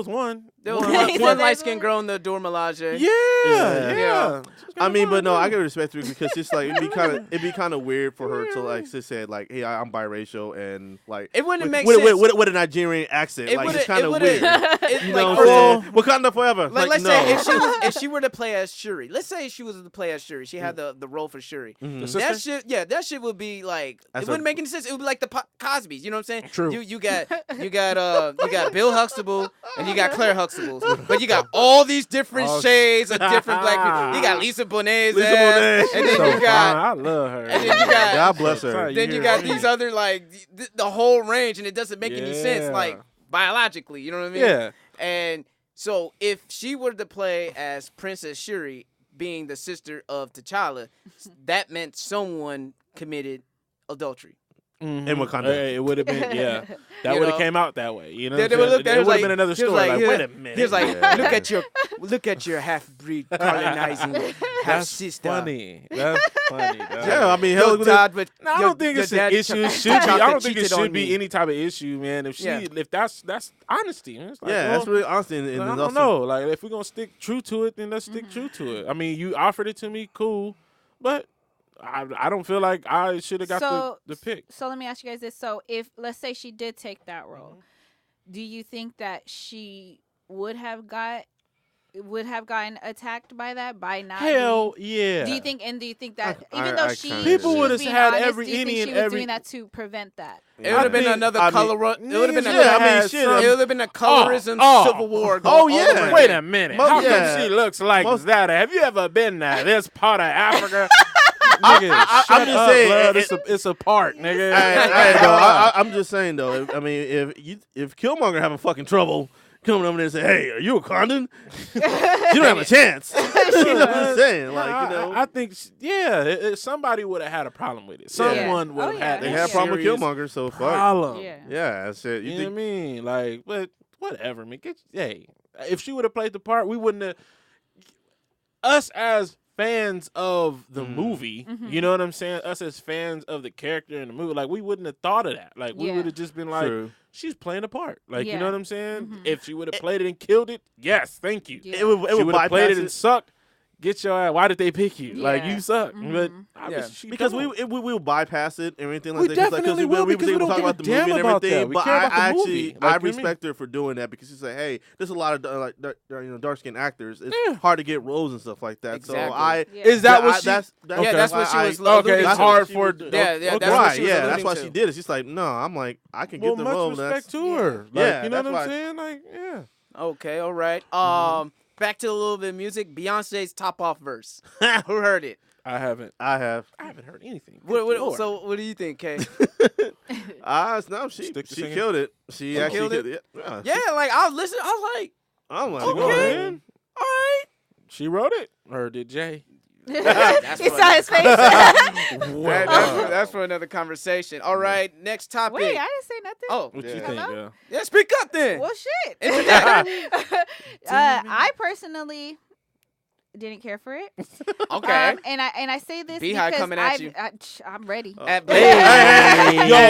Speaker 2: one.
Speaker 1: There was
Speaker 3: He
Speaker 1: one
Speaker 3: said
Speaker 1: light
Speaker 3: there's
Speaker 1: skinned
Speaker 3: one.
Speaker 1: girl in the Door Melage.
Speaker 2: Yeah.
Speaker 4: I mean, but no, I can respect her because it's like it'd be kind of weird for her to like just say like, hey, I'm biracial and like
Speaker 1: It wouldn't make
Speaker 4: with,
Speaker 1: sense.
Speaker 4: with a Nigerian accent.
Speaker 1: It
Speaker 4: Like
Speaker 1: wouldn't-
Speaker 4: it's kind
Speaker 1: it
Speaker 4: of
Speaker 1: wouldn't-
Speaker 4: weird.
Speaker 1: It,
Speaker 4: You
Speaker 1: like,
Speaker 4: know,
Speaker 1: first of all,
Speaker 4: Wakanda forever.
Speaker 1: like, let's
Speaker 4: no.
Speaker 1: say if she were to play as Shuri, let's say she was to play as Shuri, she had the role for Shuri.
Speaker 4: Mhm.
Speaker 2: The
Speaker 1: That
Speaker 2: sister?
Speaker 1: shit, that shit would be like
Speaker 4: That's
Speaker 1: it wouldn't
Speaker 4: a-
Speaker 1: make any sense. It would be like the Cosbys. You know what I'm saying?
Speaker 2: True.
Speaker 1: You got Bill Huxtable and you got Claire Huxtable, but you got all these different
Speaker 2: Oh,
Speaker 1: shades of different black people. You got Lisa Bonet's
Speaker 4: Lisa
Speaker 1: ass,
Speaker 4: Bonet.
Speaker 1: and then
Speaker 2: So
Speaker 1: you got
Speaker 2: fine. I love her.
Speaker 1: and then you got
Speaker 4: God bless her.
Speaker 2: Sorry,
Speaker 1: then you
Speaker 2: hear
Speaker 1: got
Speaker 2: me.
Speaker 1: these other like the whole range, and it doesn't make any sense
Speaker 2: Yeah.
Speaker 1: like biologically. You know what I mean?
Speaker 2: Yeah.
Speaker 1: And so if she were to play as Princess Shuri, being the sister of T'Challa, that meant someone committed adultery.
Speaker 2: Mhm.
Speaker 4: In Wakanda.
Speaker 2: Hey, it would have been, yeah. That
Speaker 1: You
Speaker 2: would
Speaker 1: know?
Speaker 2: have came out that way. You know,
Speaker 1: They would look at
Speaker 2: it
Speaker 1: her
Speaker 2: would have
Speaker 1: like-
Speaker 2: been another
Speaker 1: he was
Speaker 2: story.
Speaker 1: like,
Speaker 2: Like,
Speaker 1: he
Speaker 2: wait
Speaker 1: was-
Speaker 2: a minute.
Speaker 1: He was like,
Speaker 4: Yeah.
Speaker 1: look at your half breed colonizing half
Speaker 2: That's
Speaker 1: sister.
Speaker 2: funny. That's funny.
Speaker 4: Yeah, I mean, hell,
Speaker 1: Yo, Todd, but
Speaker 2: No, I
Speaker 1: your-
Speaker 2: don't think
Speaker 1: your
Speaker 2: it's an
Speaker 1: daddy
Speaker 2: issue. It
Speaker 1: cho-
Speaker 2: should be. I
Speaker 1: chocolate
Speaker 2: don't think it
Speaker 1: cheated on
Speaker 2: should be
Speaker 1: me.
Speaker 2: any type of issue, man. If
Speaker 1: Yeah.
Speaker 2: if that's honesty. Man. It's like,
Speaker 4: yeah,
Speaker 2: well,
Speaker 4: that's really honesty. And
Speaker 2: I
Speaker 4: also-
Speaker 2: don't know. Like, if we're gonna stick true to it, then let's stick true to it. I mean, you offered it to me, cool, but I don't feel like I should have got the pick.
Speaker 3: So let me ask you guys this. So if, let's say she did take that role, do you think that she would have gotten attacked by that by not?
Speaker 2: Hell yeah.
Speaker 3: Do you think that even though
Speaker 2: people would have had
Speaker 3: honest,
Speaker 2: every
Speaker 3: do you think
Speaker 2: any
Speaker 3: she
Speaker 2: and
Speaker 3: was
Speaker 2: every
Speaker 3: doing that to prevent that?
Speaker 1: It would have been another color. It would have been
Speaker 2: niggas
Speaker 1: it would have been a colorism civil war.
Speaker 4: Oh yeah.
Speaker 2: Wait a minute. How come she looks like that? Have you ever been there? This part of Africa. Nigga, I'm just saying, it's a part, nigga.
Speaker 4: I'm just saying though. I mean, if Killmonger having fucking trouble coming over there and say, "Hey, are you a Condon?" You don't have a chance. You know what I'm saying? Like,
Speaker 2: I think, somebody would have had a problem with it. Someone would have had.
Speaker 4: They had a problem with Killmonger, so fuck.
Speaker 2: Problem.
Speaker 4: Yeah, that's it.
Speaker 2: You know what I mean? Like, but whatever, man. If she would have played the part, we wouldn't have. Us as fans of the movie, you know what I'm saying? Us as fans of the character in the movie, like, we wouldn't have thought of that. Like, we would have just been like, she's playing a part. Like, you know what I'm saying? If she would have played it and killed it, yes, thank you.
Speaker 3: Yeah.
Speaker 4: It would
Speaker 2: have played it and sucked. Get your ass. Why did they pick you? Like, you suck. But
Speaker 4: because we will bypass it and everything like
Speaker 2: we
Speaker 4: that.
Speaker 2: Definitely will, because we don't
Speaker 4: talk
Speaker 2: give
Speaker 4: about
Speaker 2: a
Speaker 4: the movie
Speaker 2: damn
Speaker 4: and
Speaker 2: about
Speaker 4: everything.
Speaker 2: that.
Speaker 4: But I respect
Speaker 2: me.
Speaker 4: her for doing that, because she's like, hey, there's a lot of dark skinned actors. It's hard to get roles and stuff like that.
Speaker 1: Exactly.
Speaker 4: So
Speaker 2: is that what she?
Speaker 4: That's
Speaker 1: what she was.
Speaker 2: Okay, it's hard for.
Speaker 4: That's why she did it. She's like, no, I'm like, I can get the role.
Speaker 2: Much respect to her.
Speaker 4: Yeah,
Speaker 2: you know what I'm saying? Like, yeah.
Speaker 1: Okay, all right. Back to a little bit of music. Beyonce's top off verse. Who heard it?
Speaker 2: I haven't.
Speaker 4: I haven't
Speaker 2: heard anything.
Speaker 1: So what do you think, Kay?
Speaker 4: No, she killed it. She actually
Speaker 1: killed it.
Speaker 4: Yeah,
Speaker 1: like I was listening. I was like,
Speaker 2: okay,
Speaker 1: all right.
Speaker 2: She wrote it, or did Jay?
Speaker 3: He saw his face.
Speaker 1: That's for another conversation. All right, next topic.
Speaker 3: Wait, I didn't say nothing.
Speaker 1: Oh,
Speaker 2: what you think?
Speaker 1: Yeah, speak up then.
Speaker 3: Well, shit. I personally didn't care for it.
Speaker 1: Okay.
Speaker 3: And I say this
Speaker 1: Beehive
Speaker 3: because
Speaker 1: coming at you.
Speaker 3: I'm ready.
Speaker 4: Yo,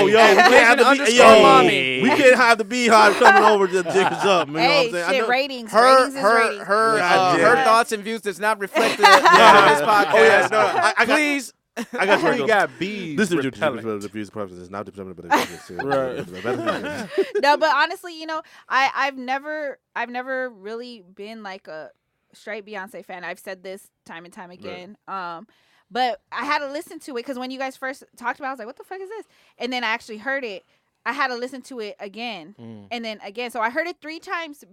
Speaker 4: we can't have we can't have the Beehive coming over to jig us up, man.
Speaker 3: Hey,
Speaker 4: you know what I'm saying?
Speaker 3: shit, ratings.
Speaker 1: Her
Speaker 3: ratings is ratings.
Speaker 1: her thoughts and views does not reflect this podcast.
Speaker 4: Oh yeah, no,
Speaker 1: Please.
Speaker 4: I got you.
Speaker 2: You got bees.
Speaker 4: This is
Speaker 2: repellent.
Speaker 4: the views purposes is not dependent, but
Speaker 3: No, but honestly, I've never really been like a straight Beyonce fan. I've said this time and time again. Right. But I had to listen to it because when you guys first talked about it, I was like, what the fuck is this? And then I actually heard it. I had to listen to it again and then again. So I heard it 3 times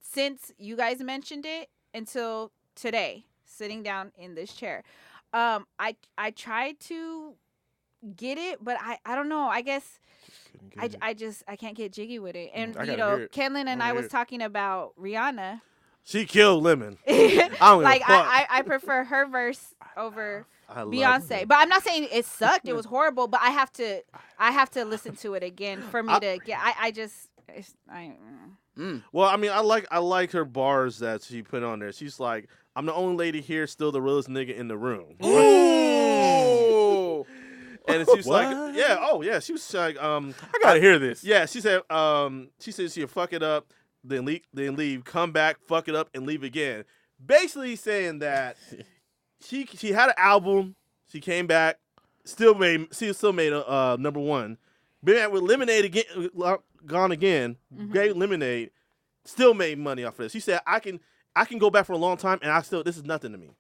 Speaker 3: since you guys mentioned it until today, sitting down in this chair. I tried to get it, but I don't know. I guess I can't get jiggy with it. And Kenlin and I was talking about Rihanna.
Speaker 4: She killed Lemon.
Speaker 3: I prefer her verse over Beyonce. But I'm not saying it sucked. It was horrible. But I have to listen to it again for me to get.
Speaker 4: Well, I mean, I like her bars that she put on there. She's like, I'm the only lady here, still the realest nigga in the room.
Speaker 1: Ooh.
Speaker 4: And she's like, she was like, I
Speaker 2: gotta hear this.
Speaker 4: Yeah, she said she'll fuck it up, then leave, come back, fuck it up, and leave again. Basically saying that she had an album, she came back, still made number 1. Been at with Lemonade again, gone again, great Lemonade, still made money off of this. She said, I can go back for a long time, and this is nothing to me.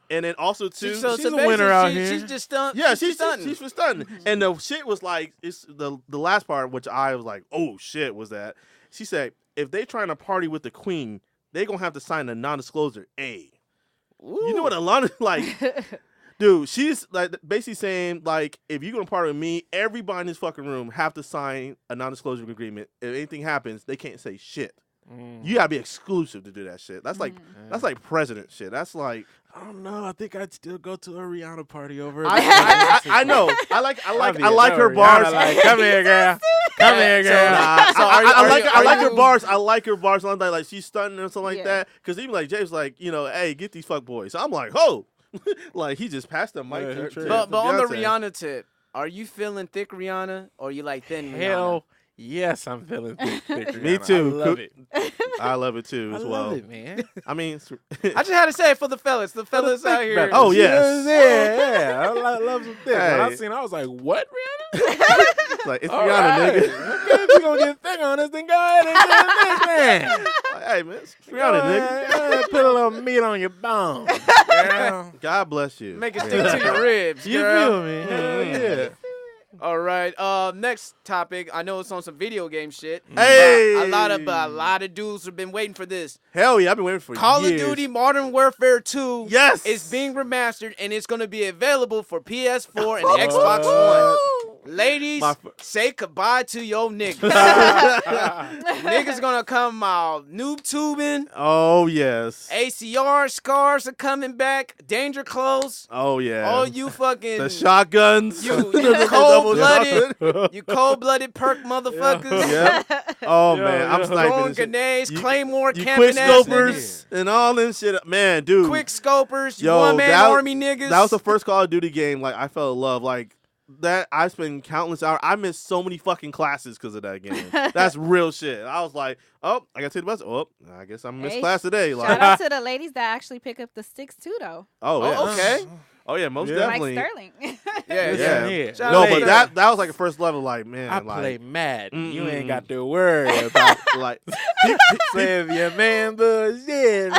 Speaker 4: And then also too,
Speaker 2: she's a winner out here.
Speaker 1: She's just stunned.
Speaker 4: Yeah, she's for stunning. And the shit was like, it's the last part, which I was like, oh shit, was that she said, if they trying to party with the queen, they gonna have to sign a non-disclosure. You know what a lot of dude, she's like basically saying like, if you're gonna party with me, everybody in this fucking room have to sign a non-disclosure agreement. If anything happens, they can't say shit. You gotta be exclusive to do that shit. That's like president shit. That's like,
Speaker 2: I don't know. I think I'd still go to a Rihanna party over.
Speaker 4: I know. I like her bars.
Speaker 2: Come here, girl. Come here, girl.
Speaker 4: I like her bars. I like her bars. Like she's stunning or something like that. Because even like Jay's like, hey, get these fuck boys. So I'm like, oh, like he just passed the mic.
Speaker 1: But on the Rihanna tip, are you feeling thick Rihanna or you like thin Rihanna?
Speaker 2: Hell Yes, I'm feeling thick.
Speaker 4: Me too.
Speaker 2: I love it.
Speaker 4: I love it too
Speaker 2: I
Speaker 4: as
Speaker 2: love
Speaker 4: well.
Speaker 2: it, man.
Speaker 4: I mean,
Speaker 1: I just had to say it for the fellas. The fellas out here.
Speaker 4: Oh, yes.
Speaker 2: Yeah. I love some thick. When I
Speaker 4: Hey.
Speaker 2: seen it, I was like, what, Rihanna?
Speaker 4: Like, it's
Speaker 2: All
Speaker 4: Rihanna,
Speaker 2: right.
Speaker 4: nigga.
Speaker 2: Okay, if you going to get thick on this, then go ahead and do this, man.
Speaker 4: Like, hey, man, it's Rihanna, nigga.
Speaker 2: Go ahead, put a little meat on your bone. Girl.
Speaker 4: God bless you.
Speaker 1: Make it stick to your ribs,
Speaker 2: You
Speaker 1: girl.
Speaker 2: feel me? Hell yeah.
Speaker 1: All right. Next topic. I know it's on some video game shit.
Speaker 4: Hey.
Speaker 1: But a lot of dudes have been waiting for this.
Speaker 4: Hell yeah, I've been waiting for
Speaker 1: Call
Speaker 4: years.
Speaker 1: of Duty Modern Warfare 2
Speaker 4: Yes.
Speaker 1: is being remastered and it's going to be available for PS4 and Xbox One. Ladies, say goodbye to your niggas. Niggas gonna come out noob tubing.
Speaker 4: Oh, yes.
Speaker 1: ACR scars are coming back. Danger clothes.
Speaker 4: Oh, yeah.
Speaker 1: Oh, you fucking
Speaker 4: The shotguns.
Speaker 1: you
Speaker 4: Double
Speaker 1: cold-blooded,
Speaker 4: shotgun.
Speaker 1: you cold-blooded perk motherfuckers.
Speaker 4: Yep. Oh,
Speaker 2: Yeah,
Speaker 4: man.
Speaker 2: yeah.
Speaker 4: I'm sniping
Speaker 1: Throwing
Speaker 4: this shit.
Speaker 1: grenades,
Speaker 4: You-
Speaker 1: claymore
Speaker 4: You
Speaker 1: camping
Speaker 4: quick
Speaker 1: ass niggas.
Speaker 4: scopers and all this shit. Man, dude.
Speaker 1: Quick scopers, you
Speaker 4: Yo,
Speaker 1: one-man
Speaker 4: that-
Speaker 1: army niggas.
Speaker 4: That was the first Call of Duty game like I fell in love. Like that I spent countless hours. I missed so many fucking classes because of that game. That's real shit. I was like, oh, I gotta take the bus. Oh, I guess I missed
Speaker 3: Hey,
Speaker 4: class today.
Speaker 3: Shout
Speaker 4: Like,
Speaker 3: out to the ladies that actually pick up the sticks too, though.
Speaker 4: oh yeah.
Speaker 1: Oh, okay.
Speaker 4: Oh yeah, most
Speaker 2: Yeah.
Speaker 4: definitely.
Speaker 3: Like Sterling.
Speaker 1: Yeah,
Speaker 2: Listen
Speaker 1: yeah.
Speaker 2: here.
Speaker 1: Shout
Speaker 4: No,
Speaker 1: out
Speaker 4: but
Speaker 1: to
Speaker 4: that was like a first level. Like man,
Speaker 2: I
Speaker 4: like
Speaker 2: play Madden. You ain't
Speaker 4: Mm-mm.
Speaker 2: got to worry about
Speaker 4: like
Speaker 2: say if your man bullshit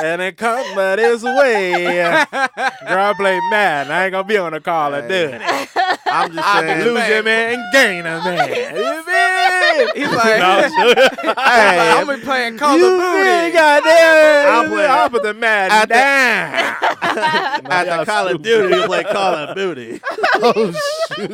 Speaker 2: and it come but his way. Girl, I play Madden. I ain't gonna be on the call of
Speaker 4: Hey.
Speaker 2: duty.
Speaker 4: I'm just
Speaker 1: I
Speaker 4: saying.
Speaker 1: believe
Speaker 2: Lose your man and gain a man. You feel?
Speaker 1: He's like,
Speaker 4: Hey,
Speaker 1: I'm gonna be playing Call
Speaker 2: You
Speaker 1: of
Speaker 2: feel?
Speaker 1: Duty.
Speaker 2: Goddamn. I'll put the
Speaker 4: At
Speaker 2: Madden
Speaker 4: the-
Speaker 2: down.
Speaker 4: at the Call of Duty, you play Call of Duty. Oh shoot.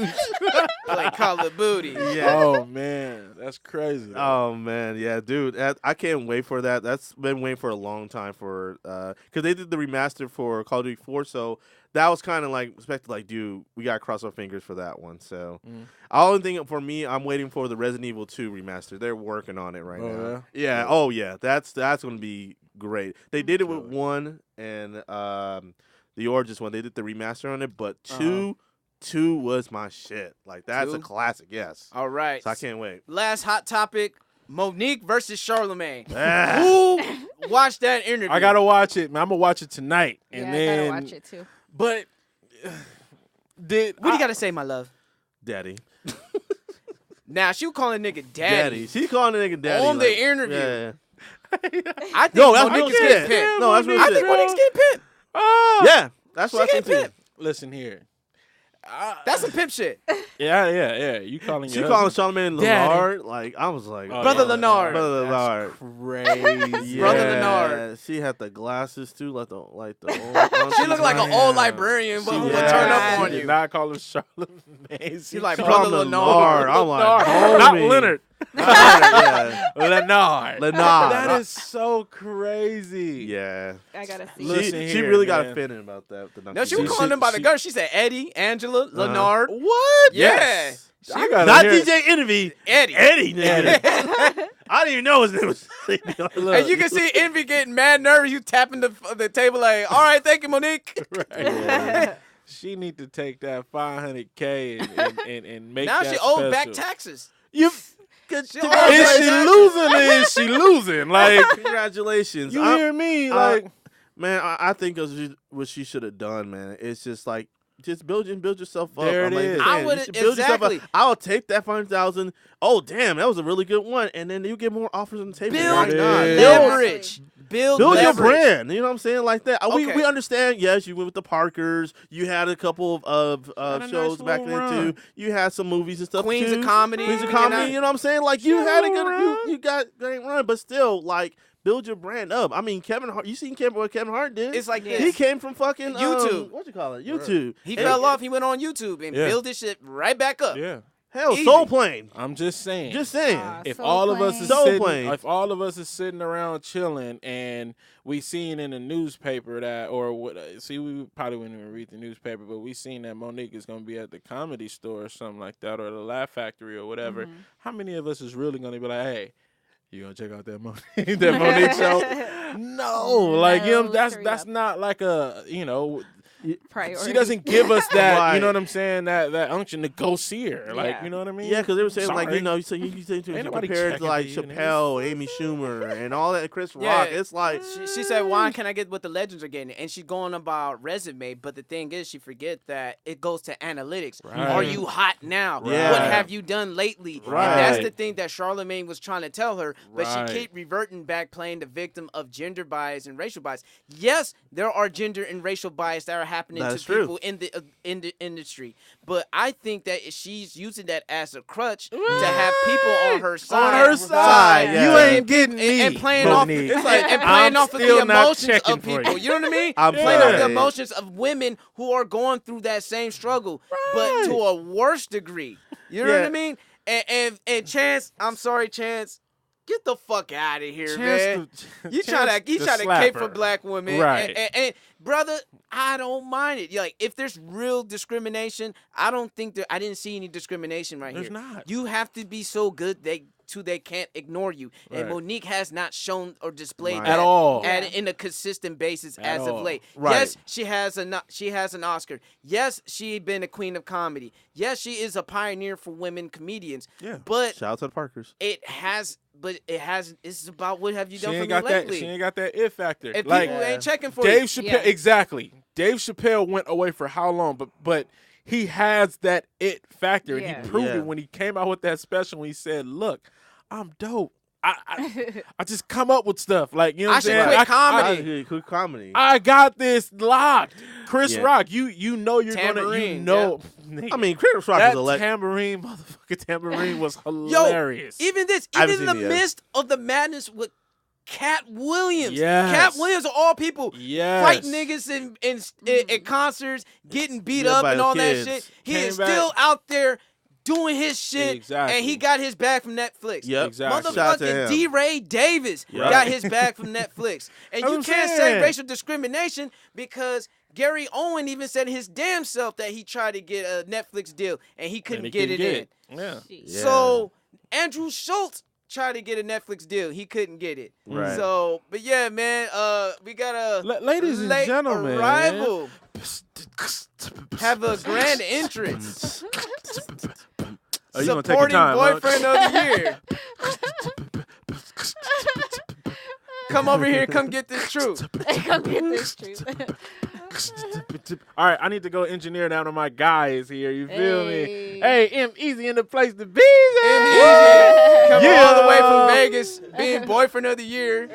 Speaker 1: Play Call of Duty.
Speaker 4: Yeah.
Speaker 2: Oh man, that's crazy.
Speaker 4: Oh man, yeah, dude, I can't wait for that. That's been waiting for a long time for because they did the remaster for Call of Duty 4, so that was kind of like expected. Like, dude, we gotta cross our fingers for that one. So, only thing for me, I'm waiting for the Resident Evil 2 remaster. They're working on it right
Speaker 2: Oh,
Speaker 4: now.
Speaker 2: yeah?
Speaker 4: Yeah. Oh yeah, that's gonna be great. They did it with 1 and the Origins one. They did the remaster on it, but 2 was my shit. Like that's a
Speaker 1: 2?
Speaker 4: classic. Yes.
Speaker 1: All right.
Speaker 4: So I can't wait.
Speaker 1: Last hot topic: Monique versus Charlemagne.
Speaker 4: Ah.
Speaker 1: Who watched that interview?
Speaker 2: I gotta watch it, man. I'm gonna watch it tonight, and
Speaker 3: yeah,
Speaker 2: then
Speaker 3: I gotta watch it too.
Speaker 2: But did
Speaker 1: What do you gotta say, my love?
Speaker 4: Daddy.
Speaker 1: Now she was calling a nigga daddy.
Speaker 4: Daddy. She's calling the nigga daddy.
Speaker 1: On the
Speaker 4: like,
Speaker 1: interview.
Speaker 4: Yeah.
Speaker 1: I think
Speaker 4: No, that's real
Speaker 1: Monique is
Speaker 4: shit.
Speaker 1: getting pimped.
Speaker 4: No, that's real
Speaker 1: I
Speaker 4: shit.
Speaker 1: think Monique's getting pimped.
Speaker 4: Yeah, that's
Speaker 1: She
Speaker 4: what I
Speaker 1: getting
Speaker 4: think too.
Speaker 1: pimped.
Speaker 2: Listen here.
Speaker 1: That's some pimp shit.
Speaker 2: Yeah. You calling
Speaker 4: She
Speaker 2: your
Speaker 4: calling
Speaker 2: husband?
Speaker 4: Charlamagne
Speaker 2: Daddy.
Speaker 4: Lenard. Like I was like,
Speaker 2: Oh,
Speaker 1: Brother
Speaker 2: yeah.
Speaker 1: Lenard.
Speaker 4: Brother Lenard.
Speaker 2: Crazy.
Speaker 1: Brother
Speaker 4: Yeah,
Speaker 1: Lenard.
Speaker 4: She had the glasses too, like the old.
Speaker 1: She looked like an old librarian, but who would turn up on
Speaker 2: She did
Speaker 1: you.
Speaker 2: not call him Charlamagne.
Speaker 1: She like
Speaker 4: She
Speaker 1: Brother
Speaker 4: called him
Speaker 1: Lenard.
Speaker 4: I'm like,
Speaker 2: Not
Speaker 4: homie.
Speaker 2: Leonard.
Speaker 4: yeah.
Speaker 2: Lenard.
Speaker 4: Lenard.
Speaker 2: That is so crazy.
Speaker 4: Yeah.
Speaker 3: I gotta see.
Speaker 2: Look,
Speaker 3: it.
Speaker 2: Listen
Speaker 4: She
Speaker 2: here,
Speaker 4: really got
Speaker 2: man.
Speaker 4: offended about that.
Speaker 1: No, she was
Speaker 2: She-
Speaker 1: calling them by the
Speaker 2: she-
Speaker 1: gun. She said Eddie, Angela, Lenard.
Speaker 4: What?
Speaker 1: Yeah.
Speaker 2: I gotta
Speaker 4: Not
Speaker 2: hear-
Speaker 4: DJ Envy.
Speaker 1: Eddie.
Speaker 4: Eddie, nigga. I didn't even know his name was.
Speaker 2: Look,
Speaker 1: And you can see Envy getting mad nervous. You tapping the table like, all right, thank you, Monique.
Speaker 2: right. She need to take that $500K and make
Speaker 1: Now
Speaker 2: that
Speaker 1: she owed
Speaker 2: special.
Speaker 1: back taxes.
Speaker 2: You
Speaker 1: She
Speaker 2: is
Speaker 1: owed back
Speaker 2: she
Speaker 1: taxes.
Speaker 2: losing? Or is she losing? Like
Speaker 4: Congratulations.
Speaker 2: you hear me? Like
Speaker 4: Man, I think what she should have done, man. It's just like just build yourself up.
Speaker 2: There
Speaker 4: I'm
Speaker 2: it
Speaker 4: like,
Speaker 2: is.
Speaker 4: man,
Speaker 1: I
Speaker 4: you
Speaker 1: would've-
Speaker 4: should build yourself up.
Speaker 1: exactly.
Speaker 4: I'll take that 500,000. Oh damn, that was a really good one. And then you get more offers on the table.
Speaker 1: Build
Speaker 4: Why not?
Speaker 2: it.
Speaker 1: leverage. Build
Speaker 4: Build your
Speaker 1: leverage.
Speaker 4: brand. You know what I'm saying? Like that.
Speaker 1: Okay.
Speaker 4: We understand. Yes, you went with the Parkers. You had a couple of
Speaker 2: Had a
Speaker 4: shows
Speaker 2: nice
Speaker 4: back
Speaker 2: little
Speaker 4: then
Speaker 2: run.
Speaker 4: too. You had some movies and stuff
Speaker 1: Queens
Speaker 4: too.
Speaker 1: of Comedy.
Speaker 4: Queens of
Speaker 1: You know?
Speaker 4: Comedy. You know what I'm saying? Like you
Speaker 2: She
Speaker 4: had a
Speaker 2: had a
Speaker 4: good.
Speaker 2: run.
Speaker 4: You got great run, but still like. Build your brand up. I mean, Kevin Hart. You seen what Kevin Hart did?
Speaker 1: It's like
Speaker 3: Yeah.
Speaker 4: He
Speaker 1: this.
Speaker 4: came from fucking
Speaker 1: YouTube.
Speaker 4: What you call it? YouTube.
Speaker 1: He
Speaker 4: And-
Speaker 1: fell off. He went on YouTube and
Speaker 2: Yeah.
Speaker 1: built this shit right back up.
Speaker 2: yeah.
Speaker 4: Hell,
Speaker 1: Easy.
Speaker 4: Soul Plane.
Speaker 2: I'm just saying.
Speaker 4: Just saying.
Speaker 2: if
Speaker 3: Soul
Speaker 2: all of us is
Speaker 3: Plane.
Speaker 4: Soul
Speaker 2: sitting,
Speaker 4: Plane.
Speaker 2: if all of us is sitting around chilling and we seen in the newspaper that, or what? See, we probably wouldn't even read the newspaper, but we seen that Monique is gonna be at the Comedy Store or something like that, or the Laugh Factory or whatever. How many of us is really gonna be like, hey? You gonna check out that Monique, that Monique show? No, like
Speaker 3: No,
Speaker 2: that's
Speaker 3: straight
Speaker 2: that's
Speaker 3: up.
Speaker 2: not like a
Speaker 3: priority.
Speaker 2: She doesn't give us that,
Speaker 4: Right.
Speaker 2: you know what I'm saying, that unction to go see her. Like,
Speaker 3: Yeah.
Speaker 2: you know what I mean?
Speaker 4: Yeah, because they were saying like,
Speaker 2: Sorry.
Speaker 4: you say
Speaker 2: Ain't
Speaker 4: she
Speaker 2: nobody
Speaker 4: compared to
Speaker 2: checking
Speaker 4: like
Speaker 2: for you, nigga.
Speaker 4: Chappelle, Amy Schumer, and all that, Chris
Speaker 1: Yeah.
Speaker 4: Rock. It's like
Speaker 1: She said, "Why can I get what the legends are getting?" And she's going about resume, but the thing is, she forget that it goes to analytics.
Speaker 2: Right.
Speaker 1: Are you hot now?
Speaker 4: Yeah.
Speaker 1: What have you done lately?
Speaker 2: Right.
Speaker 1: And that's the thing that Charlemagne was trying to tell her, but
Speaker 2: Right.
Speaker 1: she kept reverting back, playing the victim of gender bias and racial bias. Yes, there are gender and racial bias that are happening
Speaker 4: That's
Speaker 1: to
Speaker 4: true.
Speaker 1: people in the industry, but I think that she's using that as a crutch to have people on her side.
Speaker 2: On her side.
Speaker 4: Yeah.
Speaker 2: You ain't getting me.
Speaker 1: And playing off,
Speaker 2: Monique.
Speaker 1: it's like, and playing
Speaker 2: I'm
Speaker 1: off of the
Speaker 2: still not
Speaker 1: emotions
Speaker 2: checking
Speaker 1: of
Speaker 2: for
Speaker 1: people.
Speaker 2: you.
Speaker 1: You know what I mean?
Speaker 4: I'm
Speaker 1: Playing off the
Speaker 4: sorry.
Speaker 1: emotions of women who are going through that same struggle, but to a worse degree. You know what
Speaker 4: Yeah.
Speaker 1: I mean? And Chance, I'm sorry, Chance, get the fuck out of here, man. You try to cape for black women,
Speaker 2: Right.
Speaker 1: And brother, I don't mind it. Like, if there's real discrimination, I don't think I didn't see any discrimination right
Speaker 2: There's
Speaker 1: here.
Speaker 2: not.
Speaker 1: You have to be so good they can't ignore you. And
Speaker 2: Right.
Speaker 1: Monique has not shown or displayed
Speaker 4: Right.
Speaker 1: that
Speaker 2: At all.
Speaker 1: in a consistent basis
Speaker 2: At
Speaker 1: as of
Speaker 2: all.
Speaker 1: late.
Speaker 4: Right.
Speaker 1: Yes, she has an Oscar. Yes, she been a queen of comedy. Yes, she is a pioneer for women comedians.
Speaker 2: Yeah.
Speaker 1: But
Speaker 4: shout out to the Parkers.
Speaker 1: it's about what have you
Speaker 2: She
Speaker 1: done for
Speaker 2: ain't
Speaker 1: me
Speaker 2: got that.
Speaker 1: lately.
Speaker 2: She ain't got that it factor.
Speaker 1: If
Speaker 2: Like
Speaker 1: people ain't checking for
Speaker 2: Dave
Speaker 1: you.
Speaker 2: Chappelle,
Speaker 3: Yeah.
Speaker 2: exactly. Dave Chappelle went away for how long? But he has that it factor, and
Speaker 3: Yeah.
Speaker 2: he proved
Speaker 4: Yeah.
Speaker 2: it when he came out with that special. When he said, "Look, I'm dope. I just come up with stuff like, you know what
Speaker 1: I
Speaker 2: I'm
Speaker 1: should
Speaker 2: saying.
Speaker 1: quit comedy.
Speaker 4: Good comedy.
Speaker 2: I got this locked." Chris
Speaker 4: Yeah.
Speaker 2: Rock, you know you're gonna, you
Speaker 1: Tambourine,
Speaker 2: know.
Speaker 4: I mean, Chris Rock
Speaker 2: that
Speaker 4: is
Speaker 2: motherfucking tambourine was hilarious.
Speaker 1: Even
Speaker 4: I haven't
Speaker 1: in the
Speaker 4: seen it yet.
Speaker 1: midst of the madness with Cat Williams.
Speaker 2: Yes.
Speaker 1: Cat Williams of all people.
Speaker 2: Yes.
Speaker 1: Fighting niggas in concerts, getting beat
Speaker 4: Yeah,
Speaker 1: up
Speaker 4: by
Speaker 1: and
Speaker 4: his
Speaker 1: all
Speaker 4: kids.
Speaker 1: that shit. He
Speaker 2: Came
Speaker 1: is
Speaker 2: back.
Speaker 1: still out there doing his shit.
Speaker 2: Exactly.
Speaker 1: And he got his bag from Netflix.
Speaker 4: Yep.
Speaker 2: Exactly.
Speaker 4: Shout out to
Speaker 1: Motherfucking
Speaker 4: him.
Speaker 1: D-Ray Davis
Speaker 4: Right.
Speaker 1: got his bag from Netflix. And
Speaker 2: That's
Speaker 1: you
Speaker 2: what
Speaker 1: can't
Speaker 2: I'm
Speaker 1: say
Speaker 2: saying.
Speaker 1: racial discrimination because Gary Owen even said his damn self that he tried to get a Netflix deal and he couldn't get it in.
Speaker 2: Yeah.
Speaker 4: Yeah.
Speaker 1: So Andrew Schultz tried to get a Netflix deal. He couldn't get it.
Speaker 4: Right.
Speaker 1: So, but yeah, man, we got a
Speaker 2: Ladies and
Speaker 1: late
Speaker 2: gentlemen.
Speaker 1: arrival. Have a grand entrance.
Speaker 2: Are you gonna take your
Speaker 1: Supporting
Speaker 2: time, huh?
Speaker 1: boyfriend of the year. Come over here, come get this truth.
Speaker 3: Come get this truth.
Speaker 2: All right, I need to go engineer down to my guys here. You feel me?
Speaker 3: Hey.
Speaker 2: Hey, M Easy in the place to be.
Speaker 1: And
Speaker 2: Easy.
Speaker 1: easy. Come
Speaker 2: Yeah.
Speaker 1: all the way from Vegas, being boyfriend of the year.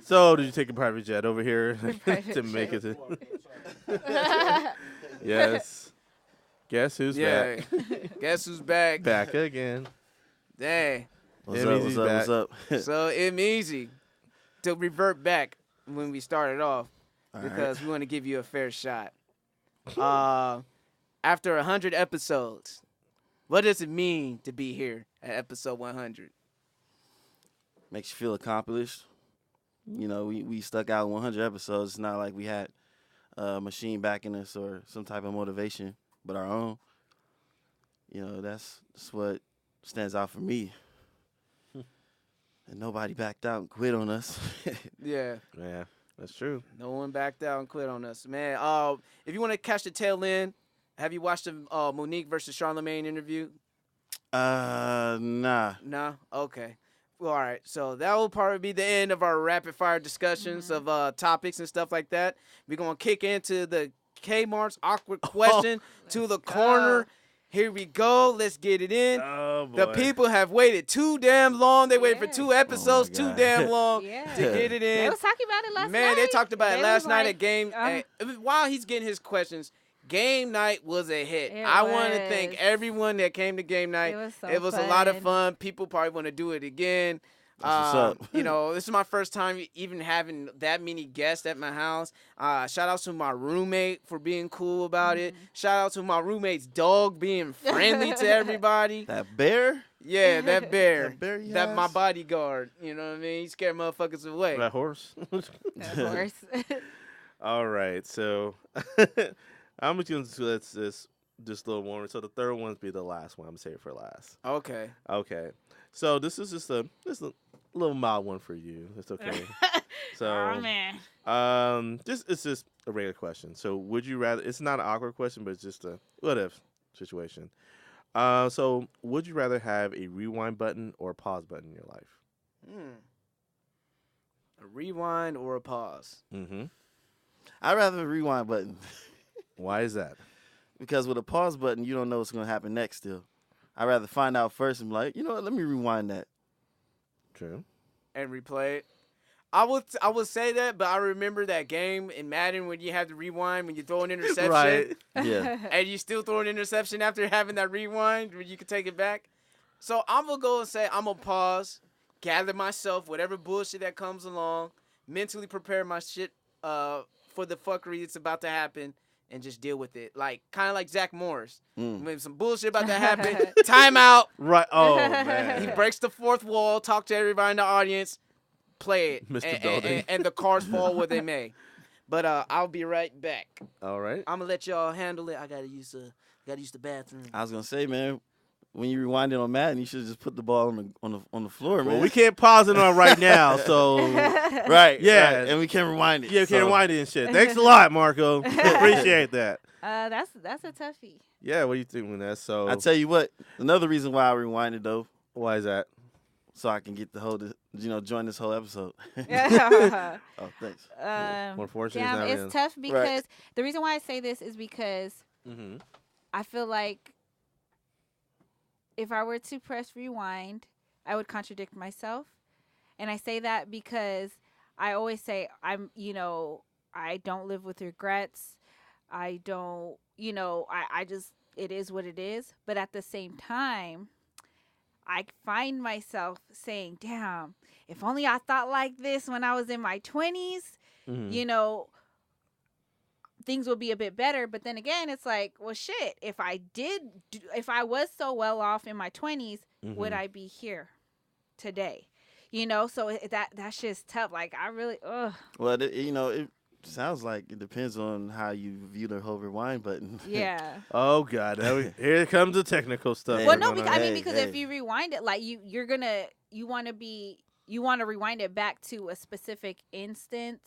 Speaker 4: So, did you take a private jet over here
Speaker 3: Private
Speaker 4: to make
Speaker 3: jet.
Speaker 4: it to? Yes. Guess who's
Speaker 1: Yeah.
Speaker 4: back?
Speaker 1: Guess who's back?
Speaker 4: Back again.
Speaker 1: Dang.
Speaker 5: What's
Speaker 4: M
Speaker 5: up?
Speaker 4: Easy's
Speaker 5: What's up? What's up?
Speaker 1: So it's easy to revert back when we started off because we want to give you a fair shot. After 100 episodes, what does it mean to be here at episode 100?
Speaker 5: Makes you feel accomplished. You know, we stuck out 100 episodes. It's not like we had a machine backing us or some type of motivation, but our own. You know, that's what stands out for me. And nobody backed out and quit on us.
Speaker 1: Yeah,
Speaker 4: Yeah, that's true.
Speaker 1: no one backed out and quit on us, man. If you want to catch the tail end, have you watched the Monique versus Charlemagne interview?
Speaker 5: Nah.
Speaker 1: No? Okay. Well, all right. So that will probably be the end of our rapid fire discussions of topics and stuff like that. We're going to kick into the Kmart's awkward question to the corner. Here we go. Let's get it in.
Speaker 4: Oh,
Speaker 1: The people have waited too damn long. They waited for 2 episodes
Speaker 5: Oh, my
Speaker 1: too
Speaker 5: God.
Speaker 1: damn long
Speaker 3: Yeah.
Speaker 1: to get it
Speaker 3: They
Speaker 1: in.
Speaker 3: was talking about it last night.
Speaker 1: Man, they talked about it
Speaker 3: They
Speaker 1: last
Speaker 3: was
Speaker 1: night
Speaker 3: like,
Speaker 1: at game. While he's getting his questions, game night was a hit.
Speaker 3: It
Speaker 1: I want to thank
Speaker 3: was.
Speaker 1: everyone that came to game night.
Speaker 3: It was so
Speaker 1: a lot of
Speaker 3: fun.
Speaker 1: fun. People probably want to do it again.
Speaker 5: That's what's up.
Speaker 1: You know, this is my first time even having that many guests at my house. Shout out to my roommate for being cool about it. Shout out to my roommate's dog being friendly to everybody.
Speaker 5: That bear?
Speaker 1: Yeah, that bear.
Speaker 5: That bear you
Speaker 1: That my
Speaker 5: has?
Speaker 1: bodyguard. You know what I mean? He scared motherfuckers away.
Speaker 4: That horse.
Speaker 3: Of course.
Speaker 4: All right, so I'm just gonna do this little one. So the third one's be the last one. I'm gonna save it for last.
Speaker 1: Okay.
Speaker 4: Okay, so this is just a little mild one for you. It's okay. So,
Speaker 3: Oh man.
Speaker 4: it's just a regular question. So, would you rather? It's not an awkward question, but it's just a what if situation. So would you rather have a rewind button or a pause button in your life?
Speaker 1: A rewind or a pause?
Speaker 4: Mm-hmm.
Speaker 5: I'd rather a rewind button
Speaker 4: Why is that?
Speaker 5: because with a pause button, you don't know what's gonna happen next. Still, I'd rather find out first and be like, you know what? Let me rewind that.
Speaker 4: True.
Speaker 1: And replay it. I would say that, but I remember that game in Madden when you have to rewind when you throw an interception.
Speaker 4: Right.
Speaker 5: Yeah.
Speaker 1: And you still throw an interception after having that rewind where you can take it back. So I'm going to go and say I'm going to pause, gather myself, whatever bullshit that comes along, mentally prepare my shit for the fuckery that's about to happen, and just deal with it. Like, kind of like Zach Morris. When some bullshit about to happen, timeout.
Speaker 4: Right. Oh, man.
Speaker 1: He breaks the fourth wall, talk to everybody in the audience, play it.
Speaker 4: Mr.
Speaker 1: And,
Speaker 4: Building.
Speaker 1: and the cars fall where they may. But I'll be right back.
Speaker 4: All right.
Speaker 1: I'm going to let y'all handle it. I got to use the bathroom.
Speaker 5: I was gonna say, man, when you rewind it on Madden, you should have just put the ball on the floor, man.
Speaker 4: Well, we can't pause it on right now, so
Speaker 5: Right.
Speaker 4: Yeah.
Speaker 5: right, and we can't rewind it.
Speaker 4: yeah, we can't
Speaker 5: so.
Speaker 4: rewind it and shit. Thanks a lot, Marco. Appreciate that.
Speaker 3: That's a toughie.
Speaker 4: Yeah, what do you think, Nessa? So
Speaker 5: I tell you what, another reason why I rewind it though,
Speaker 4: why is that?
Speaker 5: so I can get the whole, join this whole episode.
Speaker 3: Yeah.
Speaker 5: Oh, thanks.
Speaker 4: Unfortunately,
Speaker 3: Damn,
Speaker 4: it's not
Speaker 3: it's tough because the reason why I say this is because
Speaker 4: Mm-hmm.
Speaker 3: I feel like if I were to press rewind, I would contradict myself. And I say that because I always say I don't live with regrets. I don't, I just, it is what it is. But at the same time, I find myself saying, damn, if only I thought like this when I was in my 20s,
Speaker 4: Mm-hmm.
Speaker 3: Things will be a bit better. But then again, it's like, well, shit, if I was so well off in my 20s, would I be here today? So that's just tough. Like, I really,
Speaker 5: Well, it sounds like it depends on how you view the whole rewind button.
Speaker 3: yeah.
Speaker 4: Oh God, here comes the technical stuff.
Speaker 5: Hey.
Speaker 3: Well,
Speaker 4: we're
Speaker 3: no,
Speaker 4: gonna-
Speaker 3: because if
Speaker 5: hey.
Speaker 3: you rewind it, like you want to rewind it back to a specific instance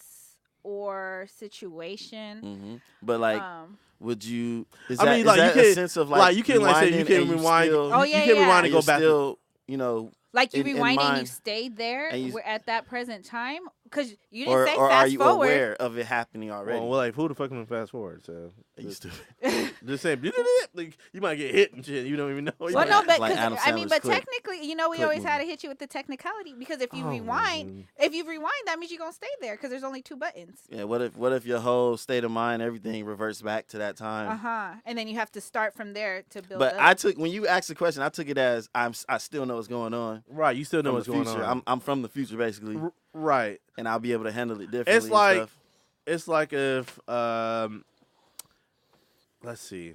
Speaker 3: or situation.
Speaker 5: Mm-hmm. But like, would you? Is
Speaker 4: I
Speaker 5: that,
Speaker 4: mean,
Speaker 5: is
Speaker 4: like,
Speaker 5: that
Speaker 4: you
Speaker 5: a
Speaker 4: can't-
Speaker 5: sense of
Speaker 4: like, you can't, like, say you
Speaker 5: rewinding
Speaker 4: can't
Speaker 5: and
Speaker 4: rewind-
Speaker 5: Still,
Speaker 3: Oh,
Speaker 4: you
Speaker 3: yeah,
Speaker 4: can't
Speaker 3: yeah.
Speaker 4: rewind and
Speaker 5: you're
Speaker 4: go back.
Speaker 5: Still,
Speaker 3: like you
Speaker 5: in
Speaker 3: rewind and you
Speaker 5: mind-
Speaker 3: stayed there
Speaker 5: and you-
Speaker 3: at that present time because you didn't
Speaker 5: or
Speaker 3: say
Speaker 5: are
Speaker 3: fast
Speaker 5: you
Speaker 3: forward.
Speaker 5: aware of it happening already?
Speaker 4: Well, like, who the fuck can fast forward? So
Speaker 5: You stupid.
Speaker 4: just saying, like, you might get hit and shit. You don't even know. You
Speaker 3: Well,
Speaker 4: might-
Speaker 3: no, but
Speaker 5: like
Speaker 3: 'cause,
Speaker 5: Adam
Speaker 3: I mean,
Speaker 5: Sandler's
Speaker 3: but
Speaker 5: clip.
Speaker 3: technically, we
Speaker 5: Clip
Speaker 3: always had to
Speaker 5: movie.
Speaker 3: hit you with the technicality because if you
Speaker 4: Oh,
Speaker 3: rewind,
Speaker 4: man.
Speaker 3: that means you're gonna stay there because there's only two buttons.
Speaker 5: Yeah. What if your whole state of mind, everything reverts back to that time?
Speaker 3: And then you have to start from there to build
Speaker 5: But
Speaker 3: up.
Speaker 5: when you asked the question, I took it as I still know what's going on.
Speaker 4: Right, you still know
Speaker 5: From
Speaker 4: what's
Speaker 5: the
Speaker 4: going
Speaker 5: future.
Speaker 4: on.
Speaker 5: I'm from the future basically,
Speaker 4: Right.
Speaker 5: and I'll be able to handle it differently.
Speaker 4: It's
Speaker 5: and
Speaker 4: like
Speaker 5: stuff.
Speaker 4: it's like if let's see.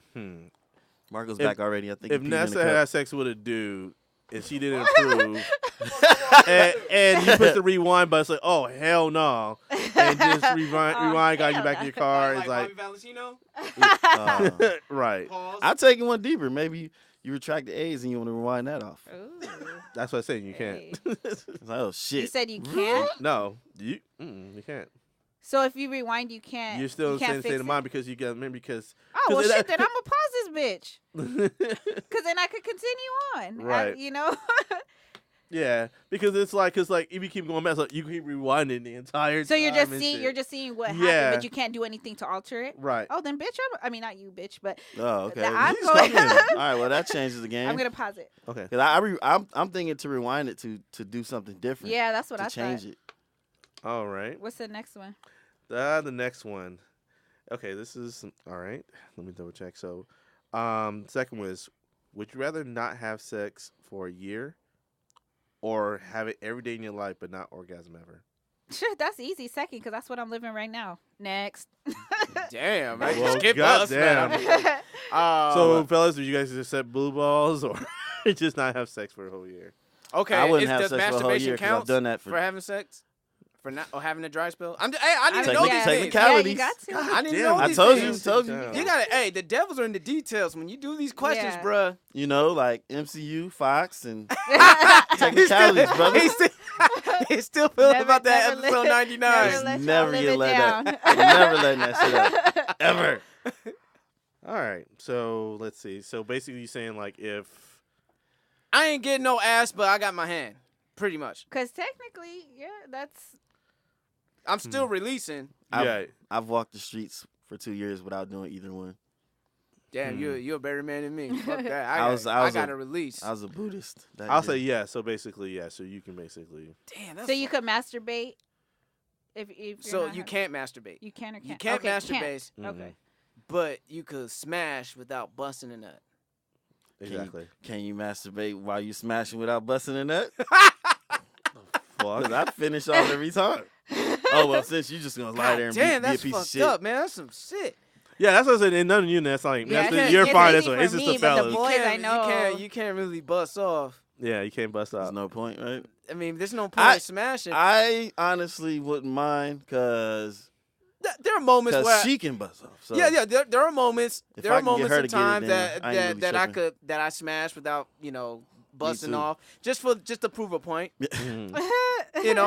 Speaker 5: Marco's
Speaker 4: if-
Speaker 5: back already. I think
Speaker 4: If
Speaker 5: he peed in the
Speaker 4: Nessa
Speaker 5: cup.
Speaker 4: had sex with a dude and she didn't approve, and you put the rewind button, it's like, oh hell no, and just rewind, got you
Speaker 3: hell
Speaker 4: back
Speaker 3: no.
Speaker 4: in your car. It's like,
Speaker 1: Valentino.
Speaker 4: right.
Speaker 3: Oh.
Speaker 5: I'll take it one deeper. Maybe you retract the A's and you want to rewind that off.
Speaker 3: Ooh.
Speaker 4: That's what I'm saying. You can't.
Speaker 3: Hey.
Speaker 5: It's like, oh
Speaker 3: You
Speaker 5: shit.
Speaker 3: said you can't.
Speaker 4: No, you can't.
Speaker 3: So if you rewind, you can't.
Speaker 4: You're still
Speaker 3: you
Speaker 4: in the
Speaker 3: can't
Speaker 4: same
Speaker 3: fix
Speaker 4: state of
Speaker 3: it?
Speaker 4: mind because you got remember because
Speaker 3: Oh well,
Speaker 4: 'cause it-
Speaker 3: shit. Then I'm gonna pause this bitch because then I could continue on.
Speaker 4: Right. yeah, because it's like if you keep going back, it's like you keep rewinding the entire.
Speaker 3: So you're
Speaker 4: time
Speaker 3: just
Speaker 4: and
Speaker 3: seeing
Speaker 4: shit.
Speaker 3: what
Speaker 4: Yeah.
Speaker 3: happened, but you can't do anything to alter it.
Speaker 4: Right.
Speaker 3: Oh, then bitch. I mean, not you, bitch, but
Speaker 5: Oh, okay.
Speaker 3: I'm
Speaker 5: He's
Speaker 3: going-
Speaker 5: coming. All right, well that changes the game.
Speaker 3: I'm gonna pause it.
Speaker 4: Okay.
Speaker 5: Cause I'm thinking to rewind it to do something different.
Speaker 3: Yeah, that's what
Speaker 5: to
Speaker 3: I
Speaker 5: change
Speaker 3: thought.
Speaker 5: it.
Speaker 4: All right.
Speaker 3: What's the next one?
Speaker 4: The next one. Okay, this is all right. Let me double check. So, second one is: would you rather not have sex for a year, or have it every day in your life but not orgasm ever?
Speaker 3: Sure, that's easy. Second, because that's what I'm living right now. Next.
Speaker 1: Damn, man.
Speaker 4: Well,
Speaker 1: Skip us,
Speaker 4: goddamn.
Speaker 1: man.
Speaker 4: So, fellas, would you guys just set blue balls or just not have sex for a whole year?
Speaker 1: Okay,
Speaker 5: I wouldn't have
Speaker 1: does
Speaker 5: sex for a whole
Speaker 1: masturbation
Speaker 5: year 'cause
Speaker 1: count
Speaker 5: I've done that
Speaker 1: for having sex? For not or having a dry spell? I need to
Speaker 5: Technic-
Speaker 1: know these things.
Speaker 5: technicality.
Speaker 3: Yeah, you got to.
Speaker 1: I didn't
Speaker 4: Damn,
Speaker 1: know
Speaker 5: I
Speaker 1: these
Speaker 5: told
Speaker 1: things.
Speaker 5: you.
Speaker 1: You gotta. Hey, the devils are in the details when you do these questions,
Speaker 3: Yeah.
Speaker 1: bruh.
Speaker 5: You know, like MCU, Fox, and
Speaker 1: He's still-
Speaker 5: technicalities, brother.
Speaker 1: He's still, They still feel
Speaker 3: Never-
Speaker 1: about that
Speaker 3: never
Speaker 1: episode
Speaker 3: let-
Speaker 1: 99.
Speaker 3: never let y'all
Speaker 5: Never
Speaker 3: live
Speaker 5: get
Speaker 3: it
Speaker 5: let
Speaker 3: down.
Speaker 5: up. Never letting that shit up. Ever.
Speaker 4: All right. So let's see. So basically, you're saying like if
Speaker 1: I ain't getting no ass, but I got my hand. Pretty much.
Speaker 3: Because technically, yeah, that's
Speaker 1: I'm still releasing.
Speaker 4: yeah,
Speaker 5: I've walked the streets for 2 years without doing either one.
Speaker 1: Damn, you're a better man than me. Fuck that.
Speaker 5: I was
Speaker 1: got
Speaker 5: a-
Speaker 1: a release.
Speaker 5: I was a Buddhist. that
Speaker 4: I'll
Speaker 5: year.
Speaker 4: say yeah. So basically, yeah. So you can basically
Speaker 1: Damn, that's
Speaker 3: so you could masturbate. If you're
Speaker 1: So
Speaker 3: not
Speaker 1: you
Speaker 3: having-
Speaker 1: can't masturbate.
Speaker 3: You can or can't.
Speaker 1: You can't
Speaker 3: Okay,
Speaker 1: masturbate,
Speaker 3: Okay.
Speaker 1: but you could smash without busting a nut.
Speaker 4: exactly.
Speaker 5: Can you masturbate while you smashing without busting a nut?
Speaker 4: Fuck.
Speaker 5: Because I finish off every time. Oh, well, since you just going to lie there and
Speaker 1: Damn,
Speaker 5: be a
Speaker 1: that's
Speaker 5: piece of
Speaker 1: fucked
Speaker 5: shit.
Speaker 1: up, man. That's some shit.
Speaker 4: Yeah, that's what I said. And none of you, that's like
Speaker 3: Yeah,
Speaker 4: you're
Speaker 3: it's
Speaker 4: fine.
Speaker 3: easy
Speaker 4: That's what
Speaker 3: for
Speaker 4: it's just
Speaker 3: me,
Speaker 4: the
Speaker 3: but the
Speaker 4: fellas.
Speaker 3: boy- Boys, I know.
Speaker 1: You can't really bust off.
Speaker 4: Yeah, you can't bust
Speaker 5: There's
Speaker 4: out.
Speaker 5: no point, right?
Speaker 1: I mean, there's no point
Speaker 5: I-
Speaker 1: in smashing.
Speaker 5: I honestly wouldn't mind because
Speaker 1: There are moments where
Speaker 5: she can bust off. So
Speaker 1: yeah. There are moments.
Speaker 5: If
Speaker 1: There
Speaker 5: I
Speaker 1: are
Speaker 5: can get
Speaker 1: moments
Speaker 5: her
Speaker 1: in
Speaker 5: to get it,
Speaker 1: time
Speaker 5: then
Speaker 1: that
Speaker 5: I ain't really
Speaker 1: I
Speaker 5: tripping.
Speaker 1: that I smash without busting
Speaker 5: too.
Speaker 1: off just to prove a point.
Speaker 4: Mhm.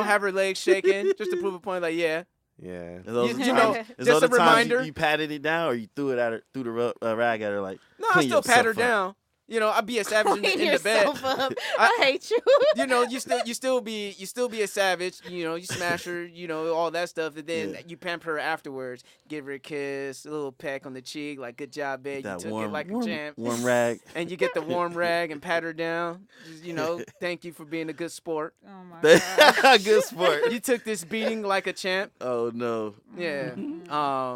Speaker 1: Have her legs shaking just to prove a point. Like yeah,
Speaker 4: Yeah.
Speaker 5: Is those
Speaker 1: You
Speaker 5: the
Speaker 1: know,
Speaker 5: times- is
Speaker 1: just
Speaker 5: those
Speaker 1: a
Speaker 5: the times
Speaker 1: reminder.
Speaker 5: You patted it down or you threw it at her, threw the rag at her like.
Speaker 1: no, I
Speaker 5: clean
Speaker 1: still pat her
Speaker 5: yourself up.
Speaker 1: down. I'd be a savage
Speaker 3: Clean
Speaker 1: in the bed.
Speaker 3: yourself up. I hate you.
Speaker 1: You still be a savage. You smash her. All that stuff, and then
Speaker 5: Yeah.
Speaker 1: you pamper her afterwards. Give her a kiss, a little peck on the cheek, like good job, babe.
Speaker 5: That
Speaker 1: You took
Speaker 5: warm,
Speaker 1: it like a
Speaker 5: warm,
Speaker 1: champ.
Speaker 5: warm rag.
Speaker 1: And you get the warm rag and pat her down. Just, thank you for being a good sport.
Speaker 3: Oh my god.
Speaker 5: Good sport.
Speaker 1: You took this beating like a champ.
Speaker 5: Oh no,
Speaker 1: Yeah.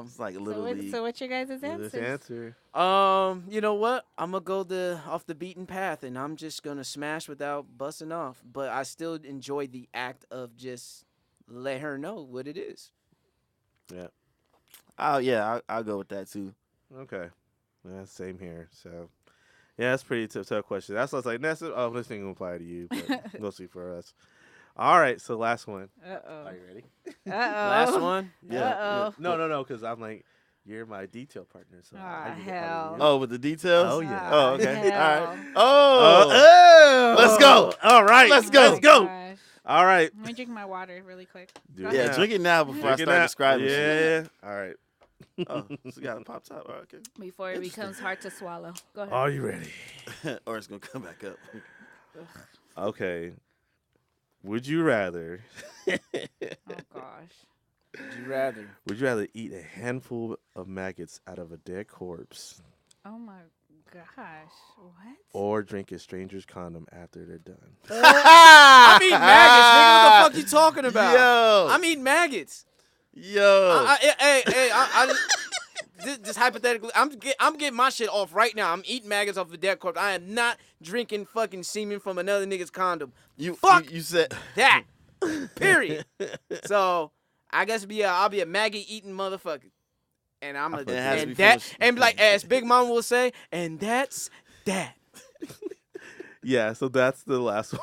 Speaker 5: it's like a little
Speaker 3: So,
Speaker 5: league.
Speaker 3: so what's your guys'
Speaker 4: This
Speaker 3: answers?
Speaker 4: answer.
Speaker 1: You know what? I'm gonna go off the beaten path, and I'm just gonna smash without busting off. But I still enjoy the act of just let her know what it is.
Speaker 5: I'll go with that too.
Speaker 4: Okay. Yeah, same here. So, yeah, that's pretty tough question. That's what I was like, Nessa. Oh, this ain't gonna apply to you, but mostly for us. All right. So last one.
Speaker 3: Uh-oh.
Speaker 4: Are you ready?
Speaker 3: Uh-oh.
Speaker 1: Last one.
Speaker 3: Uh-oh.
Speaker 4: No. Because I'm like, you're my detail partner. So
Speaker 3: Ah,
Speaker 4: I get
Speaker 3: hell.
Speaker 4: it.
Speaker 5: Oh, with the details.
Speaker 4: Oh, yeah.
Speaker 5: Oh, okay.
Speaker 3: Hell.
Speaker 5: All right. Oh. Let's go.
Speaker 4: All right.
Speaker 5: Let's go.
Speaker 3: Oh my gosh.
Speaker 4: All right.
Speaker 3: Let me drink my water really quick.
Speaker 4: Do
Speaker 3: Go
Speaker 4: it
Speaker 5: Yeah,
Speaker 3: ahead.
Speaker 4: now.
Speaker 5: drink it now before I
Speaker 4: Drink it
Speaker 5: start
Speaker 4: now.
Speaker 5: describing shit.
Speaker 4: Yeah. All right.
Speaker 5: Oh, so you got a pop top. Oh, okay.
Speaker 3: Before it becomes hard to swallow. Go ahead.
Speaker 4: Are you ready?
Speaker 5: Or it's gonna come back up.
Speaker 4: Okay. Would you rather?
Speaker 3: Oh gosh.
Speaker 1: Would you rather?
Speaker 4: eat a handful of maggots out of a dead corpse,
Speaker 3: Oh my gosh. What?
Speaker 4: or drink a stranger's condom after they're done?
Speaker 1: I'm eating maggots, nigga. What the fuck you talking about?
Speaker 5: Yo.
Speaker 1: I'm eating maggots.
Speaker 5: Yo.
Speaker 1: Just hypothetically, I'm getting my shit off right now. I'm eating maggots off a dead corpse. I am not drinking fucking semen from another nigga's condom. Fuck
Speaker 5: You said.
Speaker 1: that. Period. So I guess I'll be a maggot eating motherfucker. And I'm a
Speaker 5: It has to be
Speaker 1: and that
Speaker 5: finished.
Speaker 1: and like as Big Mama will say, and that's that.
Speaker 4: Yeah. So that's the last one.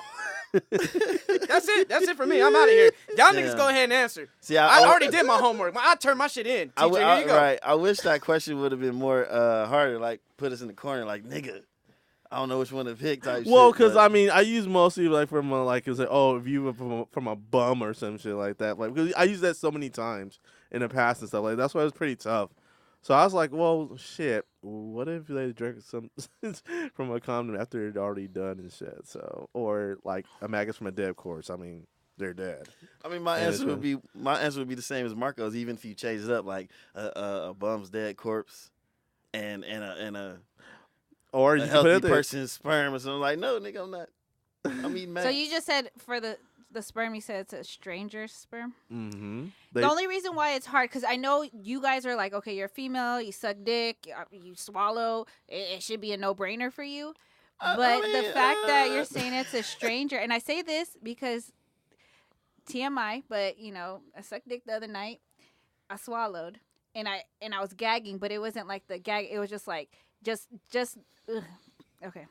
Speaker 1: That's it. That's it for me. I'm out of here. Y'all niggas
Speaker 5: Damn.
Speaker 1: go ahead and answer.
Speaker 5: See,
Speaker 1: I already did my homework. I turned my shit in. Teacher, here you go.
Speaker 5: Right. I wish that question would have been more harder. Like put us in the corner. Like nigga, I don't know which one to pick. Type
Speaker 4: Well,
Speaker 5: shit,
Speaker 4: because
Speaker 5: but-
Speaker 4: I mean, I use mostly like from a, like it's like if you were from a bum or some shit like that. Like because I use that so many times in the past and stuff like that's why it was pretty tough. So I was like, well, shit. What if they drank some from a condom after it's already done and shit? So or like a maggot from a dead corpse. I mean, they're dead.
Speaker 5: I mean, my
Speaker 4: Yeah,
Speaker 5: answer
Speaker 4: it's
Speaker 5: would be the same as Marco's, even if you change it up, like a bum's dead corpse and a
Speaker 4: Or you can put
Speaker 5: healthy
Speaker 4: it there.
Speaker 5: person's sperm or something. Like, no, nigga, I'm not. I'm eating
Speaker 3: So
Speaker 5: maggots.
Speaker 3: you just said for the sperm, you said it's a stranger's sperm.
Speaker 4: Mm-hmm.
Speaker 3: The only reason why it's hard, because I know you guys are like, okay, you're female, you suck dick, you swallow, it should be a no-brainer for you. But the fact that you're saying it's a stranger, and I say this because TMI, but I sucked dick the other night, I swallowed, and I was gagging, but it wasn't like the gag, it was just like, just, ugh. Okay.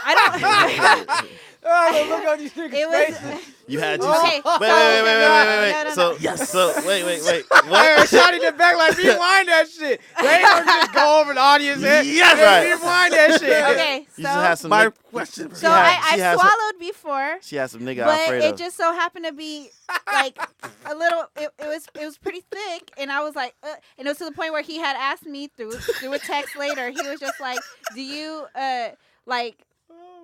Speaker 3: I don't.
Speaker 1: Oh, look on these niggas'
Speaker 3: It was.
Speaker 1: faces.
Speaker 5: You had you.
Speaker 3: Okay,
Speaker 5: Wait.
Speaker 3: no.
Speaker 5: So yes. So wait.
Speaker 1: Hey,
Speaker 5: What?
Speaker 1: shot in the back like rewind that shit. They ain't gonna just go over the audience head.
Speaker 5: Yes,
Speaker 1: They
Speaker 5: right.
Speaker 1: Rewind that shit.
Speaker 3: Okay,
Speaker 5: You just had
Speaker 3: so
Speaker 5: some.
Speaker 4: My
Speaker 5: Nick-
Speaker 4: question.
Speaker 3: so
Speaker 5: she
Speaker 3: I
Speaker 5: has-
Speaker 3: swallowed before.
Speaker 5: She had some nigga
Speaker 3: But
Speaker 5: Alfredo.
Speaker 3: it just so happened to be like a little. It was pretty thick, and I was like, and it was to the point where he had asked me through a text later. He was just like, "Do you like,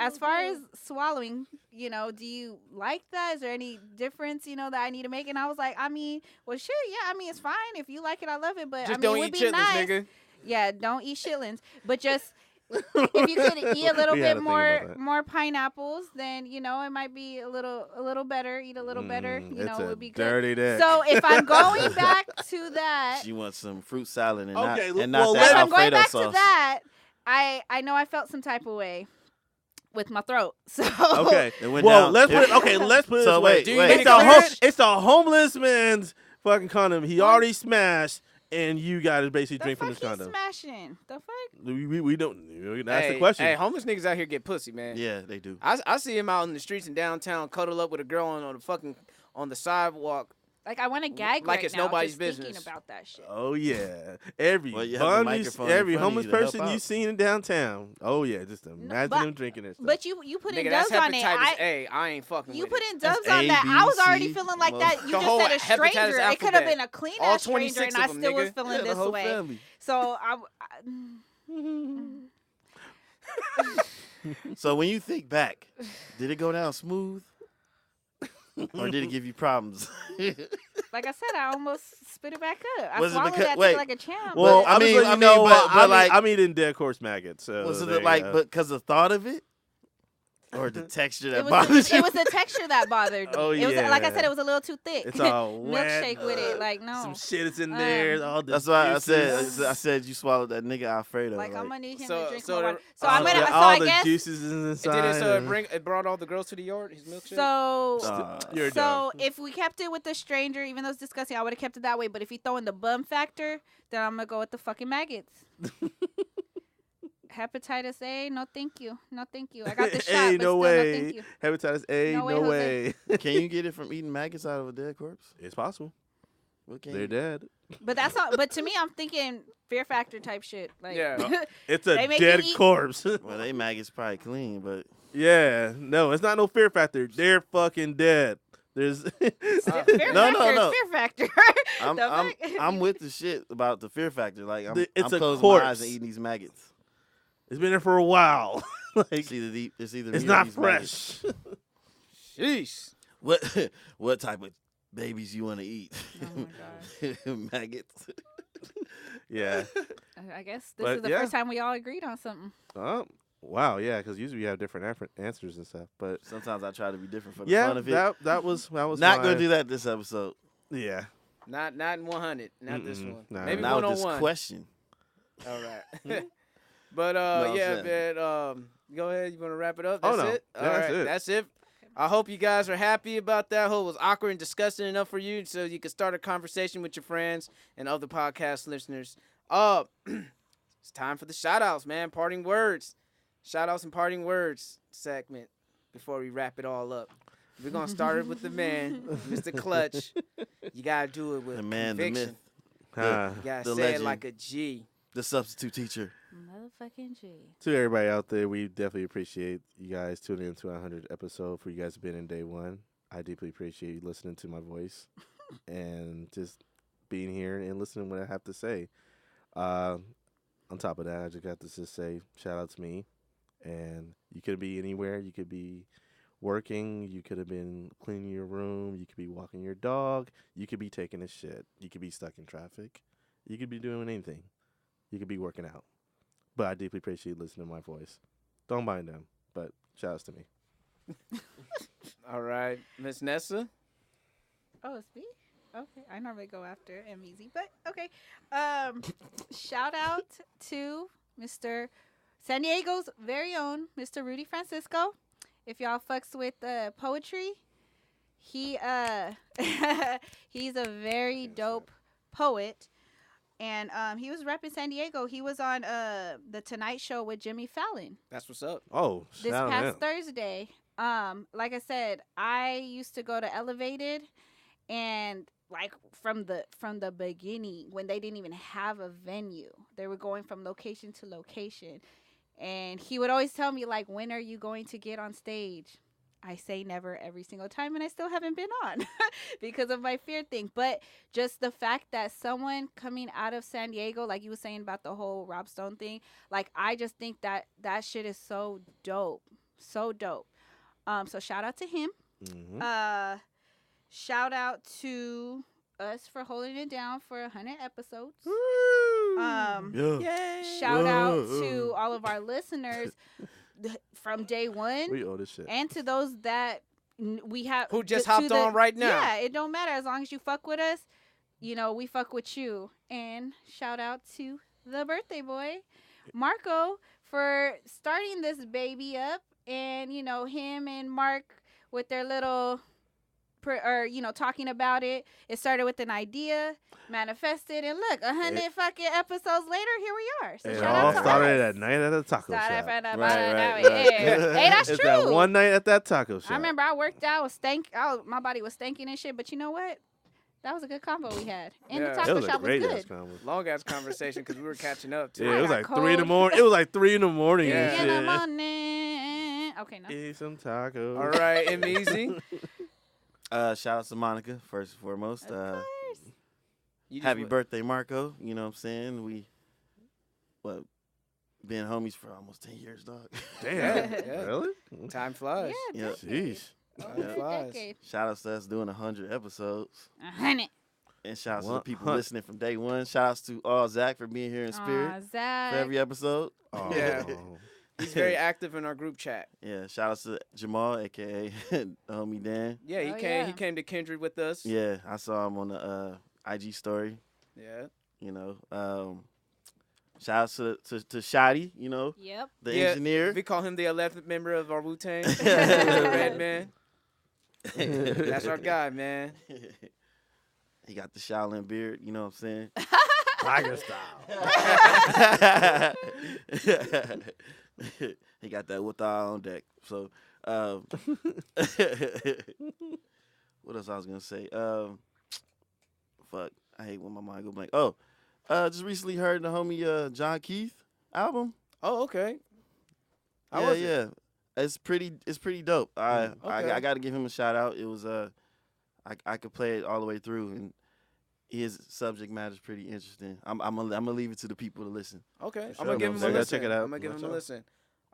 Speaker 3: as far as swallowing, do you like that? Is there any difference, that I need to make?" And I was like, I mean, well, sure, yeah. I mean, it's fine if you like it. I love it, but
Speaker 1: Just
Speaker 3: I mean,
Speaker 1: don't
Speaker 3: it would
Speaker 1: eat
Speaker 3: be
Speaker 1: chitlins,
Speaker 3: nice.
Speaker 1: nigga.
Speaker 3: Yeah, don't eat chitlins, but just. If you could eat a little
Speaker 4: We had
Speaker 3: bit
Speaker 4: to think about that.
Speaker 3: more pineapples, then it might be a little better. Eat a little better,
Speaker 4: It's
Speaker 3: it
Speaker 4: a
Speaker 3: would be good.
Speaker 4: dirty dick.
Speaker 3: So if I'm going back to that,
Speaker 5: She wants some fruit salad and
Speaker 4: Okay,
Speaker 5: not
Speaker 4: well,
Speaker 5: that
Speaker 3: if I'm going
Speaker 5: Alfredo
Speaker 3: back
Speaker 5: sauce.
Speaker 3: to that, I know I felt some type of way with my throat. So
Speaker 4: Okay.
Speaker 5: It went
Speaker 4: Well,
Speaker 5: down.
Speaker 4: let's put it
Speaker 5: So
Speaker 4: this way.
Speaker 5: wait,
Speaker 1: Do you
Speaker 5: wait.
Speaker 1: need a clearance?
Speaker 4: It's a homeless man's fucking condom. He already smashed, and you got to basically
Speaker 3: the
Speaker 4: drink from
Speaker 3: fuck
Speaker 4: his
Speaker 3: he's
Speaker 4: condom.
Speaker 3: smashing. The fuck?
Speaker 4: We don't. That's
Speaker 1: Hey,
Speaker 4: the question.
Speaker 1: Hey, homeless niggas out here get pussy, man.
Speaker 5: Yeah, they do.
Speaker 1: I see him out in the streets in downtown, cuddle up with a girl on the sidewalk.
Speaker 3: Like, I want to gag
Speaker 1: Like
Speaker 3: right
Speaker 1: it's
Speaker 3: now
Speaker 1: nobody's
Speaker 3: just
Speaker 1: business.
Speaker 3: thinking about that shit.
Speaker 4: Oh yeah, every
Speaker 5: Well, you have the microphone in
Speaker 4: every
Speaker 5: front of
Speaker 4: homeless
Speaker 5: you to help
Speaker 4: person you
Speaker 5: out.
Speaker 4: seen in downtown. Oh yeah, just imagine
Speaker 3: but-
Speaker 4: them drinking this.
Speaker 3: But you put in
Speaker 1: Nigga, that's
Speaker 3: dubs on it.
Speaker 1: hepatitis A. I ain't fucking
Speaker 3: You
Speaker 1: with
Speaker 3: put
Speaker 1: it.
Speaker 3: in dubs
Speaker 5: That's
Speaker 3: on that.
Speaker 5: A,
Speaker 3: I was
Speaker 5: B,
Speaker 3: already
Speaker 5: C.
Speaker 3: feeling like
Speaker 5: Well,
Speaker 3: that. You
Speaker 1: the whole
Speaker 3: just said a
Speaker 1: hepatitis
Speaker 3: stranger. It could have
Speaker 1: alphabet.
Speaker 3: been a clean
Speaker 1: All
Speaker 3: ass stranger,
Speaker 1: 26
Speaker 3: and I
Speaker 1: of them,
Speaker 3: still was
Speaker 1: nigga.
Speaker 3: feeling
Speaker 5: Yeah, the
Speaker 3: this
Speaker 5: whole
Speaker 3: way.
Speaker 5: family.
Speaker 3: So
Speaker 5: So when you think back, did it go down smooth, or did it give you problems?
Speaker 3: like I said, I almost spit it back up. I
Speaker 5: Was it
Speaker 3: swallowed
Speaker 5: because-
Speaker 3: that
Speaker 5: wait.
Speaker 3: shit like a champ.
Speaker 4: Well,
Speaker 5: I
Speaker 4: I'm
Speaker 5: mean-
Speaker 4: just letting
Speaker 5: I
Speaker 4: you
Speaker 5: mean,
Speaker 4: know,
Speaker 5: but like-
Speaker 4: I'm eating dead corpse maggots. So
Speaker 5: Was
Speaker 4: there
Speaker 5: it
Speaker 4: you
Speaker 5: like,
Speaker 4: go.
Speaker 5: but because the thought of it, or the texture that
Speaker 3: it
Speaker 5: bothers
Speaker 3: was
Speaker 5: you?
Speaker 3: the texture that bothered me.
Speaker 4: Oh,
Speaker 3: It was like I
Speaker 4: yeah.
Speaker 3: said, it was a little too thick.
Speaker 4: It's all wet.
Speaker 3: Milkshake with it, like no.
Speaker 4: Some shit is in there. All the
Speaker 5: That's why
Speaker 4: juices.
Speaker 5: I said you swallowed that nigga Alfredo.
Speaker 3: Like I'm gonna need him
Speaker 1: So-
Speaker 3: to drink
Speaker 1: so
Speaker 3: more
Speaker 1: the-
Speaker 3: water. So
Speaker 1: all
Speaker 3: I'm gonna.
Speaker 1: the-
Speaker 3: So
Speaker 4: all
Speaker 3: I
Speaker 4: the
Speaker 3: guess.
Speaker 4: juices is inside.
Speaker 1: Did it
Speaker 4: and-
Speaker 1: it brought all the girls to the yard? His milkshake.
Speaker 3: So
Speaker 4: You're
Speaker 3: so
Speaker 4: dumb.
Speaker 3: if we kept it with the stranger, even though it's disgusting, I would have kept it that way. But if you throw in the bum factor, then I'm gonna go with the fucking maggots. Hepatitis A, no thank you, no thank you. I got the shot,
Speaker 4: Hey,
Speaker 3: but
Speaker 4: no
Speaker 3: still,
Speaker 4: way.
Speaker 3: no thank you.
Speaker 4: Hepatitis A,
Speaker 3: No way,
Speaker 4: no
Speaker 3: Jose.
Speaker 4: way.
Speaker 5: Can you get it from eating maggots out of a dead corpse?
Speaker 4: It's possible.
Speaker 5: What can
Speaker 4: They're
Speaker 5: you?
Speaker 4: dead.
Speaker 3: But that's not. But to me, I'm thinking fear factor type shit. Like,
Speaker 1: Yeah.
Speaker 4: It's a
Speaker 3: They make you
Speaker 4: dead
Speaker 3: eat-
Speaker 4: corpse.
Speaker 5: Well, they maggots probably clean, but
Speaker 4: Yeah, no, it's not no fear factor. They're fucking dead. There's
Speaker 3: fear
Speaker 5: No,
Speaker 3: factor
Speaker 5: no.
Speaker 3: is fear factor.
Speaker 5: I'm
Speaker 3: The
Speaker 5: I'm
Speaker 3: fuck?
Speaker 5: I'm with the shit about the fear factor. Like I'm
Speaker 4: It's a
Speaker 5: closing my eyes
Speaker 4: corpse.
Speaker 5: and eating these maggots.
Speaker 4: it's been there for a while. like
Speaker 5: It's either me
Speaker 4: it's
Speaker 5: or
Speaker 4: not
Speaker 5: these maggots.
Speaker 4: fresh.
Speaker 1: Sheesh.
Speaker 5: What type of babies you want to eat?
Speaker 3: Oh my god.
Speaker 5: Maggots.
Speaker 4: yeah.
Speaker 3: I guess this
Speaker 4: But,
Speaker 3: is the
Speaker 4: yeah.
Speaker 3: first time we all agreed on something.
Speaker 4: Oh, wow. Yeah, because usually we have different answers and stuff. But
Speaker 5: Sometimes I try to be different for the
Speaker 4: yeah,
Speaker 5: fun of it.
Speaker 4: that was
Speaker 5: Not
Speaker 4: my-
Speaker 5: gonna do that this episode.
Speaker 4: Yeah.
Speaker 1: Not in 100. Not this
Speaker 4: Mm-mm.
Speaker 1: one.
Speaker 4: Nah,
Speaker 1: Maybe
Speaker 5: Not with this
Speaker 1: 101.
Speaker 5: question.
Speaker 1: All right. But
Speaker 5: No,
Speaker 1: yeah,
Speaker 5: I'm
Speaker 1: man. Go ahead. You want to wrap it up?
Speaker 4: Oh,
Speaker 1: That's
Speaker 4: no.
Speaker 1: it.
Speaker 4: Yeah,
Speaker 1: All
Speaker 4: that's
Speaker 1: right.
Speaker 4: it.
Speaker 1: That's it. I hope you guys are happy about that. I hope it was awkward and disgusting enough for you, so you could start a conversation with your friends and other podcast listeners. It's time for the shout outs, man. Parting words. Shout outs and parting words segment before we wrap it all up. We're gonna start it with the man, Mr. Clutch. You gotta do it with
Speaker 5: The man, the
Speaker 1: conviction.
Speaker 5: myth,
Speaker 4: Huh.
Speaker 1: You gotta
Speaker 5: The
Speaker 1: say
Speaker 5: legend.
Speaker 1: it like a G.
Speaker 5: the substitute teacher.
Speaker 3: Motherfucking G.
Speaker 4: To everybody out there, we definitely appreciate you guys tuning into our 100th episode. For you guys been in day one, I deeply appreciate you listening to my voice and just being here and listening to what I have to say. On top of that, I just got to just say shout out to me. And you could be anywhere. You could be working. You could have been cleaning your room. You could be walking your dog. You could be taking a shit. You could be stuck in traffic. You could be doing anything. You could be working out. But I deeply appreciate you listening to my voice. Don't mind them, but shout outs to me.
Speaker 1: All right, Miss Nessa.
Speaker 3: Oh, it's me? Okay. I normally go after M-Easy, but okay. Shout out to Mr. San Diego's very own Mr. Rudy Francisco. If y'all fucks with poetry, he he's a very dope poet. and he was repping San Diego. He was on the Tonight Show with Jimmy Fallon
Speaker 1: That's what's up.
Speaker 4: Oh,
Speaker 3: this
Speaker 4: shout
Speaker 3: past
Speaker 4: out.
Speaker 3: Thursday. Like I said, I used to go to Elevated, and like from the beginning, when they didn't even have a venue, they were going from location to location, and he would always tell me like, when are you going to get on stage? I say never every single time, and I still haven't been on because of my fear thing. But just the fact that someone coming out of San Diego, like you were saying about the whole Rob Stone thing, like I just think that that shit is so dope, so dope. So shout out to him.
Speaker 4: Mhm.
Speaker 3: Shout out to us for holding it down for 100 episodes.
Speaker 4: Yeah.
Speaker 3: Shout out to all of our listeners from day one,
Speaker 4: We owe this shit.
Speaker 3: and to those that we have
Speaker 1: Who just
Speaker 3: to
Speaker 1: hopped
Speaker 3: the-
Speaker 1: on right now.
Speaker 3: Yeah, it don't matter as long as you fuck with us. We fuck with you. And shout out to the birthday boy, Marco, for starting this baby up, and him and Mark with their little talking about it. It started with an idea, manifested, and look, 100 fucking episodes later, here we are. So
Speaker 4: It
Speaker 3: shout
Speaker 4: all
Speaker 3: out to
Speaker 4: started
Speaker 3: us.
Speaker 4: at night at a taco
Speaker 3: Started
Speaker 4: shop.
Speaker 3: from the
Speaker 5: Right,
Speaker 3: bottom, now
Speaker 5: right,
Speaker 3: we
Speaker 5: right.
Speaker 3: here. Hey, that's
Speaker 4: It's
Speaker 3: true.
Speaker 4: that one night at that taco shop.
Speaker 3: I remember I worked out, my body was stinking and shit, but you know what? That was a good combo we had. And
Speaker 1: Yeah.
Speaker 3: the
Speaker 4: It
Speaker 3: taco
Speaker 4: was a
Speaker 3: shop was
Speaker 4: great ass
Speaker 3: good.
Speaker 4: combo.
Speaker 1: Long ass conversation because we were catching up too.
Speaker 4: Yeah,
Speaker 3: I
Speaker 4: it was
Speaker 3: got
Speaker 4: like 3 in the
Speaker 3: cold.
Speaker 4: morning. It was like 3 in the morning.
Speaker 1: Yeah.
Speaker 4: And
Speaker 3: In the
Speaker 4: shit.
Speaker 3: morning. Okay, no.
Speaker 4: Eat some tacos.
Speaker 1: All right, M Easy.
Speaker 5: Shout out to Monica first and foremost.
Speaker 3: Of course.
Speaker 1: You just
Speaker 5: Happy
Speaker 1: wa-
Speaker 5: birthday, Marco. You know what I'm saying? We been homies for almost 10 years, dog.
Speaker 4: Damn.
Speaker 1: Yeah.
Speaker 4: Really?
Speaker 1: Time flies.
Speaker 3: Yeah,
Speaker 5: Yeah.
Speaker 3: decade.
Speaker 4: Jeez.
Speaker 3: Over
Speaker 1: Yeah.
Speaker 3: a
Speaker 1: Flies.
Speaker 3: decade.
Speaker 5: Shout out to us doing 100 episodes.
Speaker 3: 100.
Speaker 5: And shout out to the people
Speaker 4: 100.
Speaker 5: listening from day one. Shout outs to all Zach for being here in spirit
Speaker 3: Aw,
Speaker 5: for
Speaker 3: Zach.
Speaker 5: every episode.
Speaker 4: Oh.
Speaker 1: Yeah. He's very active in our group chat.
Speaker 5: Yeah, shout outs to Jamal, aka the homie Dan.
Speaker 1: Yeah, he
Speaker 3: Oh,
Speaker 1: came.
Speaker 3: yeah.
Speaker 1: He came to Kindred with us.
Speaker 5: Yeah, I saw him on the IG story.
Speaker 1: Yeah.
Speaker 5: You know, shout out to Shadi. You know,
Speaker 3: Yep.
Speaker 5: the
Speaker 1: Yeah,
Speaker 5: engineer.
Speaker 1: We call him the 11th member of our Wu-Tang. He's the red man. That's our guy, man.
Speaker 5: He got the Shaolin beard. You know what I'm saying?
Speaker 4: Tiger style.
Speaker 5: He got that with on deck. So, what else I was gonna say? Fuck, I hate when my mind go blank. Oh, just recently heard the homie John Keith album.
Speaker 1: Oh, okay. How
Speaker 5: Yeah,
Speaker 1: was it?
Speaker 5: yeah, it's pretty dope. I
Speaker 1: Okay.
Speaker 5: got to give him a shout out. It was I could play it all the way through, and his subject matter is pretty interesting. I'm gonna leave it to the people to listen.
Speaker 1: Okay.
Speaker 4: For
Speaker 1: I'm gonna
Speaker 4: sure,
Speaker 1: give him
Speaker 4: man.
Speaker 1: a
Speaker 4: Gotta
Speaker 1: listen.
Speaker 4: check it out.
Speaker 1: I'm gonna give him a
Speaker 4: Watch out.
Speaker 1: listen.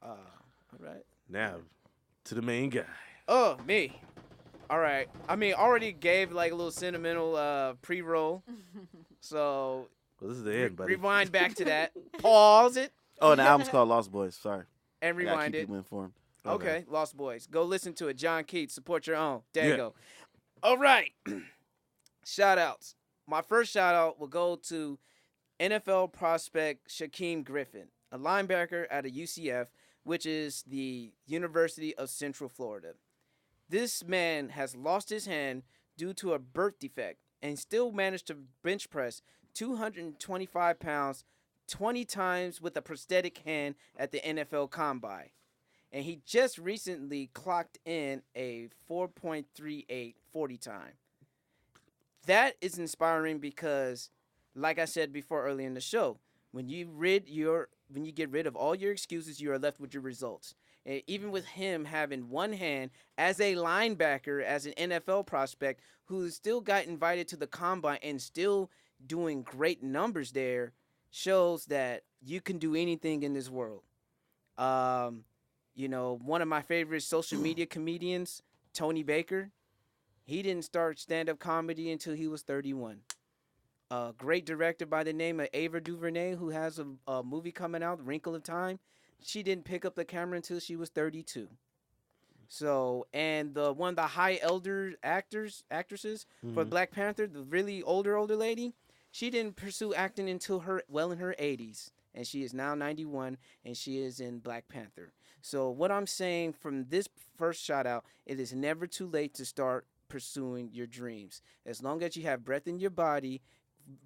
Speaker 1: All right.
Speaker 4: Now, to the main guy.
Speaker 1: Oh, me. All right. I mean, already gave like a little sentimental pre-roll. So
Speaker 4: Well, this is the end, buddy.
Speaker 1: rewind back to that. Pause it
Speaker 5: Oh, and the album's called Lost Boys. Sorry,
Speaker 1: and
Speaker 5: I gotta
Speaker 1: rewind
Speaker 5: keep
Speaker 1: it.
Speaker 5: people informed.
Speaker 1: Okay, Lost Boys. Go listen to it. John Keats, support your own. There
Speaker 4: Yeah.
Speaker 1: you go. All right. Shout outs. My first shout out will go to NFL prospect Shaquem Griffin, a linebacker out of UCF, which is the University of Central Florida. This man has lost his hand due to a birth defect and still managed to bench press 225 pounds 20 times with a prosthetic hand at the NFL Combine. And he just recently clocked in a 4.38 40 time. That is inspiring because, like I said before earlier in the show, when you get rid of all your excuses, you are left with your results. And even with him having one hand as a linebacker, as an NFL prospect, who still got invited to the combine and still doing great numbers there, shows that you can do anything in this world. One of my favorite social media comedians, Tony Baker, he didn't start stand-up comedy until he was 31. A great director by the name of Ava DuVernay, who has a movie coming out, Wrinkle of Time. She didn't pick up the camera until she was 32. So, and one of the high elder actresses for Black Panther, the really older lady, she didn't pursue acting until in her 80s. And she is now 91, and she is in Black Panther. So what I'm saying from this first shout out, it is never too late to start pursuing your dreams. As long as you have breath in your body,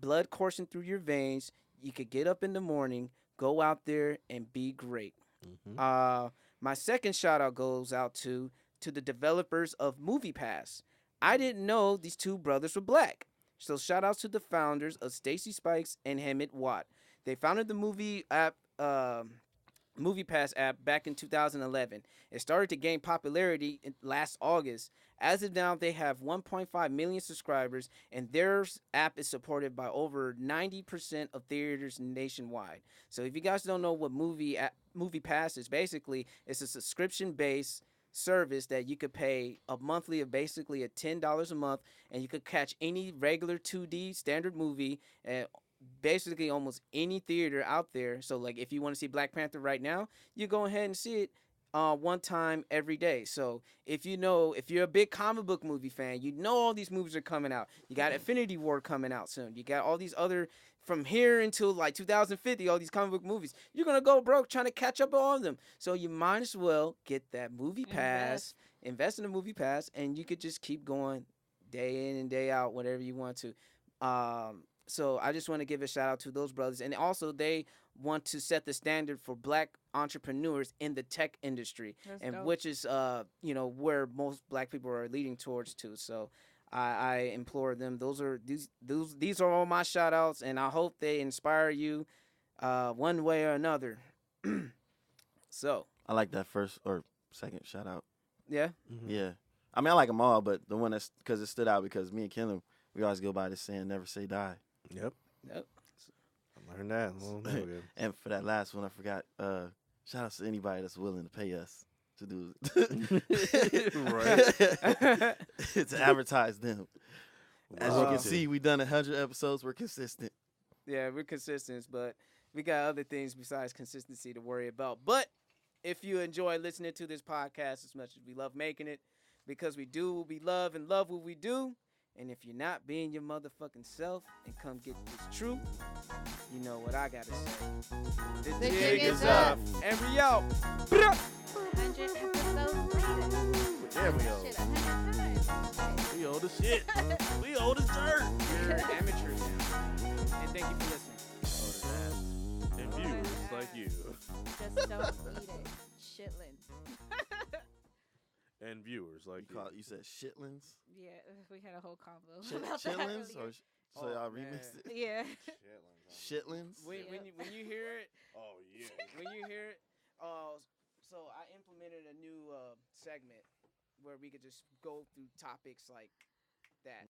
Speaker 1: blood coursing through your veins. You could get up in the morning, go out there, and be great.
Speaker 4: Mm-hmm.
Speaker 1: My second shout out goes out to the developers of MoviePass. I didn't know these two brothers were black. So shout outs to the founders of Stacy Spikes and Hammett Watt. They founded the MoviePass app back in 2011. It started to gain popularity last August. As of now, they have 1.5 million subscribers, and their app is supported by over 90% of theaters nationwide. So if you guys don't know what MoviePass is, basically it's a subscription-based service that you could pay a monthly of basically at $10 a month, and you could catch any regular 2D standard movie at basically almost any theater out there. So like if you want to see Black Panther right now, you go ahead and see it one time every day. So if you're a big comic book movie fan, you know all these movies are coming out. You got Infinity War coming out soon. You got all these other from here until like 2050, all these comic book movies. You're gonna go broke trying to catch up on all of them. So you might as well get that movie pass, invest in a movie pass, and you could just keep going day in and day out, whatever you want to. So I just want to give a shout out to those brothers, and also they want to set the standard for black entrepreneurs in the tech industry, which is where most black people are leading towards too. So I implore them. These are all my shout outs, and I hope they inspire you one way or another. So
Speaker 5: I like that first or second shout out.
Speaker 1: Yeah.
Speaker 4: Mm-hmm.
Speaker 5: Yeah. I mean, I like them all, but the one that's because it stood out because me and Kendall, we always go by this saying, never say die.
Speaker 4: Yep.
Speaker 1: Yep.
Speaker 4: I learned that a long time ago.
Speaker 5: And for that last one, I forgot. Shout out to anybody that's willing to pay us to do
Speaker 4: Right.
Speaker 5: to advertise them. As you
Speaker 1: Wow.
Speaker 5: can see, we done 100 episodes. We're consistent.
Speaker 1: Yeah, we're consistent, but we got other things besides consistency to worry about. But if you enjoy listening to this podcast as much as we love making it, because we do what we love and love what we do, and if you're not being your motherfucking self and come get this truth, you know what I gotta say.
Speaker 3: The jig is up.
Speaker 1: And we out.
Speaker 3: 100 episodes later.
Speaker 4: There we go.
Speaker 3: Shit, 100 times.
Speaker 4: We owe the shit. We owe the dirt.
Speaker 1: You're amateurs now. And thank you for listening.
Speaker 4: And viewers like you.
Speaker 3: Just don't eat it. Shitlins.
Speaker 4: And viewers like you.
Speaker 5: You said shitlins?
Speaker 3: Yeah, we had a whole convo about that
Speaker 5: Chitlins?
Speaker 3: earlier.
Speaker 5: Or so y'all
Speaker 1: man.
Speaker 5: remixed it?
Speaker 3: Yeah.
Speaker 5: Shitlins?
Speaker 1: When you hear it,
Speaker 4: Oh, yeah.
Speaker 1: when you hear it, so I implemented a new segment where we could just go through topics like that.